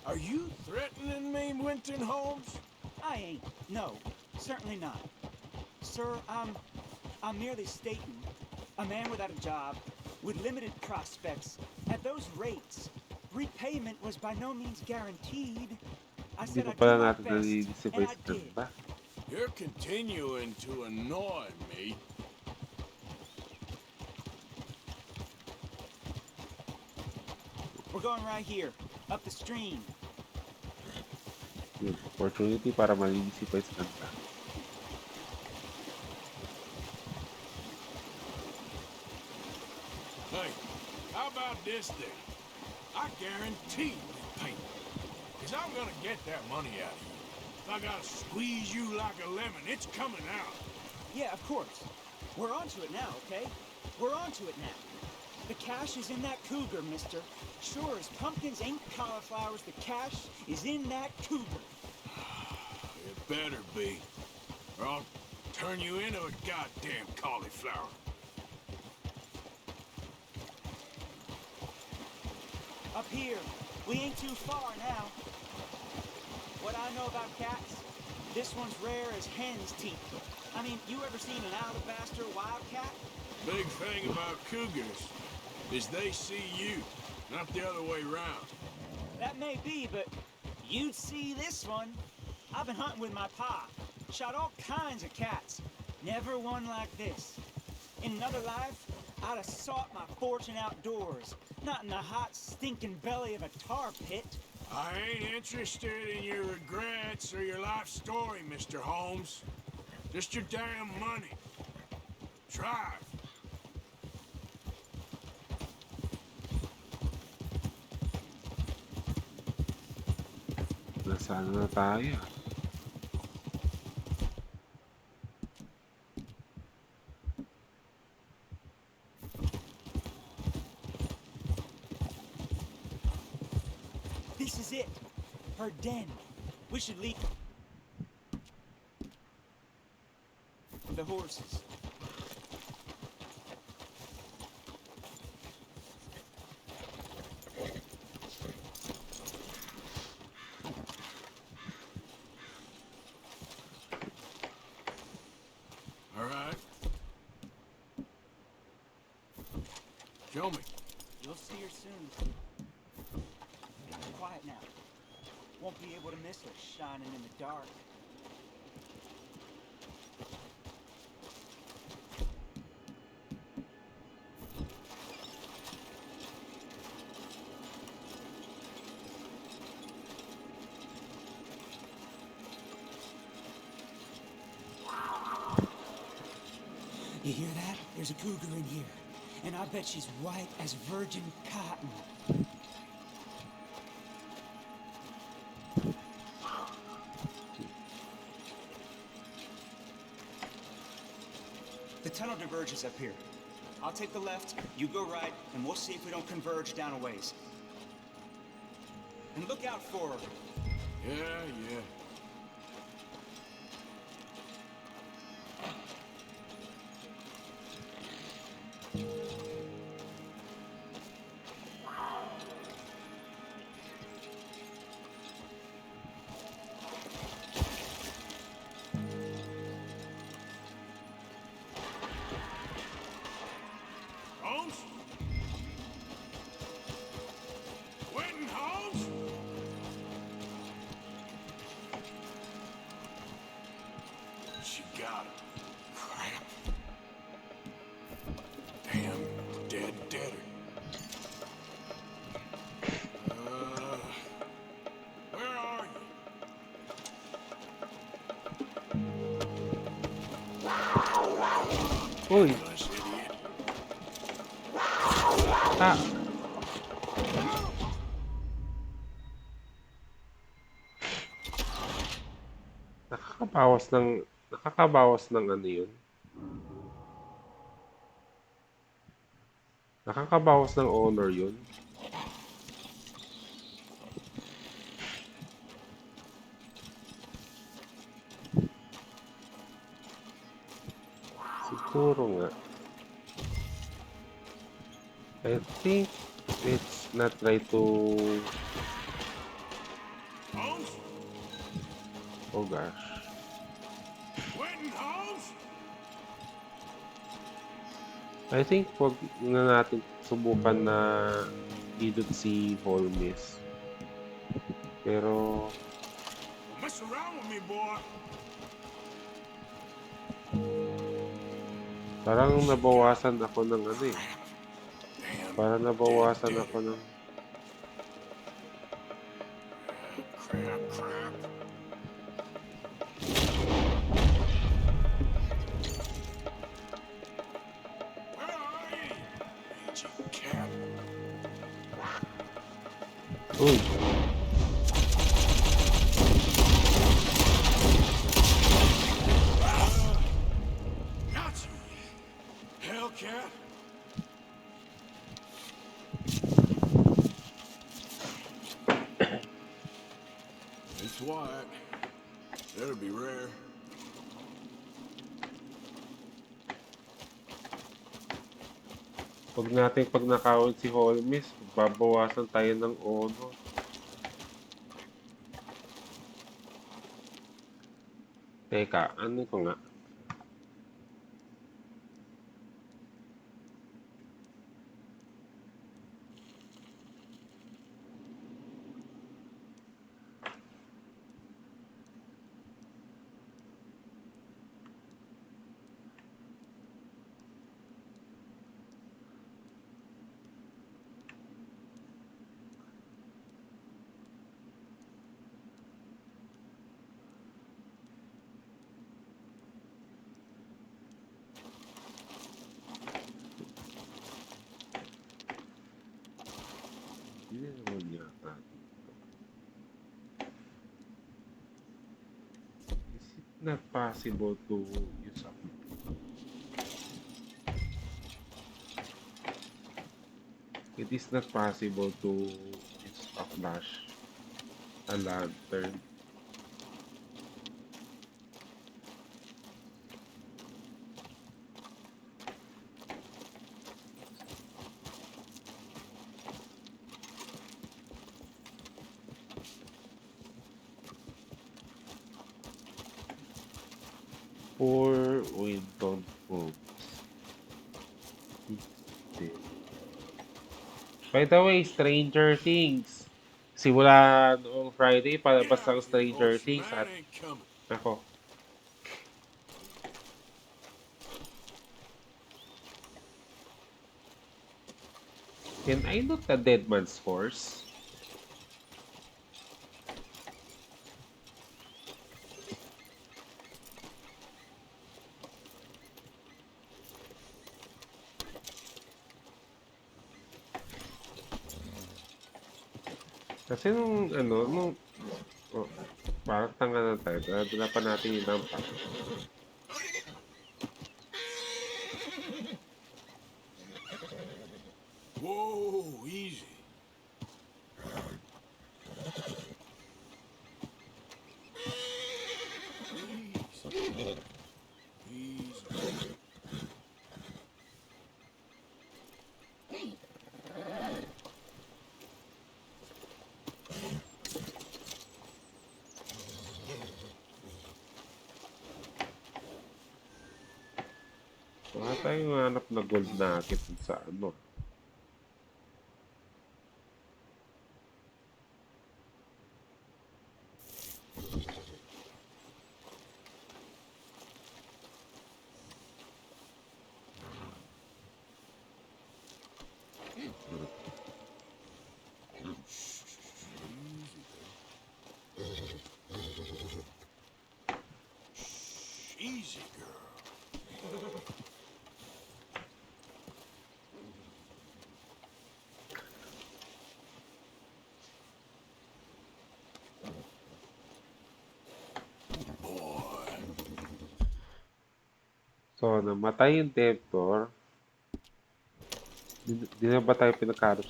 Speaker 3: Are you threatening me, Winton Holmes?
Speaker 9: I ain't. No, certainly not. Sir, I'm merely stating, a man without a job, with limited prospects, at those rates, repayment was by no means guaranteed. I
Speaker 1: Hindi
Speaker 9: said
Speaker 1: pa
Speaker 9: I'd do
Speaker 1: pala
Speaker 9: my
Speaker 1: natin
Speaker 9: best,
Speaker 1: nalinis si
Speaker 9: and I
Speaker 1: Vice
Speaker 9: did.
Speaker 1: Ganda.
Speaker 3: You're continuing to annoy me.
Speaker 9: We're going right here, up the stream.
Speaker 1: Yun, opportunity para malinis si Vice Ganda.
Speaker 3: Hey, how about this then? I guarantee you pay me. Because I'm gonna get that money out of you. If I gotta squeeze you like a lemon, it's coming out.
Speaker 9: Yeah, of course. We're onto it now, okay? We're onto it now. The cash is in that cougar, mister. Sure as pumpkins ain't cauliflowers, the cash is in that cougar.
Speaker 3: It better be, or I'll turn you into a goddamn cauliflower.
Speaker 9: Up here, we ain't too far now. What I know about cats, this one's rare as hen's teeth. I mean, you ever seen an alabaster wildcat?
Speaker 3: Big thing about cougars is they see you, not the other way around.
Speaker 9: That may be, but you'd see this one. I've been hunting with my pa. Shot all kinds of cats. Never one like this. In another life, I'd have sought my fortune outdoors, not in the hot, stinking belly of a tar pit.
Speaker 3: I ain't interested in your regrets or your life story, Mr. Holmes. Just your damn money. Drive.
Speaker 1: Nasaan na tayo?
Speaker 9: This is it. Her den. We should leave the horses.
Speaker 3: All right. Show me.
Speaker 9: You'll see her soon. Quiet now. Won't be able to miss her shining in the dark. You hear that? There's a cougar in here. And I bet she's white as virgin cotton. The tunnel diverges up here.
Speaker 10: I'll take the left, you go right, and we'll see if we don't converge down a ways. And look out for her.
Speaker 3: Yeah. Holmes? Quentin Holmes? She got him. Crap. Damn, deader. Where are you?
Speaker 1: Uy. Nakakabawas ng ano yun? Nakakabawas ng honor yun. Siguro nga. I think let's not try to... Oh gosh. I think wag na natin subukan na idot si Holmes. Pero...
Speaker 3: Mess around with me, boy.
Speaker 1: Parang nabawasan ako ng ano eh. Parang nabawasan ako ng...
Speaker 3: Crap.
Speaker 1: Uy.
Speaker 3: Not you, Hellcat. It's white. That'll be rare.
Speaker 1: Pag nakawin si Holmes, babawasan tayo ng honor. Teka, ano ko nga? Hindi naman yata dito. Is it not possible to use a... It is not possible to use a flash, a lantern. Poor Winton Holmes. By the way, Stranger Things. Simula noong Friday, palabas ang Stranger Things at... Ako. Can I look the Dead Man's Force? Kasi nung parang tanga na tayo. Dala pa natin yung dampa. Wala tayong hanap na gold nugget dun sa ano.
Speaker 3: Easy, girl.
Speaker 1: So, namatay yung Temptor. Di na ba tayo pinagkaroon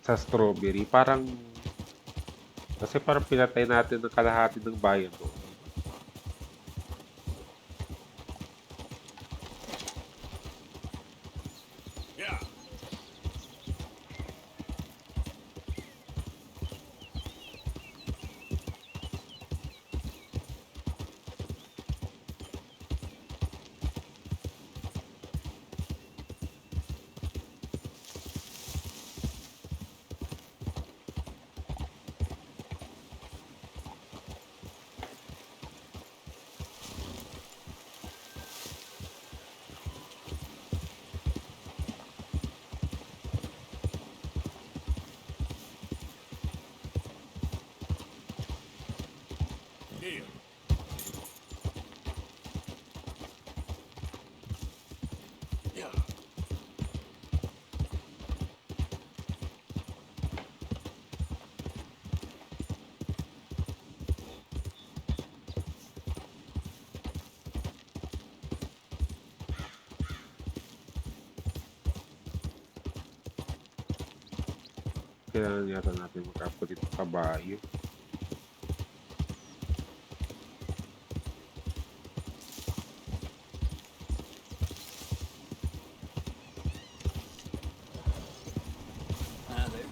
Speaker 1: sa strawberry? Parang, kasi parang pinatay natin ng kalahati ng bayan, no?
Speaker 3: Yeah. Deal. Yeah.
Speaker 1: Kailangan yata natin mag-upgrade ng kabayo.
Speaker 22: Hi there.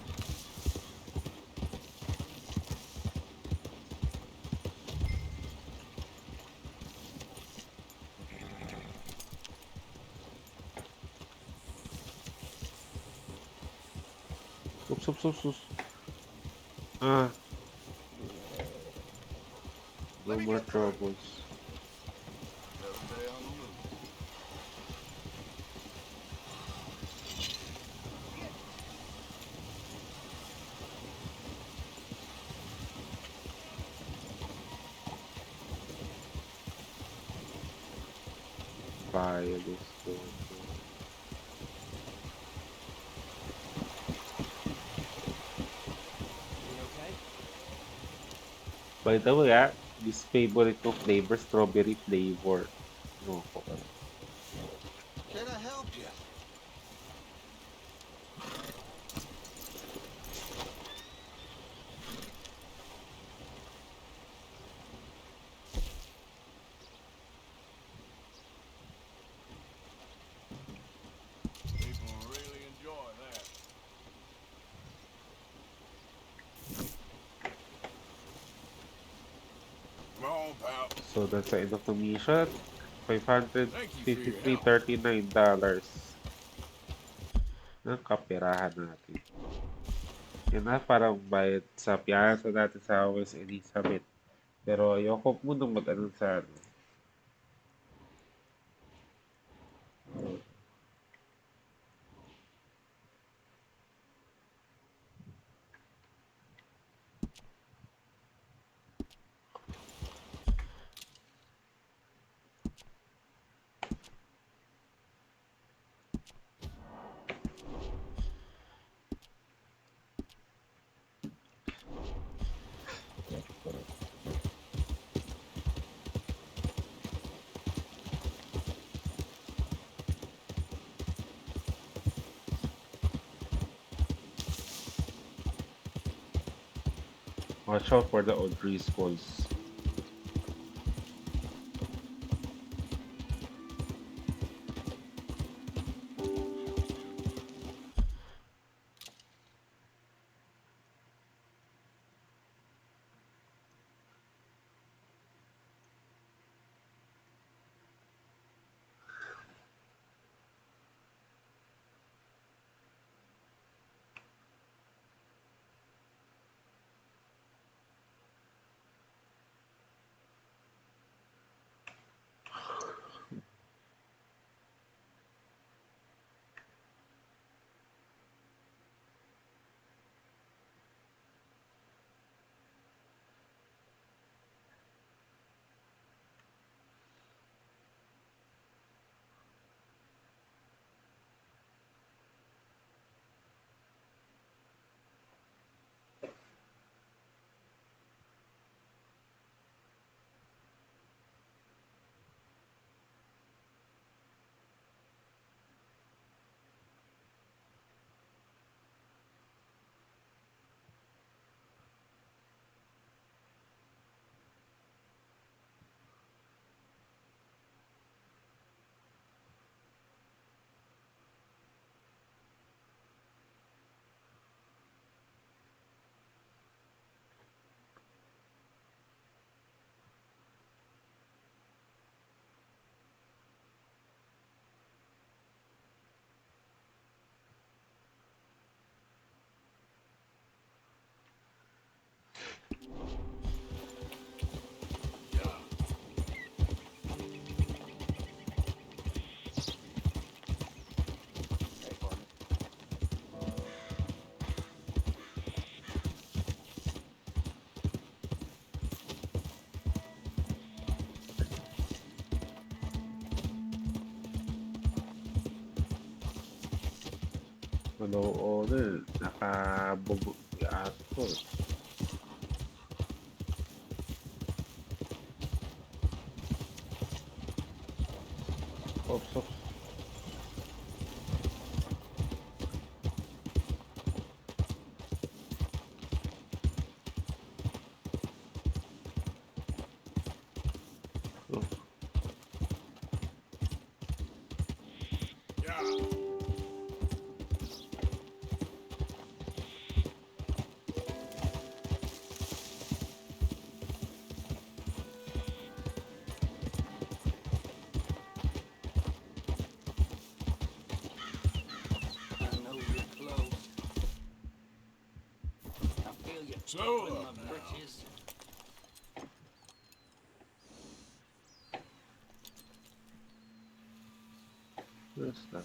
Speaker 1: Oops, oops, oops, oops. Ah, no more troubles.
Speaker 4: Stay on the move.
Speaker 1: Fire this door. By the way, this favorite ko flavor, strawberry flavor. No,
Speaker 2: Can I help you?
Speaker 3: People really enjoy that. Come on, pal.
Speaker 1: so that's the end of the mission.
Speaker 3: Thank you for your help.
Speaker 1: $553.39. Ang kaperahan natin. Yan na, parang bayad sa piyansa natin sa West Elizabeth. Pero ayoko muna mag-ano sa ano. Watch out for the O'Driscolls. Ano, owner, nakabugo at ko. Ops, ops. Oh.
Speaker 5: I know you're close. I feel you
Speaker 3: Slow
Speaker 5: in my
Speaker 3: up now.
Speaker 5: britches.
Speaker 1: Where's that?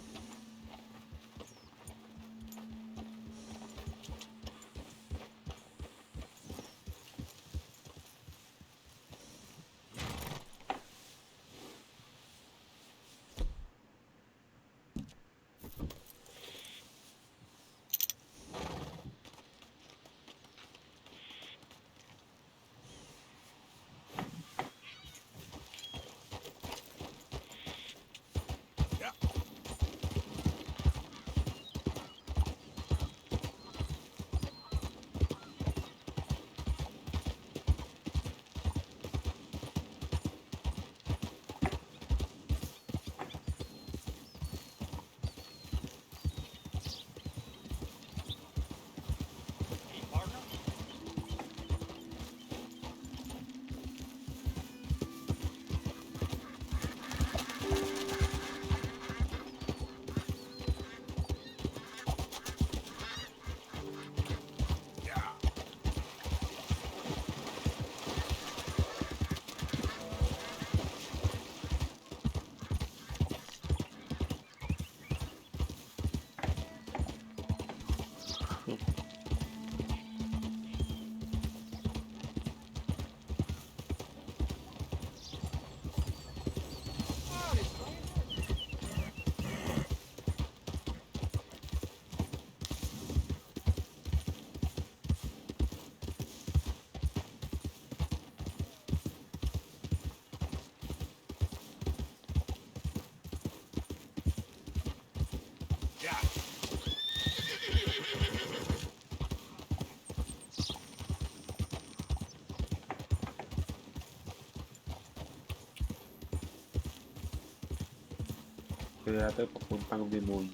Speaker 1: Kaya tayo papuntang Dimoy.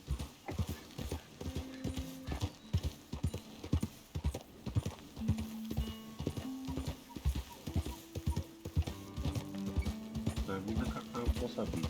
Speaker 1: Dami nakakampo sa beach.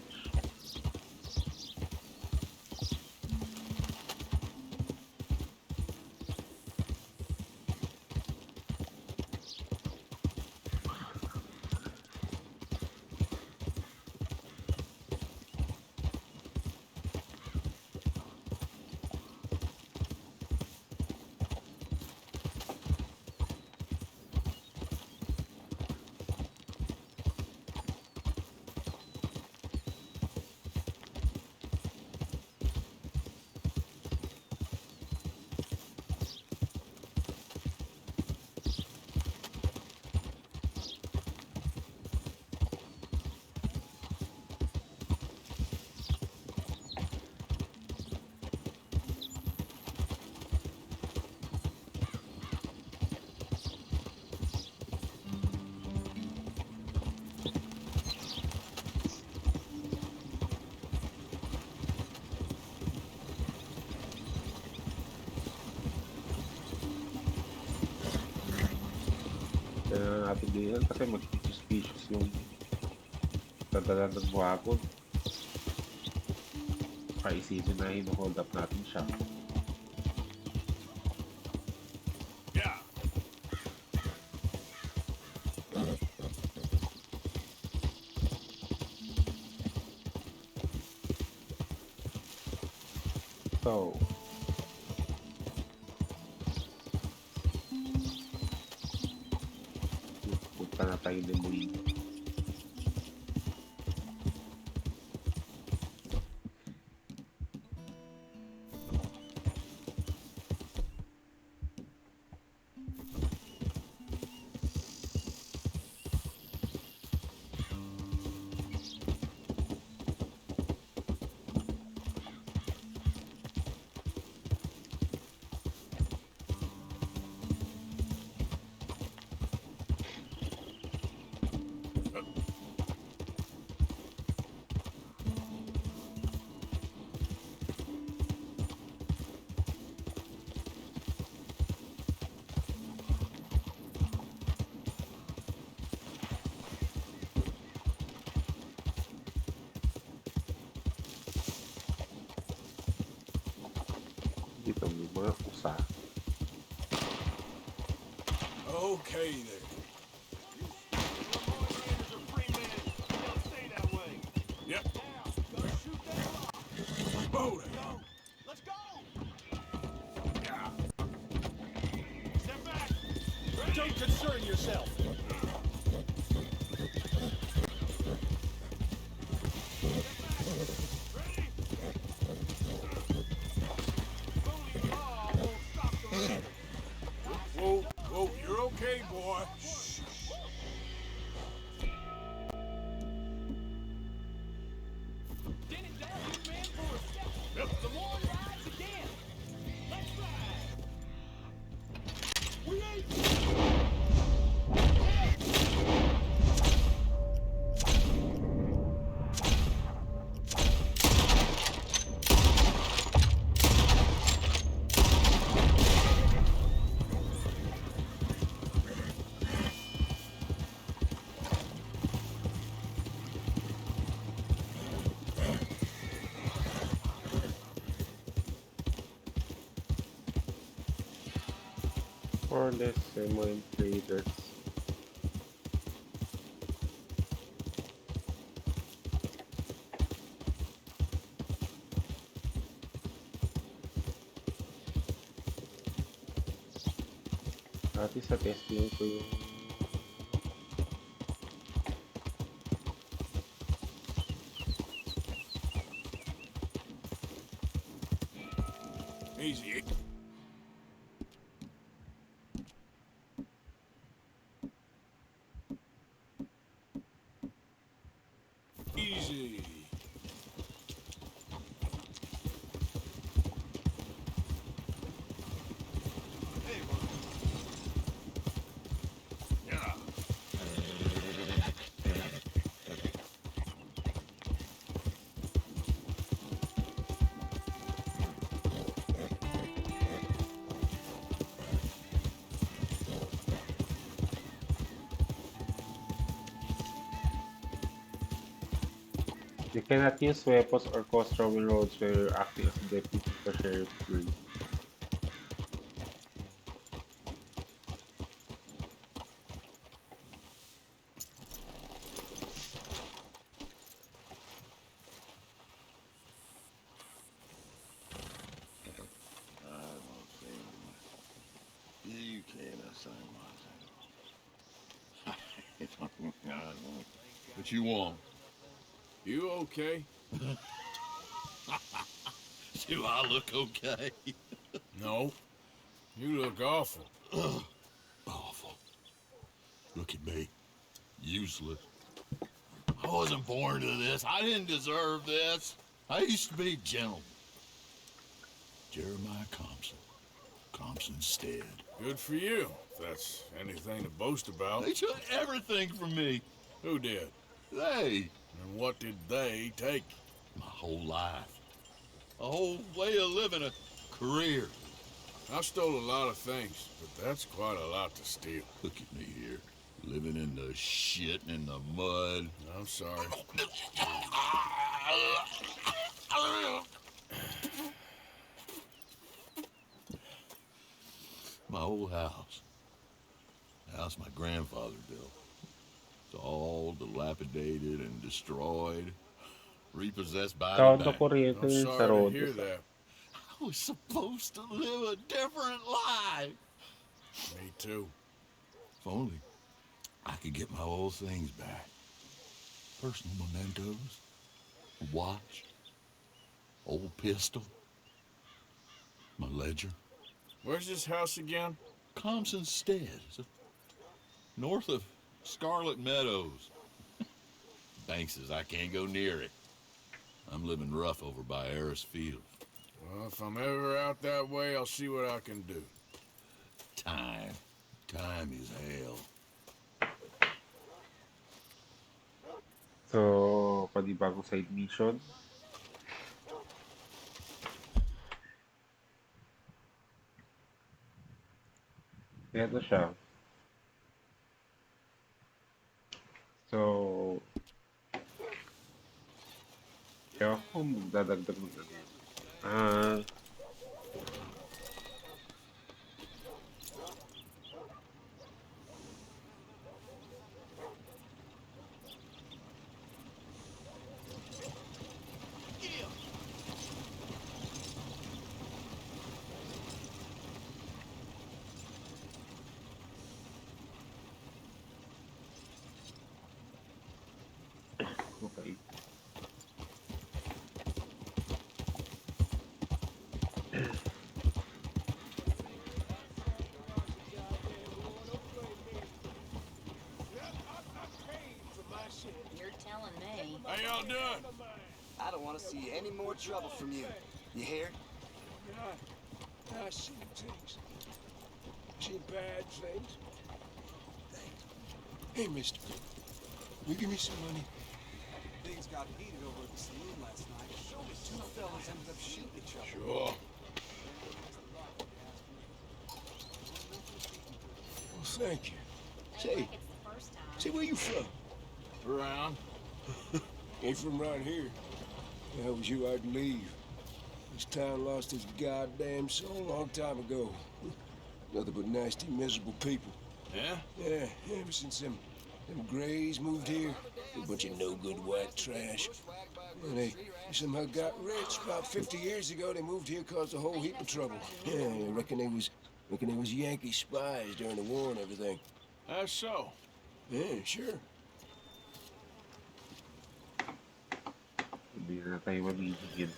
Speaker 1: Kailangan natin din yan kasi mag-suspicious yung dadala ng wagon. Paisipin na hino-hold up natin siya. So, punta na tayo ng muli.
Speaker 3: Okay then. Yep. Whoa there.
Speaker 9: Let's go!
Speaker 3: Yeah.
Speaker 9: Step back! Don't concern yourself!
Speaker 3: Whoa, whoa, you're okay, boy. Shh.
Speaker 9: Get it down, you man, for a second! Yep. The more rides again! Let's ride! We ain't...
Speaker 1: For the semi traders. Dati sa testing ko yung
Speaker 3: Easy. Easy. Yeah.
Speaker 1: you cannot use weapons or cause trouble roads when you're acting as a deputy for Sheriff Green.
Speaker 4: You can't assign myself. What you want?
Speaker 3: You okay?
Speaker 4: Do I look okay?
Speaker 3: No. You look awful.
Speaker 4: Awful. Look at me. Useless. I wasn't born to this. I didn't deserve this. I used to be a gentleman. Jeremiah Compson. Compson Stead.
Speaker 3: Good for you, if that's anything to boast about.
Speaker 4: They took everything from me.
Speaker 3: Who did?
Speaker 4: They.
Speaker 3: And what did they take?
Speaker 4: My whole life. A whole way of living, a career.
Speaker 3: I stole a lot of things, but that's quite a lot to steal.
Speaker 4: Look at me here, living in the shit and in the mud.
Speaker 3: I'm sorry.
Speaker 4: My old house. The house my grandfather built. It's all dilapidated and destroyed. Repossessed by
Speaker 1: Taon
Speaker 4: the
Speaker 1: na
Speaker 4: bank.
Speaker 1: kuryente
Speaker 3: I'm
Speaker 1: yun sa
Speaker 3: sorry to
Speaker 1: road.
Speaker 3: hear that.
Speaker 4: I was supposed to live a different life.
Speaker 3: Me too.
Speaker 4: If only I could get my old things back. Personal mementos, a watch, old pistol, my ledger.
Speaker 3: Where's this house again?
Speaker 4: Compson Stead, north of Scarlet Meadows. Bank says I can't go near it. I'm living rough over by Harris Field.
Speaker 3: Well, if I'm ever out that way, I'll see what I can do.
Speaker 4: Time. Time is hell.
Speaker 1: So, panibagong side mission. Ito siya. So, kaya ako magdadagdag ng ano.
Speaker 3: Well done.
Speaker 10: I don't want to see any more trouble from you. You hear?
Speaker 21: I see things. See bad things.
Speaker 11: Hey, mister. You give me some money?
Speaker 10: Things got heated over at the saloon last night. Two fellas ended up shooting each other.
Speaker 11: Sure. Well, thank you. Say, where you from?
Speaker 3: Around.
Speaker 11: Ain't from around here. If I was you, I'd leave. This town lost its goddamn soul a long time ago. Nothing but nasty, miserable people.
Speaker 3: Yeah?
Speaker 11: Yeah, ever since them Greys moved here, a bunch of no-good white trash. And they somehow got rich. About 50 years ago, they moved here, caused a whole heap of trouble. Yeah, I reckon they was Yankee spies during the war and everything.
Speaker 3: That's so.
Speaker 11: Yeah, sure.
Speaker 1: Hindi na tayo mabibigyan.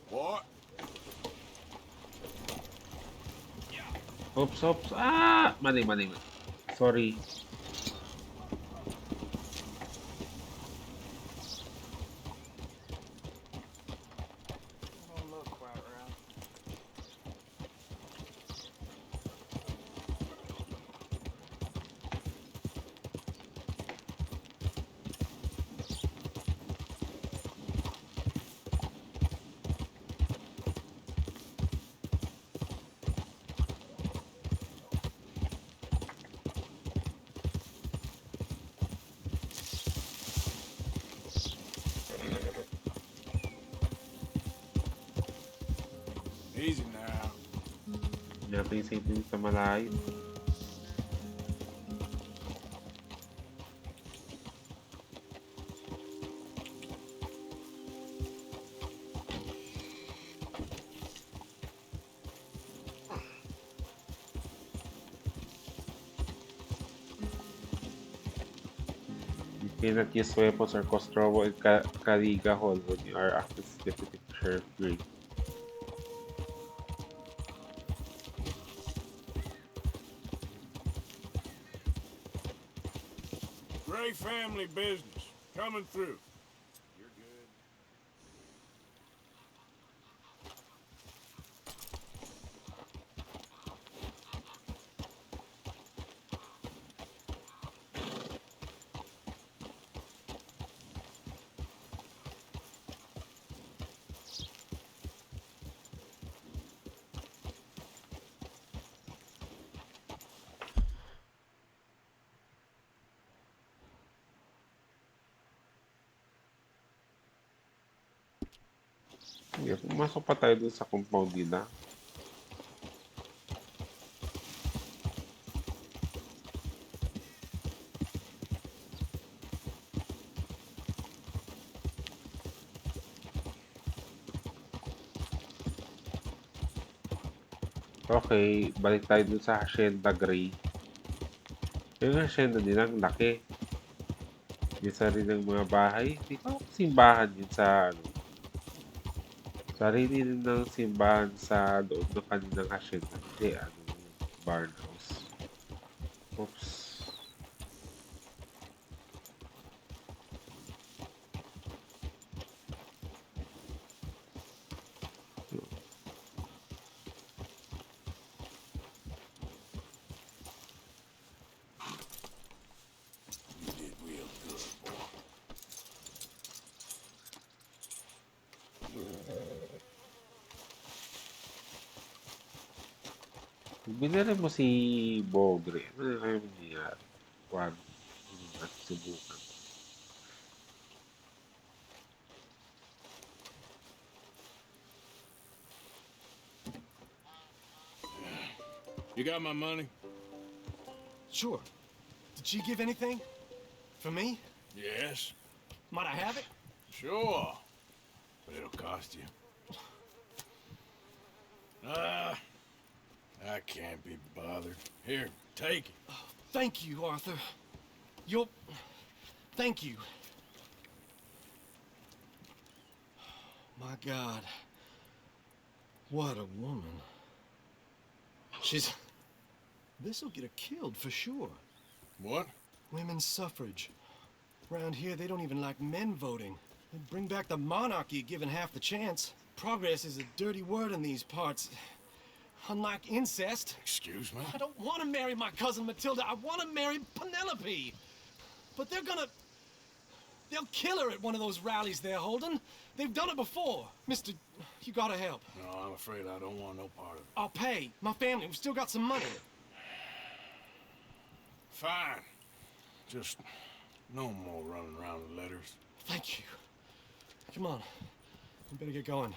Speaker 3: What?
Speaker 1: Oops, oops. Ah! Mali. Sorry.
Speaker 15: Don't look quite right.
Speaker 3: Easy now.
Speaker 1: Hindi natin isipin sa malayo. You cannot use weapons or cause trouble in Kaliga Hall when you are acting as Deputy Sheriff Gray.
Speaker 3: Great family business. Coming through.
Speaker 1: Sige, pumasok pa tayo dun sa compound nila. Okay, balik tayo dun sa Hacienda Gray. Yung Hacienda nila, ang laki. Yung sarili ng mga bahay. Hindi ko alam kung simbahan yun sa ano. Sarili ng simbahan sa loob ng kanilang Hacienda. Hindi, ano, barn house. Oops.
Speaker 11: You did real good, boy.
Speaker 1: Kung binili mo si Bogre, ano na kayo nangyayari? Huwag. Hindi natin subukan.
Speaker 3: You got my money?
Speaker 9: Sure. Did she give anything? For me?
Speaker 3: Yes.
Speaker 9: Might I have it?
Speaker 3: Sure. But it'll cost you. I can't be bothered. Here, take it.
Speaker 9: Thank you, Arthur. Thank you. My God. What a woman. This'll get her killed for sure.
Speaker 3: What?
Speaker 9: Women's suffrage.
Speaker 12: Around here, they don't even like men voting. They'd bring back the monarchy given half the chance. Progress is a dirty word in these parts. Unlike incest.
Speaker 3: Excuse me?
Speaker 12: I don't want to marry my cousin Matilda. I want to marry Penelope. But they'll kill her at one of those rallies they're holding. They've done it before. Mister, you gotta help.
Speaker 3: No, I'm afraid I don't want no part of it.
Speaker 12: I'll pay. My family, we've still got some money.
Speaker 3: Fine. Just no more running around with letters.
Speaker 12: Thank you. Come on. We better get going.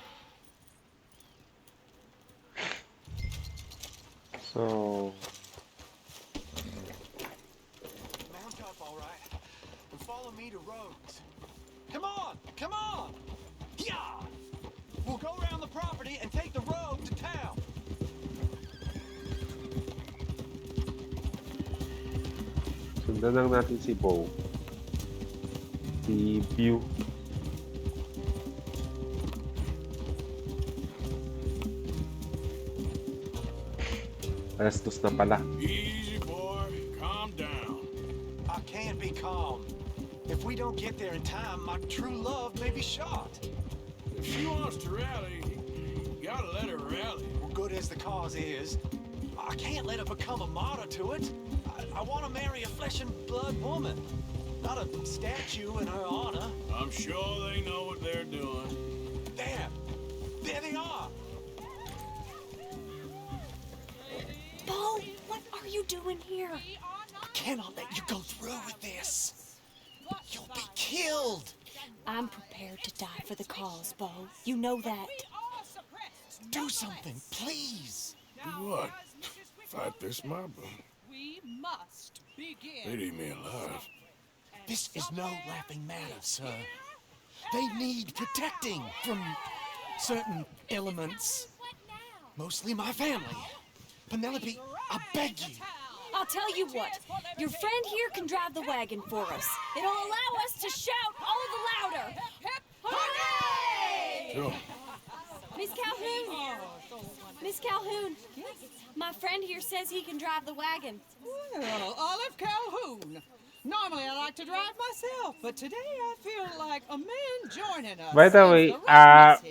Speaker 1: So...
Speaker 12: Mount up, all right, and follow me to Rhodes. Come on! Come on! Yeah! We'll go around the property and take the road to town.
Speaker 1: Sundan lang natin si Bo. Si Pew. Alas 2 na pala.
Speaker 3: Easy, boy. Calm down.
Speaker 12: I can't be calm. If we don't get there in time, my true love may be shot.
Speaker 3: If she wants to rally, you gotta let her rally.
Speaker 12: Well, good as the cause is, I can't let her become a martyr to it. I want to marry a flesh and blood woman, not a statue in her honor.
Speaker 3: I'm sure they know what they're doing.
Speaker 12: There they are.
Speaker 18: Bo, what are you doing here?
Speaker 12: I cannot let you go through with this. You'll be killed.
Speaker 18: I'm prepared to die for the cause, Bo. You know that.
Speaker 12: Do something, please.
Speaker 3: Do what? Fight this mob?
Speaker 13: We must begin.
Speaker 3: They'd eat me alive.
Speaker 12: This is no laughing matter, sir. They need protecting from certain elements. Mostly my family. Penelope, I beg you.
Speaker 18: I'll tell you what. Your friend here can drive the wagon for us. It'll allow us to shout all the louder. Hooray!
Speaker 3: Sure.
Speaker 18: Miss Calhoun. Miss Calhoun. My friend here says he can drive the wagon.
Speaker 13: Well, Olive Calhoun. Normally I like to drive myself, but today I feel like a man joining us.
Speaker 1: By the way,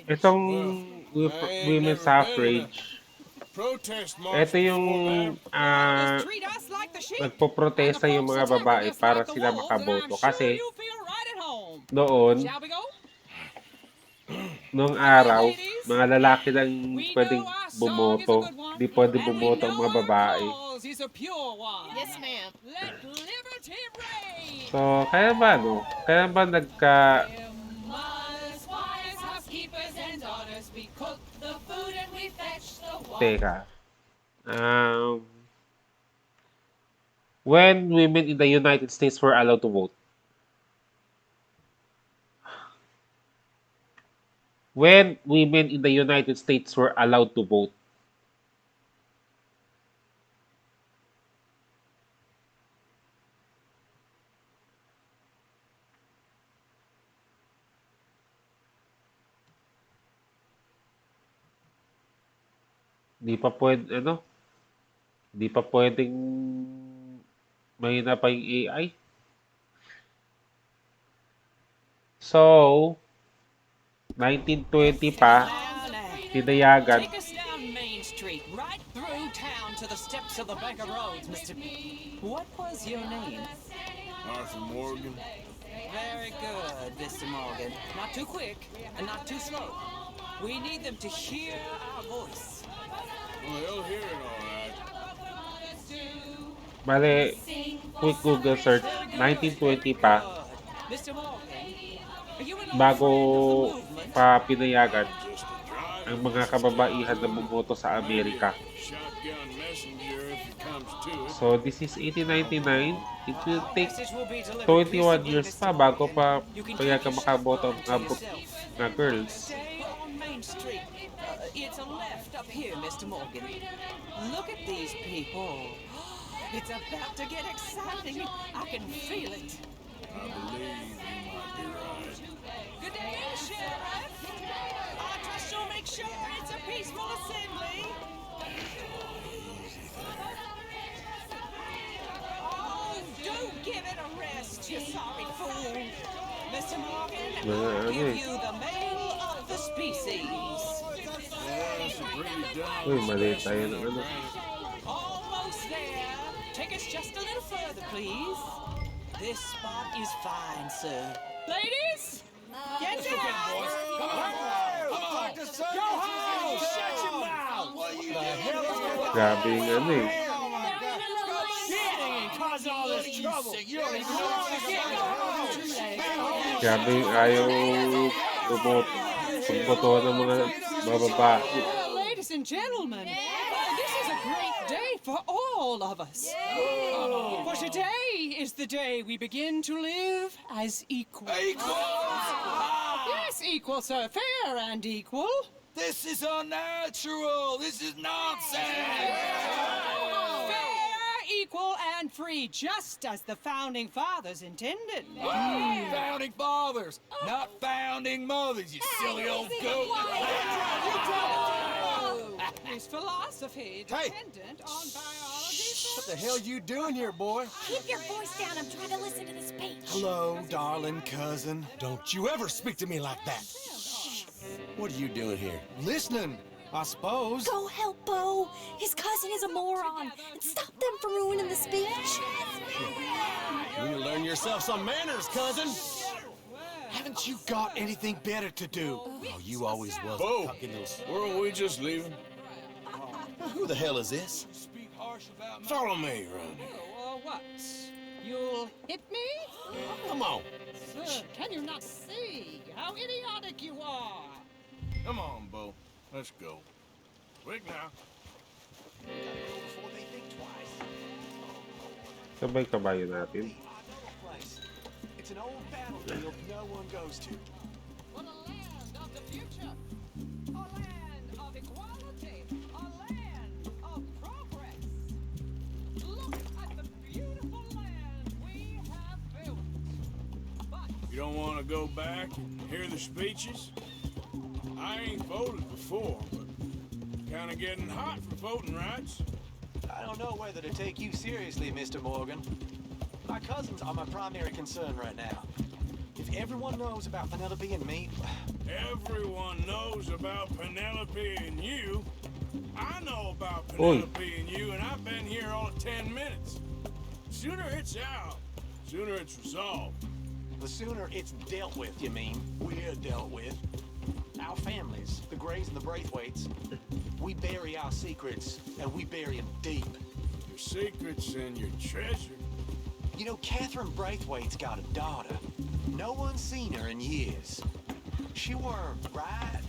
Speaker 1: itong
Speaker 3: I
Speaker 1: women's suffrage,
Speaker 3: Protest
Speaker 1: ito yung nagpoprotesta yung mga babae para sila makaboto. Kasi noon, noong araw, mga lalaki lang pwedeng bumoto. Di pwede bumoto ang mga babae.
Speaker 13: Yes, ma'am. Let liberty reign.
Speaker 1: So, kaya ba, no? Kaya ba nagka... Teka. When women in the United States were allowed to vote? When women in the United States were allowed to vote? Di pa pwede, di pa pwedeng mahina pa yung AI. So, 1920 pa, tinayagan.
Speaker 15: Take us down Main Street, right through town to the steps of the Bank of Rhodes, Mr. What was your name?
Speaker 3: Arthur Morgan.
Speaker 15: Very good, Mr. Morgan. Not too quick and not too slow. We need them to hear our voice.
Speaker 3: Well, they'll hear it all right.
Speaker 1: Bale, quick Google search, 1920 pa, bago pa pinayagan ang mga kababaihan na bumoto sa Amerika. So, this is 1899. It will take 21 years pa bago pa payagan makaboto ang mga girls.
Speaker 15: It's a left up here, Mr. Morgan. Look at these people. It's about to get exciting. I can feel it.
Speaker 3: I believe you might be right.
Speaker 15: Good day, Sheriff. I trust you'll make sure it's a peaceful assembly. Oh, don't give it a rest, you sorry fool. Mr. Morgan,
Speaker 1: Mga
Speaker 15: I'll
Speaker 1: ano
Speaker 15: give
Speaker 1: eh.
Speaker 15: you the male of the species.
Speaker 3: That's a pretty dumb
Speaker 1: Uy, mali tayo ng
Speaker 3: specimen,
Speaker 1: ano.
Speaker 3: Granny.
Speaker 15: Almost there. Take us just a little further, please. This spot is fine, sir. Ladies, get
Speaker 3: Let's go get him, boys. Come on. Come on.
Speaker 9: Go home! Shut your mouth!
Speaker 3: The hell is going on?
Speaker 1: Grabe yung ano eh.
Speaker 9: Shit! Causing all this trouble! You don't even know what you're getting!
Speaker 1: Grabe yung ayaw pagboto ng mga bababae.
Speaker 13: Well, ladies and gentlemen, this is a great day for all of us. For today is the day we begin to live as equals. Yes, equal, sir. Fair and equal.
Speaker 6: This is unnatural. This is nonsense.
Speaker 13: Fair, equal, and free, just as the founding fathers intended.
Speaker 6: Founding fathers, not founding mothers, you silly old goat.
Speaker 13: His philosophy dependent on biology.
Speaker 12: What the hell you doing here, boy?
Speaker 14: Keep your voice down. I'm trying to listen to the speech.
Speaker 12: Hello, darling cousin. Don't you ever speak to me like that. What are you doing here? Listening, I suppose.
Speaker 14: Go help Bo. His cousin is a moron. And stop them from ruining the speech.
Speaker 12: You need to learn yourself some manners, cousin. Haven't you got anything better to do? Oh, you always was.
Speaker 3: Bo,
Speaker 12: Those...
Speaker 3: weren't we just leaving?
Speaker 12: Who the hell is this?
Speaker 3: Follow me, Ronnie.
Speaker 13: What? You'll hit me?
Speaker 12: Come on.
Speaker 13: Sir, can you not see how idiotic you are?
Speaker 3: Come on, Bo. Let's go. Quick now.
Speaker 10: Before they think twice.
Speaker 1: Sabay kabayo natin.
Speaker 10: It's an old battlefield no one goes to.
Speaker 13: For the land of the future. A land of equality. A land of progress. Look at the beautiful land we have built.
Speaker 3: You don't want to go back and hear the speeches? I ain't voted before, but kind of getting hot for voting rights.
Speaker 10: I don't know whether to take you seriously, Mr. Morgan. My cousins are my primary concern right now. If everyone knows about Penelope and me...
Speaker 3: Everyone knows about Penelope and you. I know about Penelope and you, and I've been here all of 10 minutes. Sooner it's out, sooner it's resolved.
Speaker 10: The sooner it's dealt with, you mean? We're dealt with. Our families, the Grays and the Braithwaites, we bury our secrets, and we bury them deep.
Speaker 3: Your secrets and your treasure.
Speaker 10: You know, Catherine Braithwaite's got a daughter. No one's seen her in years. She were right,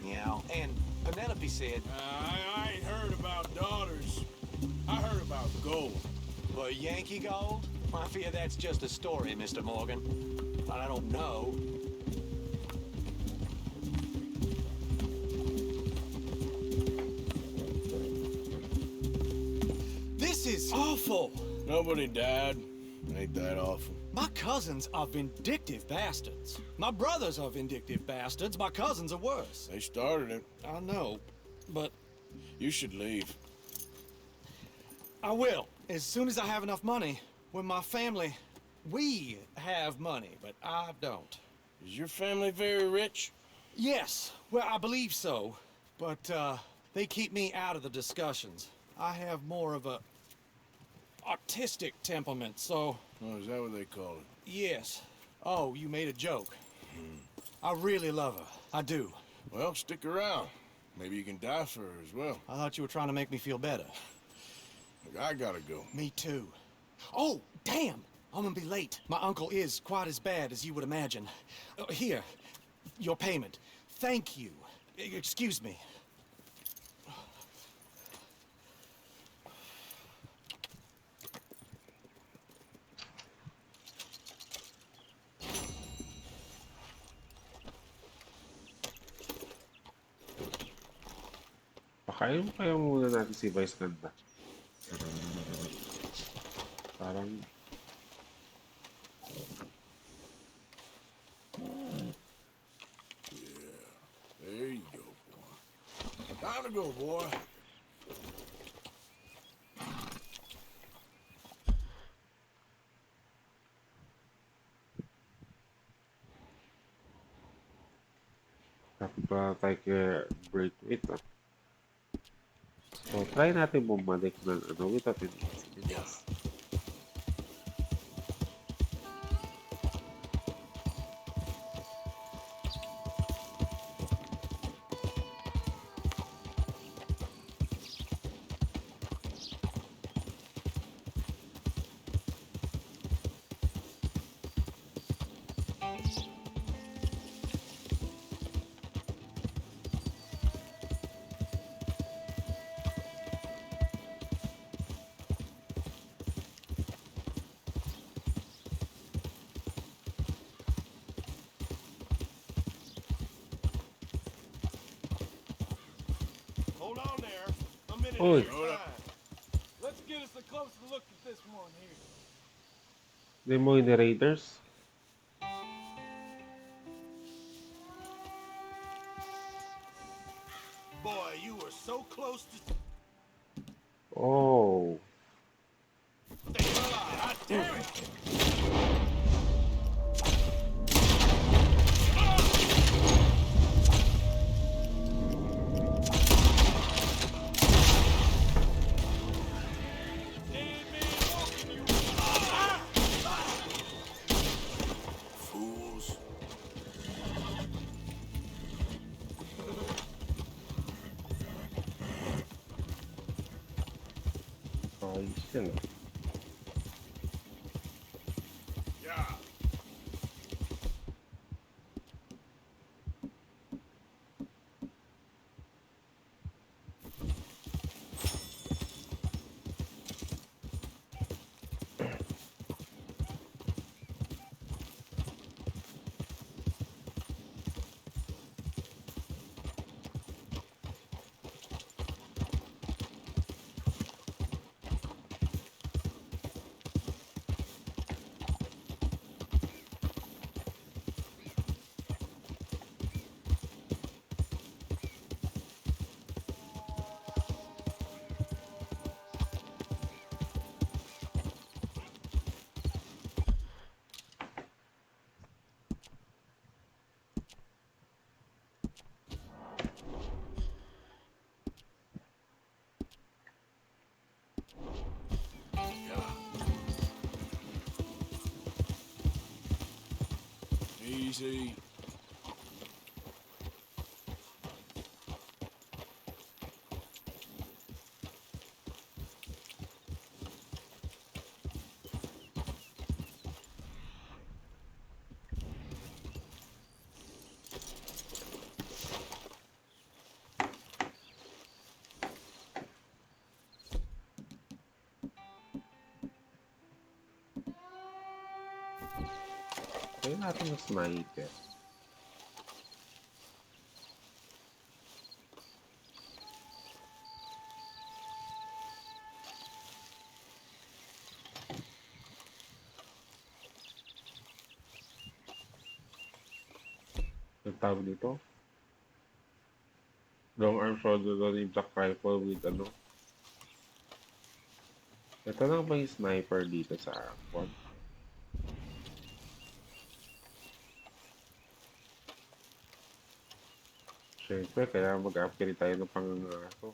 Speaker 10: you know, and Penelope said...
Speaker 3: I ain't heard about daughters. I heard about gold.
Speaker 10: But Yankee gold? I fear that's just a story, Mr. Morgan. But I don't know.
Speaker 12: This is awful.
Speaker 3: Nobody died. Ain't that awful?
Speaker 12: My cousins are vindictive bastards. My brothers are vindictive bastards. My cousins are worse.
Speaker 3: They started it.
Speaker 12: I know, but...
Speaker 3: You should leave.
Speaker 12: I will, as soon as I have enough money. When my family... We have money, but I don't.
Speaker 3: Is your family very rich?
Speaker 12: Yes, well, I believe so. But, they keep me out of the discussions. I have more of a... artistic temperament, so...
Speaker 3: Oh, is that what they call it?
Speaker 12: Yes. Oh, you made a joke. I really love her. I do.
Speaker 3: Well, stick around. Maybe you can die for her as well.
Speaker 12: I thought you were trying to make me feel better.
Speaker 3: Look, I gotta go.
Speaker 12: Me too. Oh, damn! I'm gonna be late. My uncle is quite as bad as you would imagine. Here, your payment. Thank you. Excuse me.
Speaker 1: Pakain mo kaya muna natin si Vice Ganda. Parang...
Speaker 3: There you go, boy. Time to go, boy.
Speaker 1: Dapat pa tayo kaya break it. So, try natin bumalik ng without any incidents.
Speaker 9: Hold on there. A minute
Speaker 1: Uy.
Speaker 9: at a time. Let's get us a closer look at this one here.
Speaker 1: Hindi mo yung Raiders?
Speaker 9: Boy, you were so close to...
Speaker 1: Oh.
Speaker 9: God damn it!
Speaker 3: Fools.
Speaker 1: Ayos yan.
Speaker 3: Yeah. Easy.
Speaker 1: Kaya natin mas sniper. Ang tawag dito? Long arm shoulder gun yung black rifle with ano. Ito lang ba yung sniper dito sa quad? Siyempre, kaya mag-upgrade tayo ng pangangaso.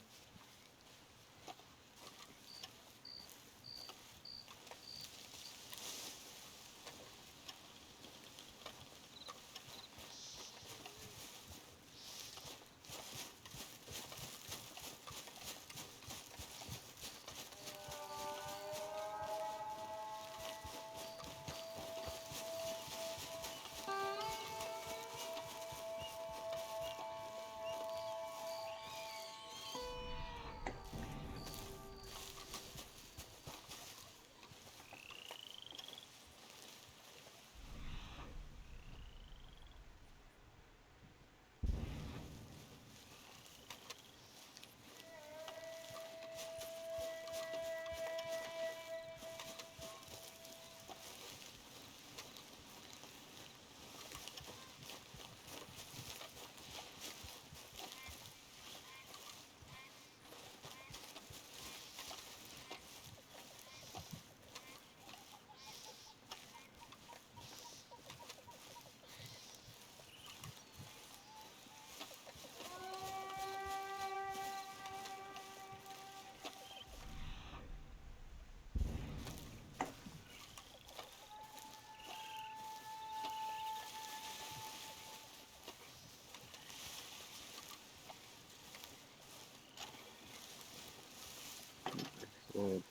Speaker 1: Good.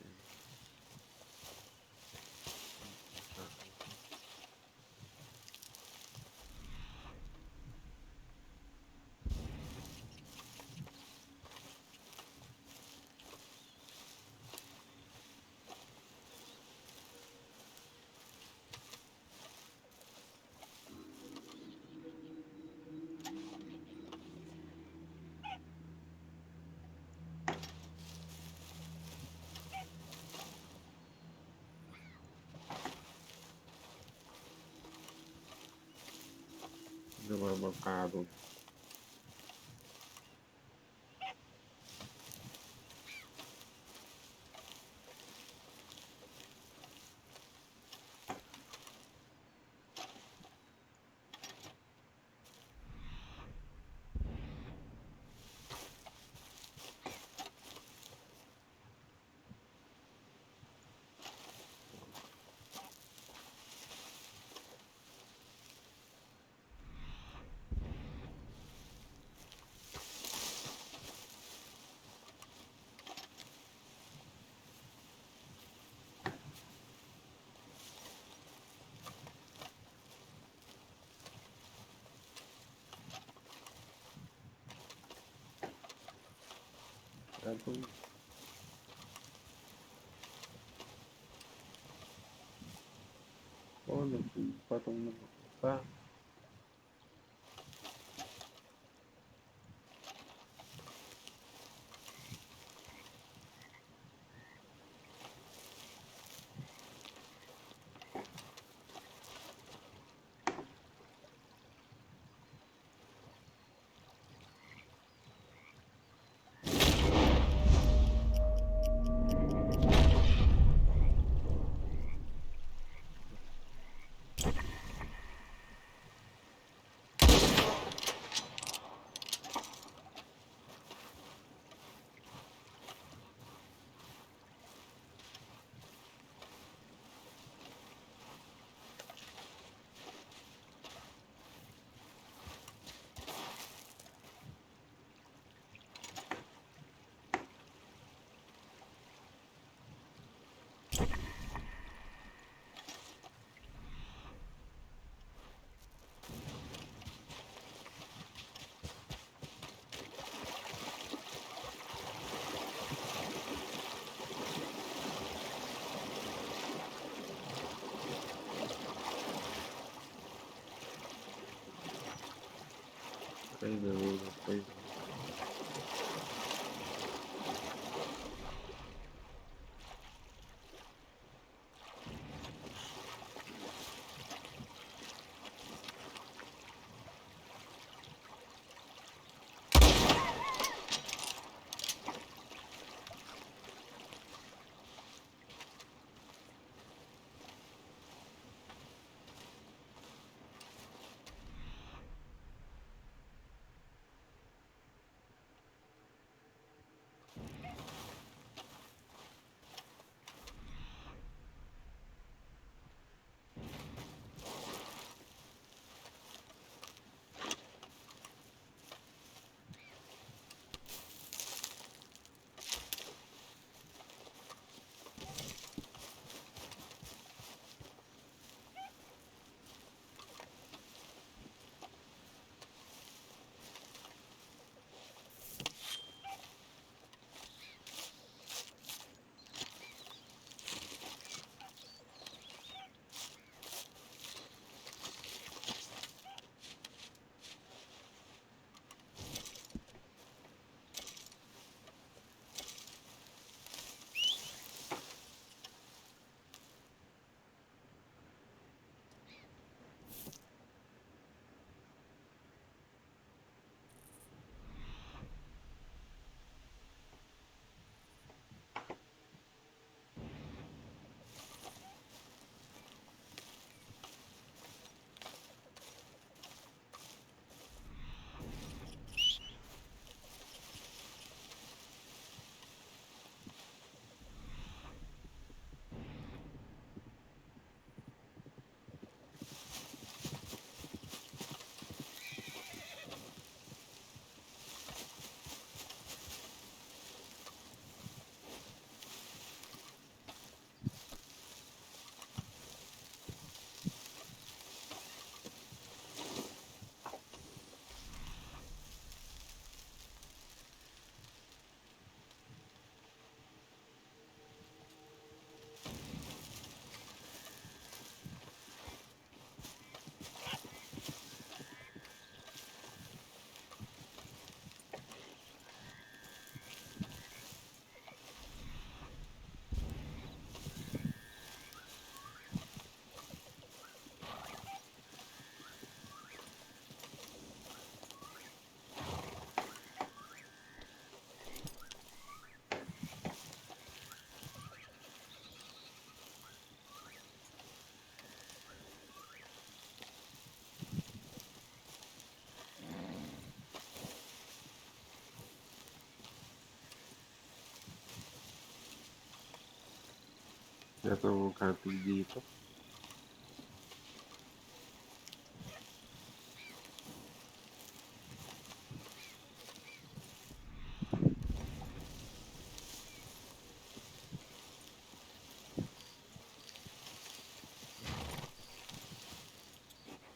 Speaker 1: Hindi mo naman karon. Gagawin. Oh, nagpatong na pa. Okay, okay. Ito ang camping dito.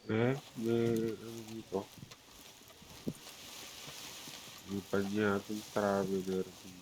Speaker 1: May ano dito? May panyatong traveler dito.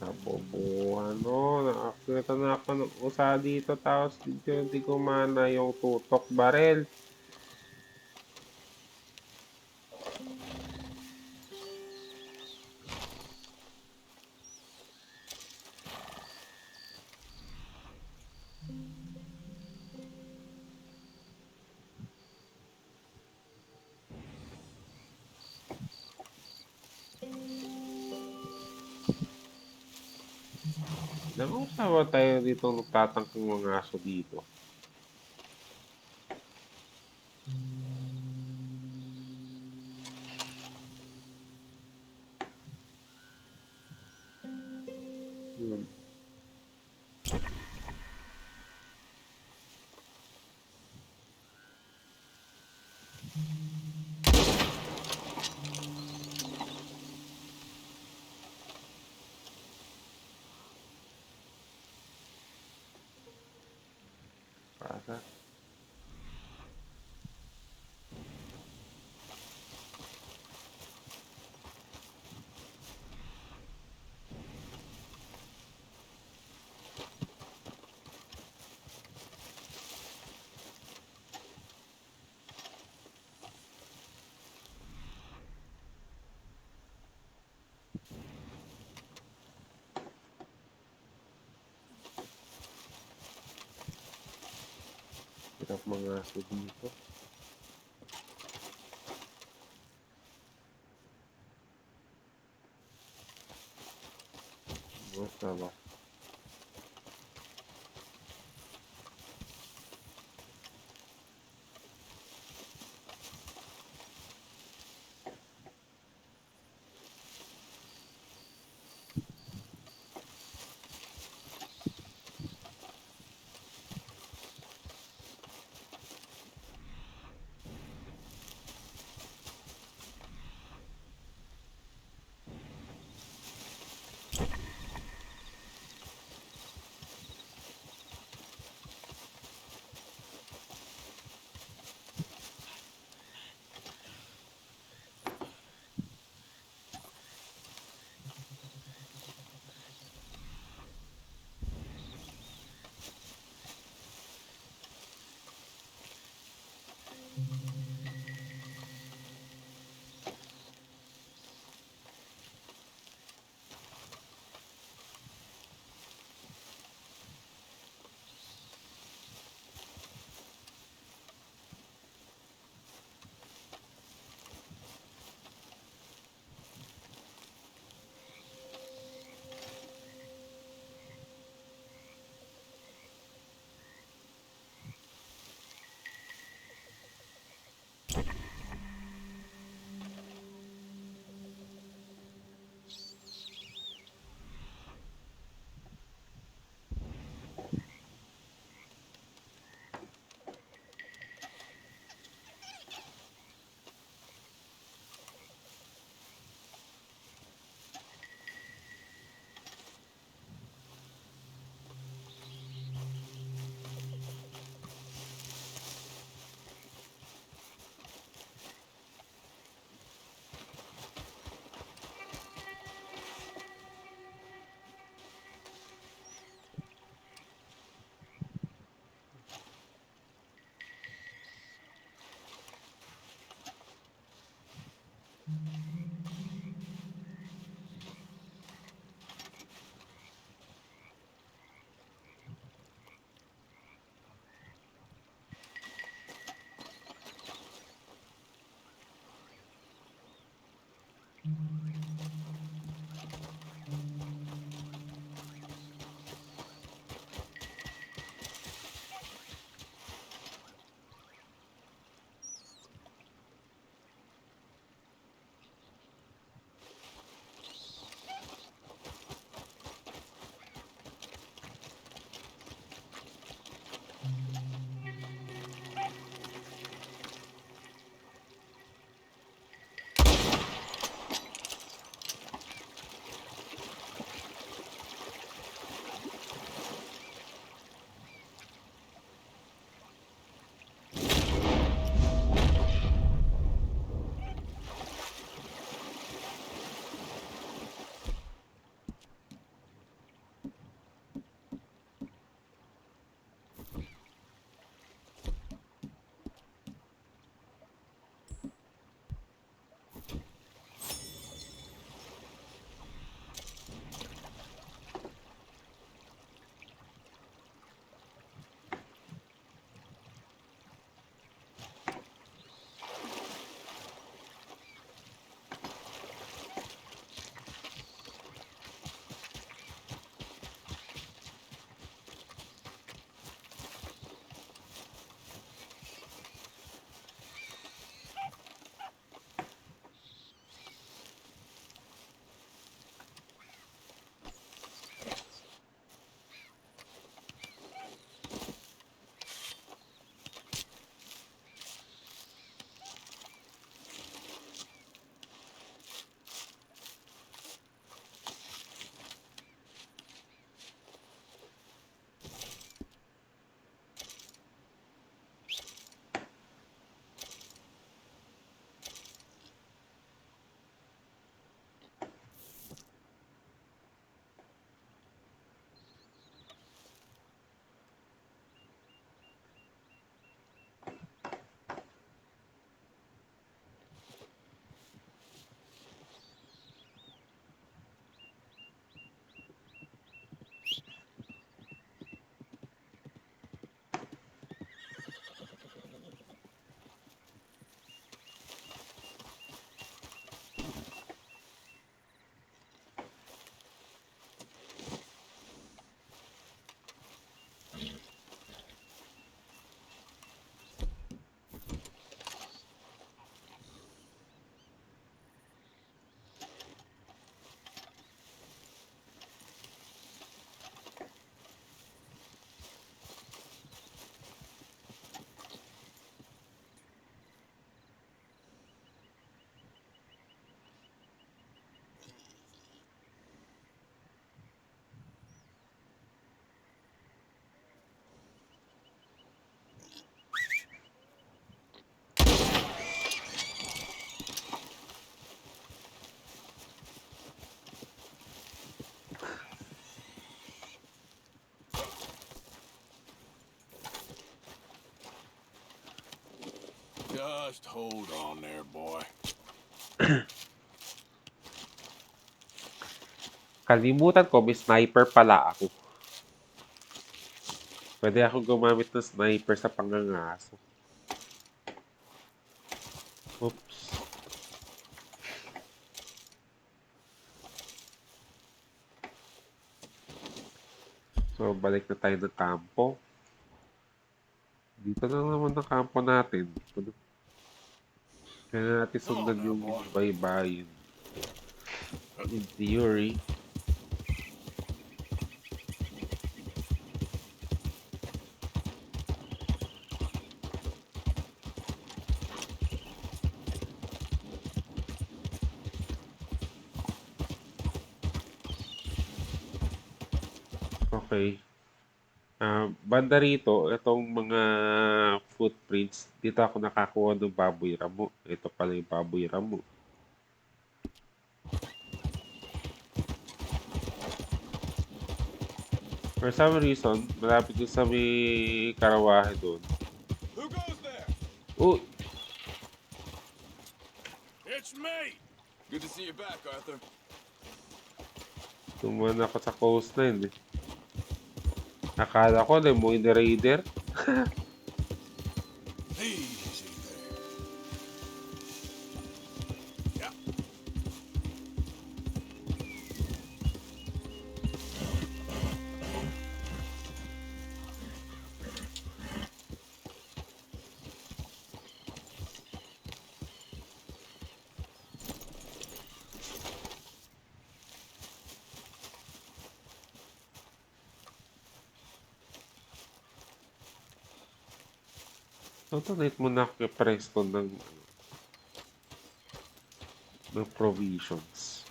Speaker 1: Nabobohan, no? Nakakita na ako ng usa dito tapos di gumana yung tutok barel. Nakakasawa tayo dito nagtatangkang mga aso dito. Hmm. Para. Hirap mga aso dito. Basta ba?
Speaker 3: Just hold on there, boy.
Speaker 1: Kalimutan ko, may sniper pala ako. Pwede ako gumamit ng sniper sa pangangaso. Oops. So, balik na tayo ng kampo. Dito na naman ang kampo natin. Kaya natin sundan yung baybayin. In theory. Okay. Banda rito, itong mga footprints, dito ako nakakuha ng baboy ramo. Ito pala yung baboy ramo. For some reason, malapit dun sa may karawahe doon.
Speaker 3: Who goes there?
Speaker 1: Oh!
Speaker 3: It's me! Good to see you back, Arthur.
Speaker 1: Tuman ako sa coastline eh. Akala ko Lemoyne Raider.
Speaker 3: Easy there. Yeah.
Speaker 1: So, donate mo na kay Preston ng provisions.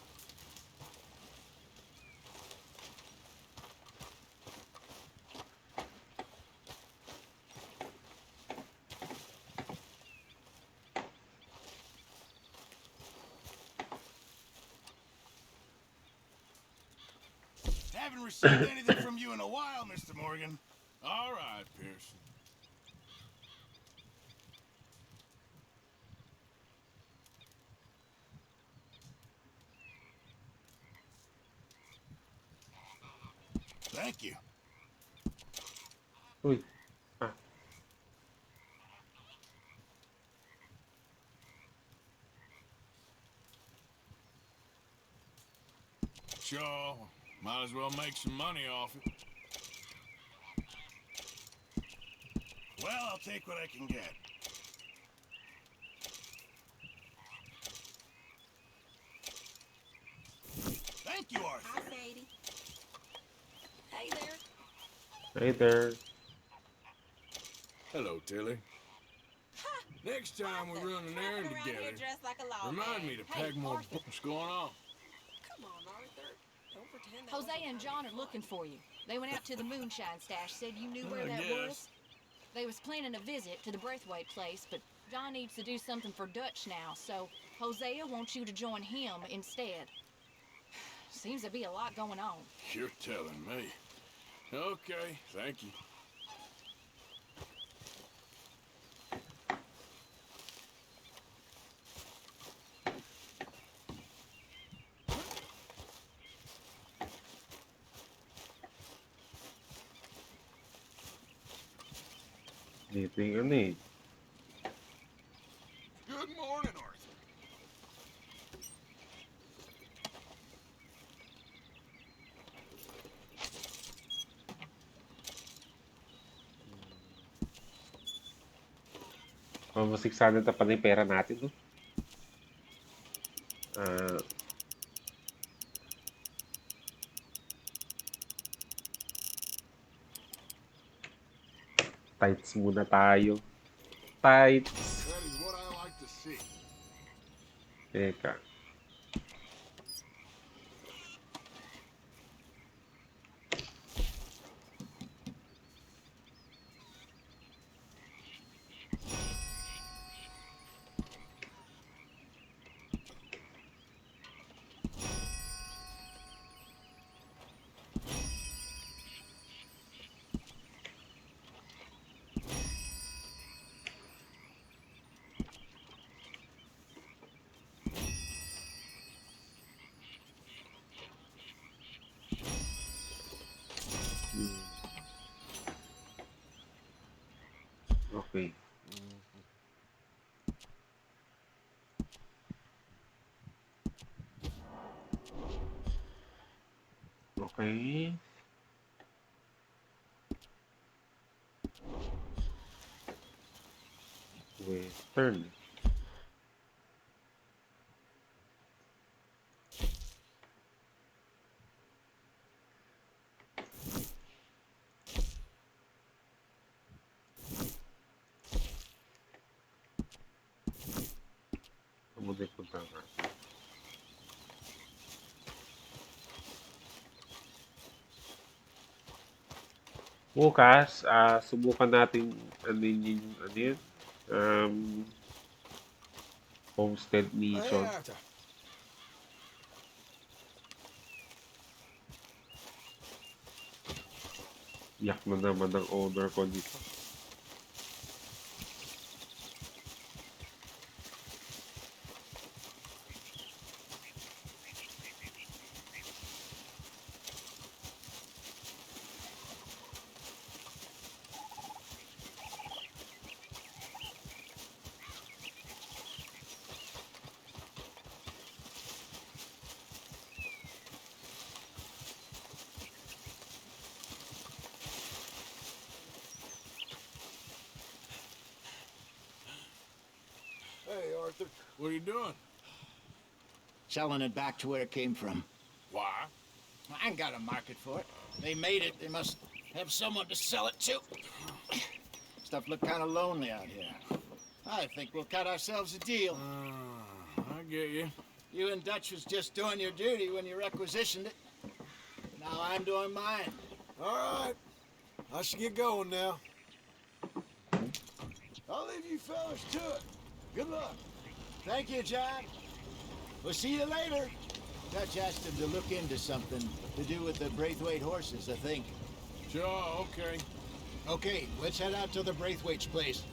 Speaker 2: Haven't received anything from you in a while, Mr. Morgan.
Speaker 3: All right, Pearson.
Speaker 2: Thank you.
Speaker 1: Uy. Ah.
Speaker 3: Sure. Might as well make some money off it.
Speaker 2: Well, I'll take what I can get. Thank you, Arthur.
Speaker 14: Hi, Sadie. Hey there.
Speaker 1: Hey there.
Speaker 3: Hello, Tilly. Next time we run an errand together, remind me to pack more. What's going on?
Speaker 14: Come on, Arthur. Don't pretend that
Speaker 17: Jose and John are looking for you. They went out to the moonshine stash, said you knew where
Speaker 3: I
Speaker 17: that
Speaker 3: guess.
Speaker 17: was. They was planning a visit to the Braithwaite place, but John needs to do something for Dutch now, so Hosea wants you to join him instead. Seems to be a lot going on.
Speaker 3: You're telling me. Okay, thank you.
Speaker 1: Dito yung ano eh.
Speaker 2: Good morning, Arthur.
Speaker 1: Almost 600 na pala yung pera natin, no? Ah, tights muna tayo. Tights.
Speaker 4: That is what I like to see.
Speaker 1: Teka. Okay. Okay. Western. Muna yung punta natin. Bukas, subukan natin ano yun, ano yun? Homestead mission.
Speaker 12: Arthur.
Speaker 1: Yak na naman ng owner ko dito.
Speaker 8: Hey, Arthur.
Speaker 3: What are you doing?
Speaker 8: Selling it back to where it came from.
Speaker 3: Why?
Speaker 8: I ain't got a market for it. They made it. They must have someone to sell it to. stuff look kind of lonely out here. I think we'll cut ourselves a deal.
Speaker 3: I get you.
Speaker 8: You and Dutch was just doing your duty when you requisitioned it. Now I'm doing mine.
Speaker 11: All right. I should get going now. I'll leave you fellas to it. Good luck.
Speaker 8: Thank you, John. We'll see you later. Dutch asked him to look into something to do with the Braithwaite horses, I think.
Speaker 3: Sure, okay.
Speaker 8: Okay, let's head out to the Braithwaite's place.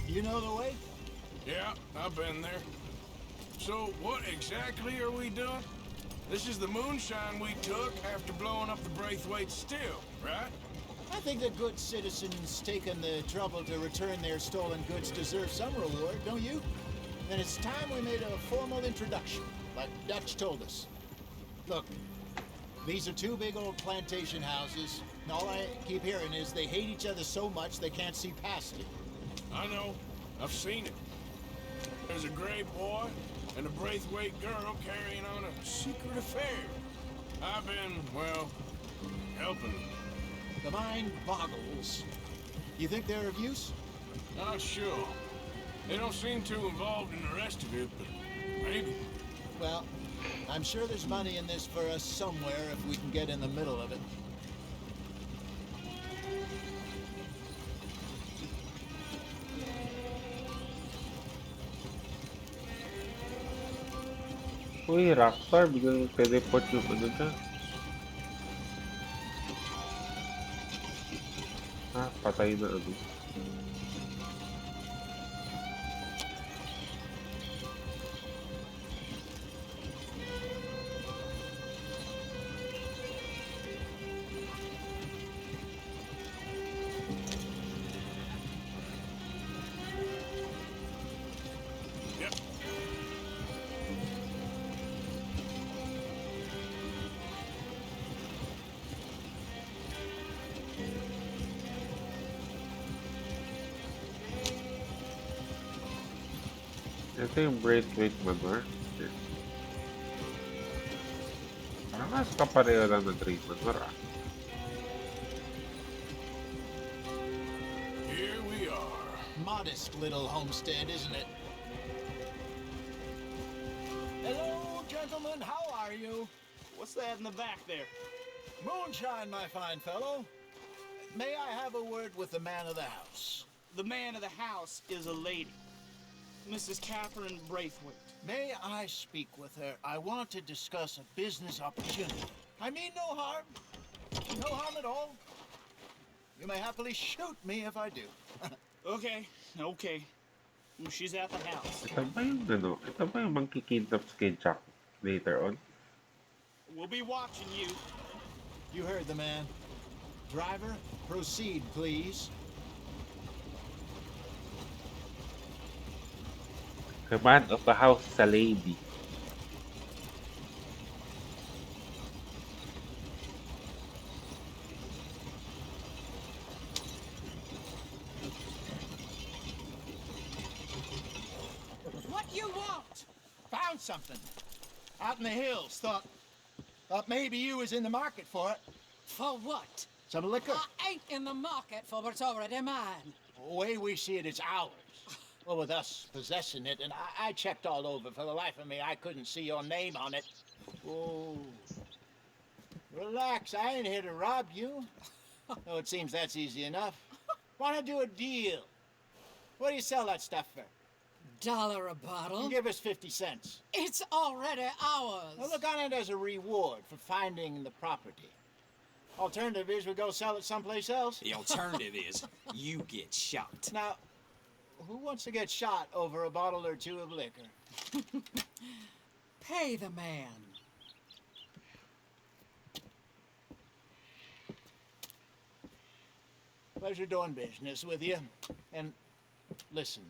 Speaker 8: You know the way?
Speaker 3: Yeah, I've been there. So, what exactly are we doing? This is the moonshine we took after blowing up the Braithwaite still, right?
Speaker 8: I think the good citizens taking the trouble to return their stolen goods deserve some reward, don't you? And it's time we made a formal introduction, like Dutch told us. Look, these are two big old plantation houses, and all I keep hearing is they hate each other so much they can't see past it.
Speaker 3: I know. I've seen it. There's a gray boy and a Braithwaite girl carrying on a secret affair. I've been, well, helping them.
Speaker 8: The mind boggles. You think they're of use?
Speaker 3: Not sure. They don't seem too involved in the rest of it, but maybe.
Speaker 8: Well, I'm sure there's money in this for us somewhere if we can get in the middle of it.
Speaker 1: Uy, Rockstar, biglang teleport yung ano dyan. Ah, patay na ano. Ito yung Braithwaite Manor. Parang mas kapareho lang ng Great Manor ah.
Speaker 3: Here we are.
Speaker 8: Modest little homestead, isn't it? Hello, gentlemen. How are you?
Speaker 19: What's that in the back there?
Speaker 8: Moonshine, my fine fellow. May I have a word with the man of the house?
Speaker 19: The man of the house is a lady. Mrs. Catherine Braithwaite.
Speaker 8: May I speak with her? I want to discuss a business opportunity. I mean no harm. No harm at all. You may happily shoot me if I do.
Speaker 19: Okay. She's at the house.
Speaker 1: Ito ba yung ano? Ito ba yung mangkikidnap kay Jack later on?
Speaker 19: We'll be watching you.
Speaker 8: You heard the man. Driver, proceed, please.
Speaker 1: The man of the house is a lady.
Speaker 19: What you want?
Speaker 8: Found something. Out in the hills. Thought maybe you was in the market for it.
Speaker 20: For what?
Speaker 8: Some liquor.
Speaker 20: I ain't in the market for what's already mine.
Speaker 8: The way we see it, it's ours. Well, with us possessing it, and I checked all over. For the life of me, I couldn't see your name on it. Oh. Relax, I ain't here to rob you. Oh, it seems that's easy enough. Wanna do a deal? What do you sell that stuff for?
Speaker 20: $1 a bottle.
Speaker 8: You give us 50 cents.
Speaker 20: It's already ours.
Speaker 8: Well, look on it as a reward for finding the property. Alternative is we go sell it someplace else.
Speaker 23: The alternative is you get shot.
Speaker 8: Now, who wants to get shot over a bottle or two of liquor?
Speaker 20: Pay the man.
Speaker 8: Pleasure doing business with you. And listen,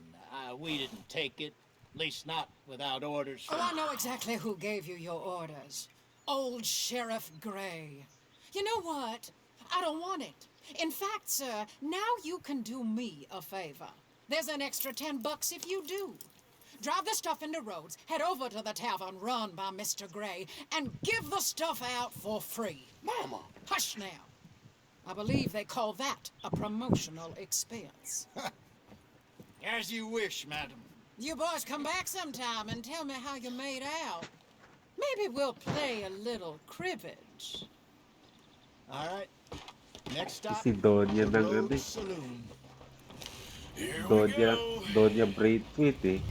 Speaker 8: we didn't take it. At least not without orders.
Speaker 20: Oh, I know exactly who gave you your orders. Old Sheriff Gray. You know what? I don't want it. In fact, sir, now you can do me a favor. There's an extra $10 if you do. Drive the stuff into Rhodes, head over to the tavern run by Mr. Gray, and give the stuff out for free.
Speaker 8: Mama!
Speaker 20: Hush now. I believe they call that a promotional expense.
Speaker 8: As you wish, madam.
Speaker 20: You boys come back sometime and tell me how you made out. Maybe we'll play a little cribbage.
Speaker 8: All right. Next stop,
Speaker 1: Si Donya
Speaker 8: the
Speaker 1: ng ano
Speaker 8: Road
Speaker 1: eh.
Speaker 8: Saloon.
Speaker 3: Here we
Speaker 1: Donya,
Speaker 3: go.
Speaker 1: Donya Braithwaite eh.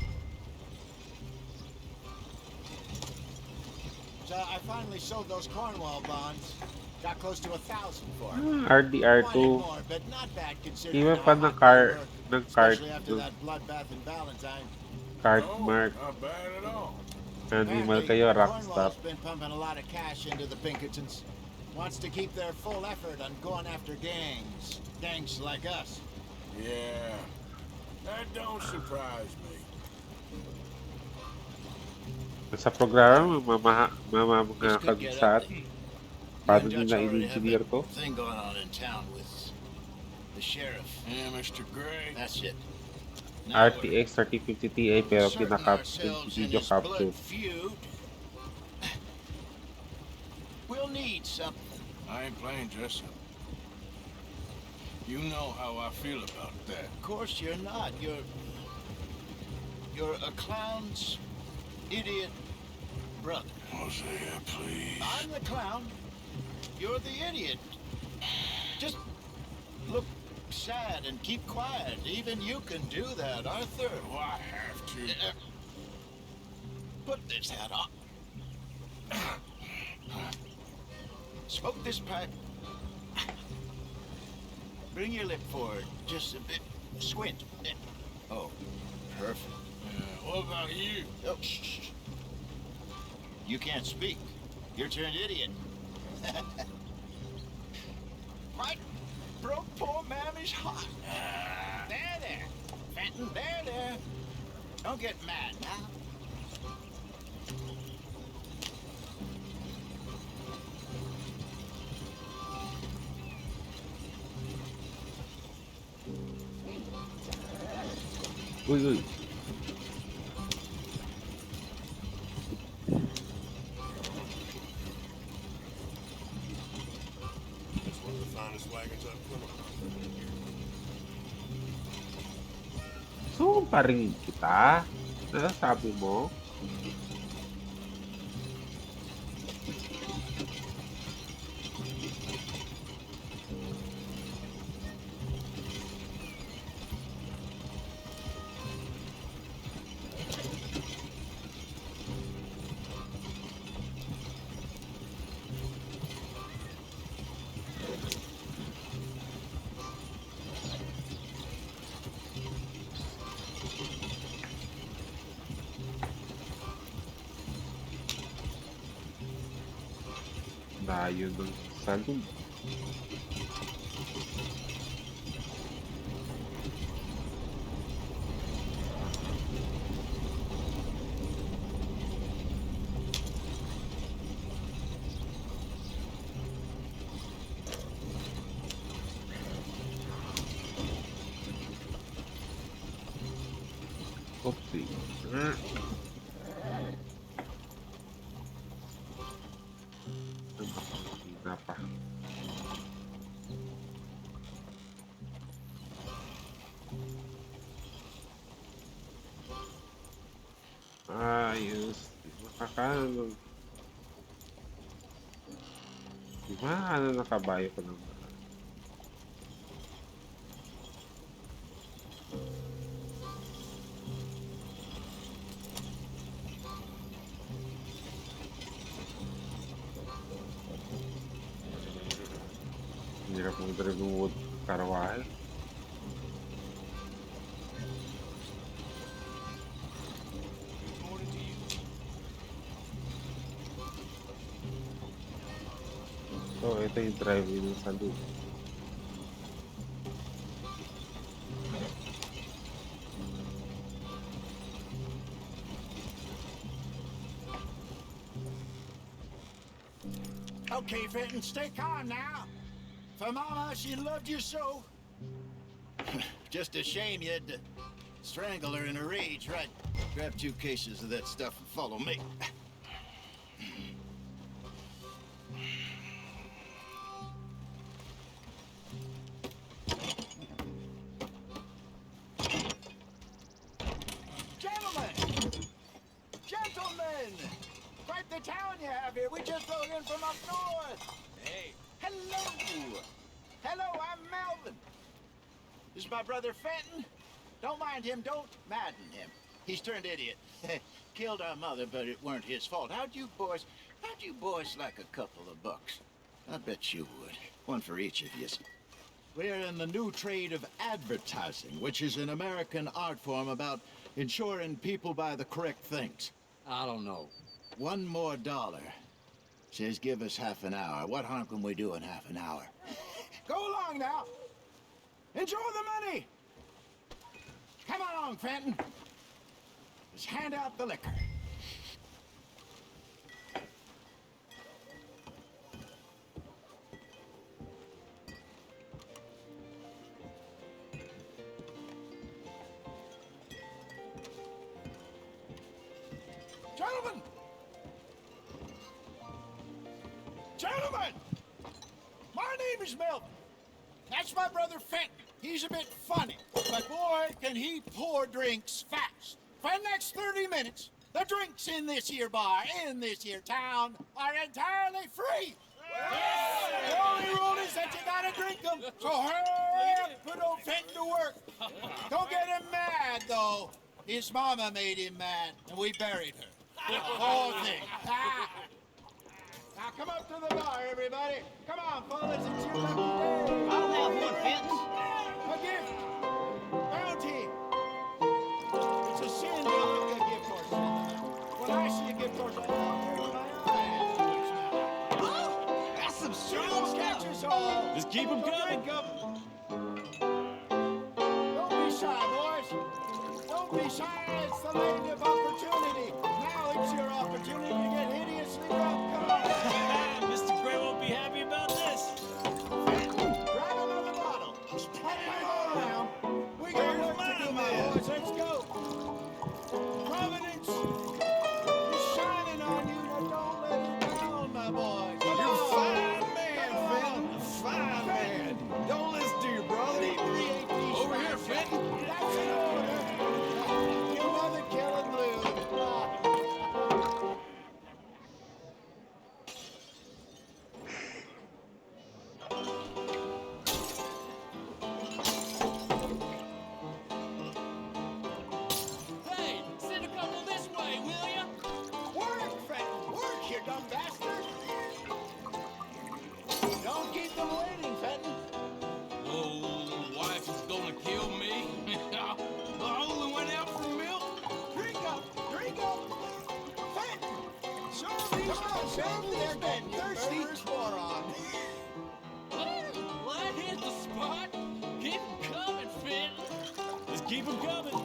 Speaker 8: So I finally sold those Cornwall bonds. Got close to 1,000 for it.
Speaker 1: RDR2.
Speaker 8: Wanted more, but not bad considering
Speaker 1: Iba
Speaker 8: how
Speaker 1: pa ng
Speaker 8: hot they
Speaker 1: car,
Speaker 8: were,
Speaker 1: ng cart,
Speaker 8: especially after that bloodbath in Valentine.
Speaker 1: cart
Speaker 3: No,
Speaker 1: mark.
Speaker 3: not bad at all.
Speaker 1: Animal
Speaker 8: Apparently,
Speaker 1: kayo, rock
Speaker 8: Cornwall's
Speaker 1: stop.
Speaker 8: been pumping a lot of cash into the Pinkertons. Wants to keep their full effort on going after gangs. Gangs like us.
Speaker 3: Yeah, that don't surprise me.
Speaker 1: Sa programa,
Speaker 8: This could
Speaker 1: mamamagakag
Speaker 8: get
Speaker 1: sa
Speaker 8: ugly.
Speaker 1: atin.
Speaker 8: You
Speaker 1: Paano
Speaker 8: and
Speaker 1: din
Speaker 8: Dutch
Speaker 1: na
Speaker 8: already have
Speaker 1: in-engineer
Speaker 8: that
Speaker 1: to?
Speaker 8: thing going on in town with the sheriff.
Speaker 3: Yeah, Mr. Gray.
Speaker 8: That's it. Now we're
Speaker 1: RTX 3050 Ti pero
Speaker 8: inserting ourselves in
Speaker 1: video
Speaker 8: this
Speaker 1: capture.
Speaker 8: blood feud. We'll need something.
Speaker 3: I ain't playing dress up. You know how I feel about that.
Speaker 8: Of course you're not. You're a clown's idiot brother.
Speaker 3: Hosea, please.
Speaker 8: I'm the clown. You're the idiot. Just look sad and keep quiet. Even you can do that, Arthur.
Speaker 3: Oh, I have to.
Speaker 8: Put this hat on. Smoke this pipe. Bring your lip forward just a bit. Squint. Oh, perfect.
Speaker 3: What about you?
Speaker 8: Oh, shh. You can't speak. You're turned idiot. Right? Broke poor Mammy's heart. There. Fenton, there. Don't get mad now.
Speaker 1: Uy.
Speaker 4: That's one of the finest wagons I've come across.
Speaker 1: So, pa rin kita? Sabi mo? Layo ng salud. Oopsie. Hindi pa. Ayos. Makakano. Diba? Ano nakabayo ko naman? Hirap mag-drive ng wood karawahe. So, ito yung driving ng salud.
Speaker 8: Okay, Fenton, stay calm now. For Mama, she loved you so. Just a shame you had to strangle her in a rage, right? Grab 2 cases of that stuff and follow me. the town you have here. We just rode in from up north. Hey. Hello. Hello, I'm Melvin. This is my brother Fenton. Don't mind him. Don't madden him. He's turned idiot. Killed our mother, but it weren't his fault. How'd you boys like a couple of bucks? I bet you would. One for each of you. We're in the new trade of advertising, which is an American art form about ensuring people buy the correct things.
Speaker 23: I don't know.
Speaker 8: $1 more. Says give us half an hour. What harm can we do in half an hour? Go along now. Enjoy the money. Come along, Fenton. Just hand out the liquor. Gentlemen! Gentlemen! My name is Melvin. That's my brother Fenton. He's a bit funny, but boy, can he pour drinks fast. For the next 30 minutes, the drinks in this here bar, in this here town, are entirely free. Yes! The only rule is that you gotta drink them, so hurry up, put old Fenton to work. Don't get him mad, though. His mama made him mad, and we buried her. Poor thing. Now come up to the bar, everybody. Come on, fellas, it's your lucky day.
Speaker 19: I'll have one, Fenton.
Speaker 8: A gift. Bounty. It's a sin to look a gift horse in the mouth. When I see a gift horse, I don't care with my eyes. Oh,
Speaker 19: that's some strong
Speaker 8: don't
Speaker 19: stuff.
Speaker 8: catch us all.
Speaker 19: Just keep 'em coming.
Speaker 8: Drink 'em. Don't be shy, boys. Don't be shy. It's the land of opportunity. Now it's your opportunity to get hideously drunk. Come on.
Speaker 19: Mr. Gray won't be happy about this.
Speaker 8: Grab another bottle. Let me go around. We got work to do, my boys. Let's go. Providence is shining on you. Now don't let it down, my boys. Come
Speaker 19: You're a
Speaker 8: on.
Speaker 19: fine man, Fenton. A fine man. Don't listen to your brother. Over here, Fenton.
Speaker 8: That's an order. You mother killing blue.
Speaker 19: Hey, send a couple this way, will ya?
Speaker 8: Work, Fenton. Work, you dumb bastard. Don't keep them waiting, Fenton.
Speaker 19: Oh, wife is gonna kill me. I only went out for milk.
Speaker 8: Drink up. Drink up. Fenton. Show these guys, Fenton. They're getting thirsty. Moron.
Speaker 19: Well, that hit the spot. Keep 'em coming, Fenton. Just keep 'em coming.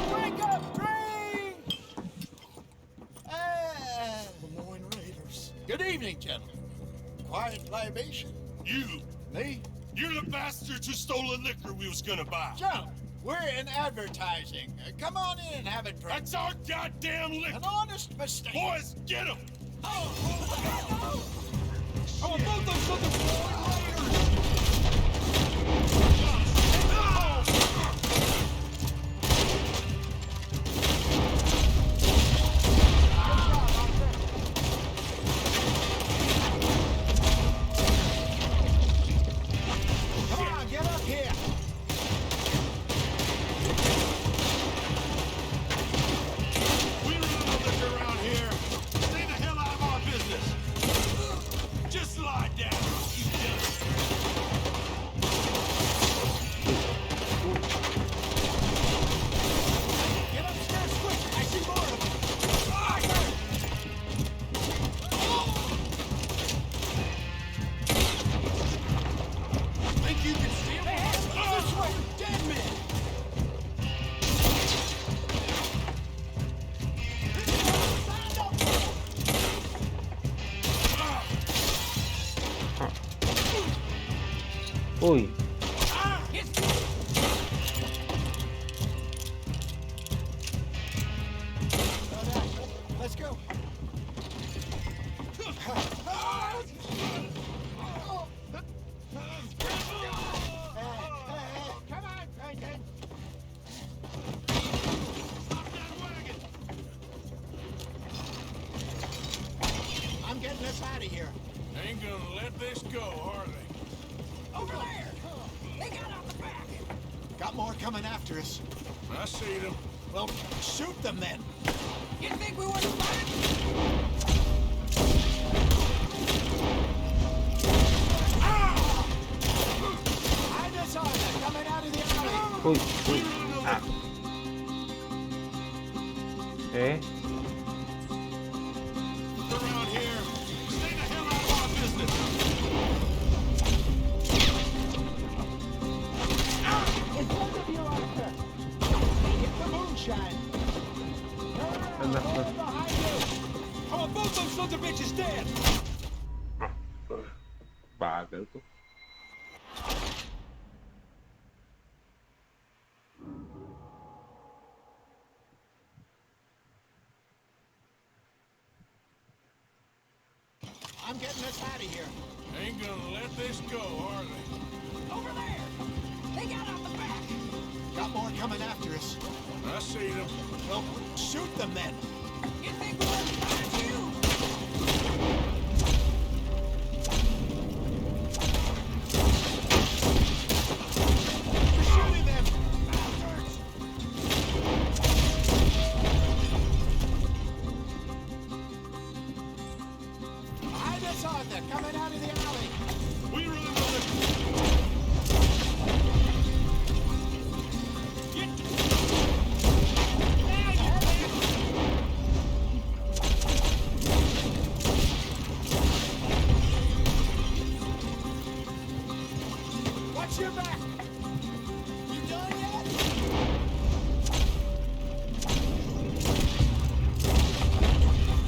Speaker 8: Drink up. Drink. Lemoyne Raiders. Good evening, gentlemen. Quiet libation.
Speaker 7: You!
Speaker 8: Me?
Speaker 7: You're the bastards who stole the liquor we was gonna buy!
Speaker 8: Joe, we're in advertising. Come on in and have a drink.
Speaker 7: That's our goddamn liquor!
Speaker 8: An honest mistake.
Speaker 7: Boys, get him!
Speaker 8: Oh,
Speaker 19: How about those other Lemoyne Raiders?
Speaker 8: come on, get up here.
Speaker 7: We run the liquor around here. Stay the hell out of our business! Just lie down, you dumb.
Speaker 8: Get upstairs quick. I see more of them.
Speaker 19: Think you can steal me?
Speaker 8: This way, dead men.
Speaker 1: Uy,
Speaker 8: Let's go. Come on, Franklin. of here.
Speaker 3: Ain't gonna let this go, are they?
Speaker 13: Over there! They got out the back!
Speaker 8: Got more coming after us.
Speaker 3: I see them.
Speaker 8: Well, shoot them then.
Speaker 13: You think we wouldn't fight?
Speaker 8: I just saw them coming out of the alley.
Speaker 1: Uy, uy. Ah. Eh?
Speaker 7: Around here. Stay the hell out of our business.
Speaker 8: In front of you, Arthur. It's the moonshine.
Speaker 1: Anak ko.
Speaker 8: Behind you.
Speaker 7: Oh, both those sons of bitches dead.
Speaker 1: Bagal to.
Speaker 8: I'm getting us out of here.
Speaker 3: Ain't gonna let this go, are they?
Speaker 13: Over there! They got out the back!
Speaker 8: Got more coming after us.
Speaker 3: I see them.
Speaker 8: Well, shoot them then.
Speaker 13: You think we wouldn't fight you?
Speaker 8: Shooting them. I just saw them coming out of the alley.
Speaker 7: We run another.
Speaker 8: Watch your back. You done yet?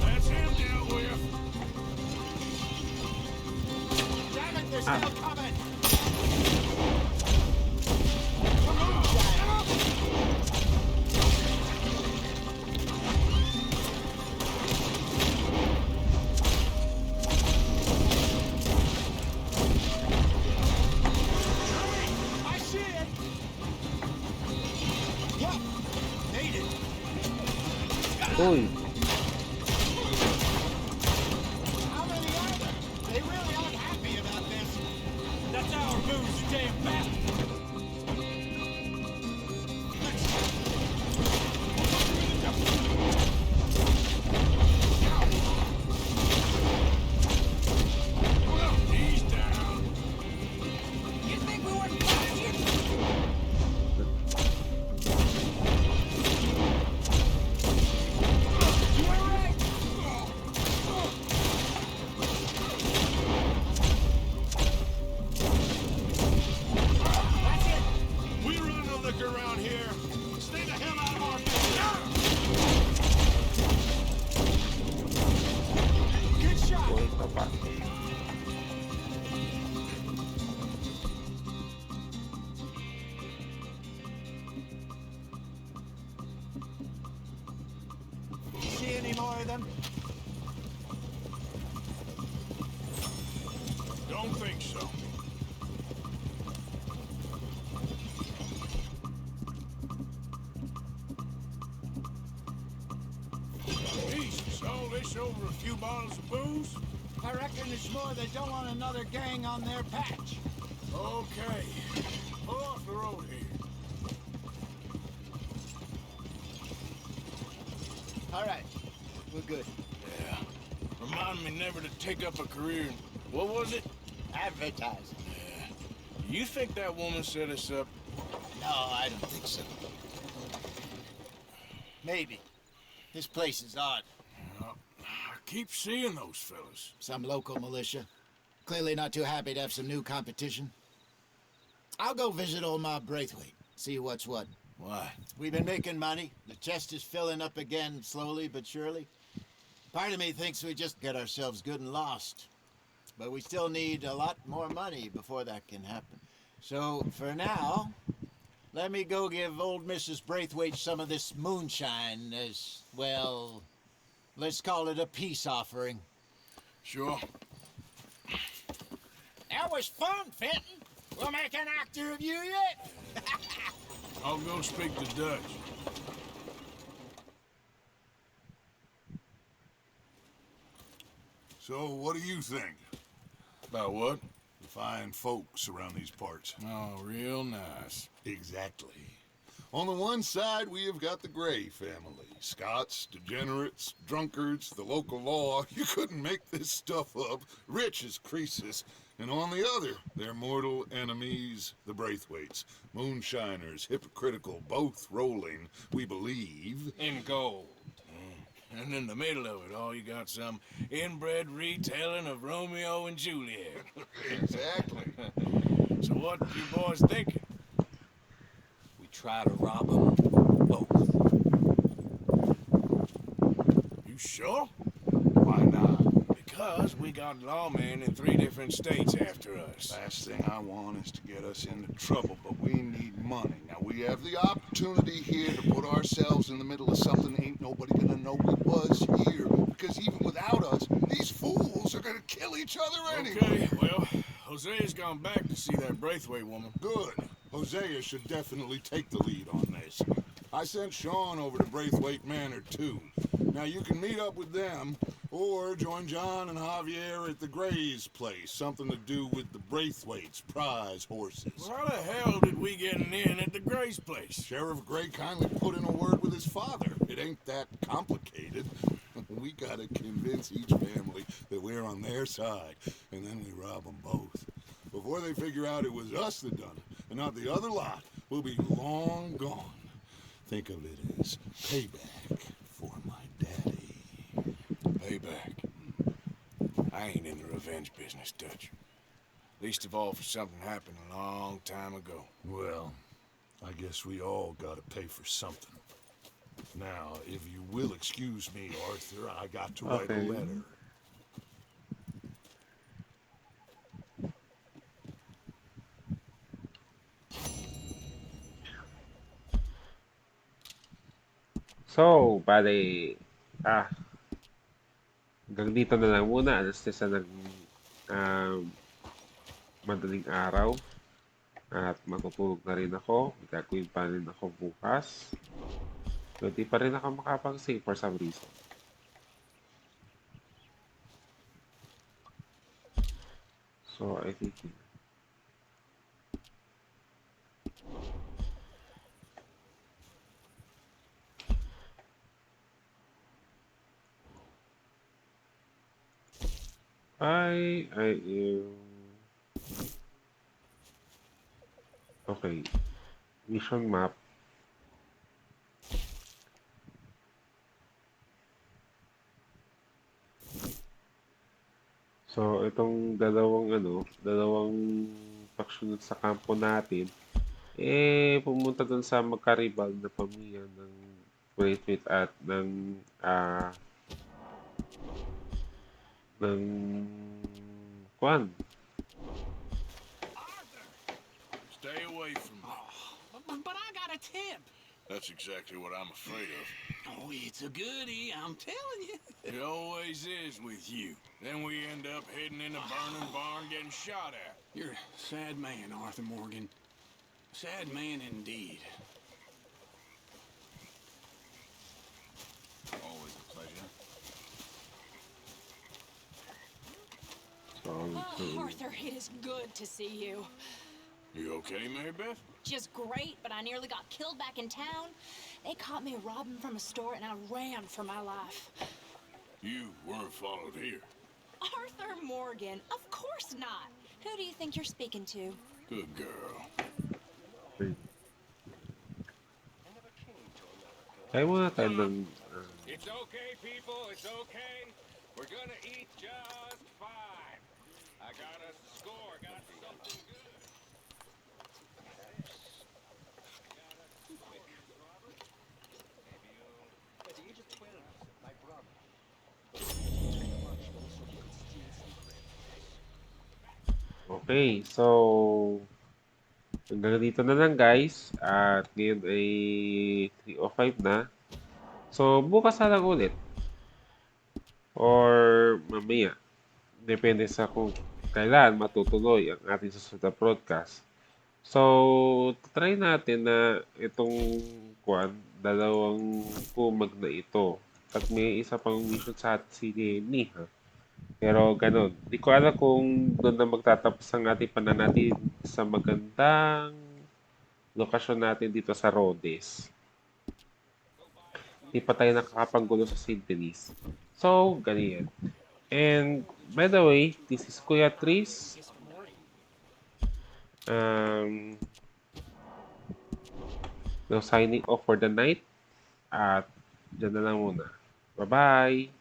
Speaker 3: That's him dealt with.
Speaker 8: Damn it, they're still
Speaker 1: Ah.
Speaker 8: coming. The moonshine. I see it. Yep, made it.
Speaker 1: Uy.
Speaker 8: How many are there? They really aren't happy about this.
Speaker 7: That's our booze, you damn bastard.
Speaker 3: He's down.
Speaker 13: You think we wouldn't fight you? You were right!
Speaker 8: That's it.
Speaker 7: We run no liquor around here. Stay the hell out of our business.
Speaker 8: Good shot.
Speaker 1: Uy, papa.
Speaker 8: See any more of them?
Speaker 3: Don't think so. Jesus, all this over a few bottles of booze?
Speaker 8: I reckon it's more they don't want another gang on their patch.
Speaker 3: Okay. Pull off the road here.
Speaker 8: All right, we're good.
Speaker 3: Yeah. Remind me never to take up a career in, what was it?
Speaker 8: Advertising.
Speaker 3: Yeah. You think that woman set us up?
Speaker 8: No, I don't think so. Maybe. This place is odd.
Speaker 3: I keep seeing those fellas.
Speaker 8: Some local militia. Clearly not too happy to have some new competition. I'll go visit old Ma Braithwaite, see what's what.
Speaker 3: Why?
Speaker 8: We've been making money. The chest is filling up again, slowly but surely. Part of me thinks we just get ourselves good and lost. But we still need a lot more money before that can happen. So, for now, let me go give old Mrs. Braithwaite some of this moonshine as, well, let's call it a peace offering.
Speaker 3: Sure.
Speaker 8: That was fun, Fenton. We'll make an actor of you yet.
Speaker 3: I'll go speak to Dutch.
Speaker 4: So, what do you think?
Speaker 3: About what?
Speaker 4: The fine folks around these parts.
Speaker 3: Oh, real nice.
Speaker 4: Exactly. On the one side, we have got the Gray family. Scots, degenerates, drunkards, the local law. You couldn't make this stuff up. Rich as Croesus. And on the other, their mortal enemies, the Braithwaites. Moonshiners, hypocritical, both rolling, we believe.
Speaker 3: In gold. And in the middle of it all, you got some inbred retelling of Romeo and Juliet.
Speaker 4: Exactly.
Speaker 3: So what you boys thinking?
Speaker 23: We try to rob them both.
Speaker 3: You sure?
Speaker 4: Why not?
Speaker 3: Because we got lawmen in 3 different states after us.
Speaker 4: Last thing I want is to get us into trouble, but we need money. Now, we have the opportunity here to put ourselves in the middle of something ain't nobody gonna know we was here. Because even without us, these fools are gonna kill each other anyway.
Speaker 3: Okay, well, Hosea's gone back to see that Braithwaite woman.
Speaker 4: Good. Hosea should definitely take the lead on this. I sent Sean over to Braithwaite Manor, too. Now, you can meet up with them, or join John and Javier at the Gray's place. Something to do with the Braithwaite's prize horses.
Speaker 3: Well, how the hell did we get in at the Gray's place?
Speaker 4: Sheriff Gray kindly put in a word with his father. It ain't that complicated. We gotta convince each family that we're on their side, and then we rob them both. Before they figure out it was us that done it, and not the other lot, we'll be long gone. Think of it as payback for my daddy.
Speaker 3: Payback. I ain't in the revenge business, Dutch. Least of all for something happened a long time ago.
Speaker 4: Well, I guess we all gotta pay for something. Now, if you will excuse me, Arthur, I got to write a letter.
Speaker 1: So, bale, hanggang dito na lang muna. Alas 10 na ng madaling araw. At matutulog na rin ako. Gagawin pa rin ako bukas. Hindi pa rin ako makapag-save for some reason. So, I think I am... Okay. Mission map. So, itong dalawang faction sa kampo natin, pumunta dun sa magkaribal na pamilya ng Braithwaite at ng Kwan.
Speaker 3: Stay away from me.
Speaker 10: But I got a tip.
Speaker 3: That's exactly what I'm afraid of.
Speaker 10: Oh, it's a goodie, I'm telling you.
Speaker 3: It always is with you. Then we end up hidden in a burning barn getting shot at.
Speaker 10: You're a sad man, Arthur Morgan. Sad man indeed.
Speaker 3: Always a pleasure.
Speaker 17: Oh, Arthur, it is good to see you.
Speaker 3: You okay, Mary Beth?
Speaker 17: Just great, but I nearly got killed back in town. They caught me robbing from a store and I ran for my life.
Speaker 3: You weren't followed here.
Speaker 17: Arthur Morgan, of course not. Who do you think you're speaking to?
Speaker 3: Good girl.
Speaker 1: Kaya muna tayo ng...
Speaker 7: It's okay, people. It's okay. We're gonna eat just fine. I got us a score. Got something good.
Speaker 1: Okay, so... Hanggang dito na lang guys. At ngayon ay 3:05 na. So, bukas na lang ulit. Or mamaya. Depende sa kung kailan matutuloy ang ating susunod na broadcast. So, try natin na itong dalawang kumag na ito. At may isa pang mission sa atin si Niha. Pero ganun. Di ko alam kung doon na magtatapos ang ating pananatili sa magandang lokasyon natin dito sa Rhodes. Di pa tayo nakakapanggulo sa St. Denis. So, ganyan. And, by the way, this is Kuya Tris. Now signing off for the night. At, dyan na lang muna. Bye-bye!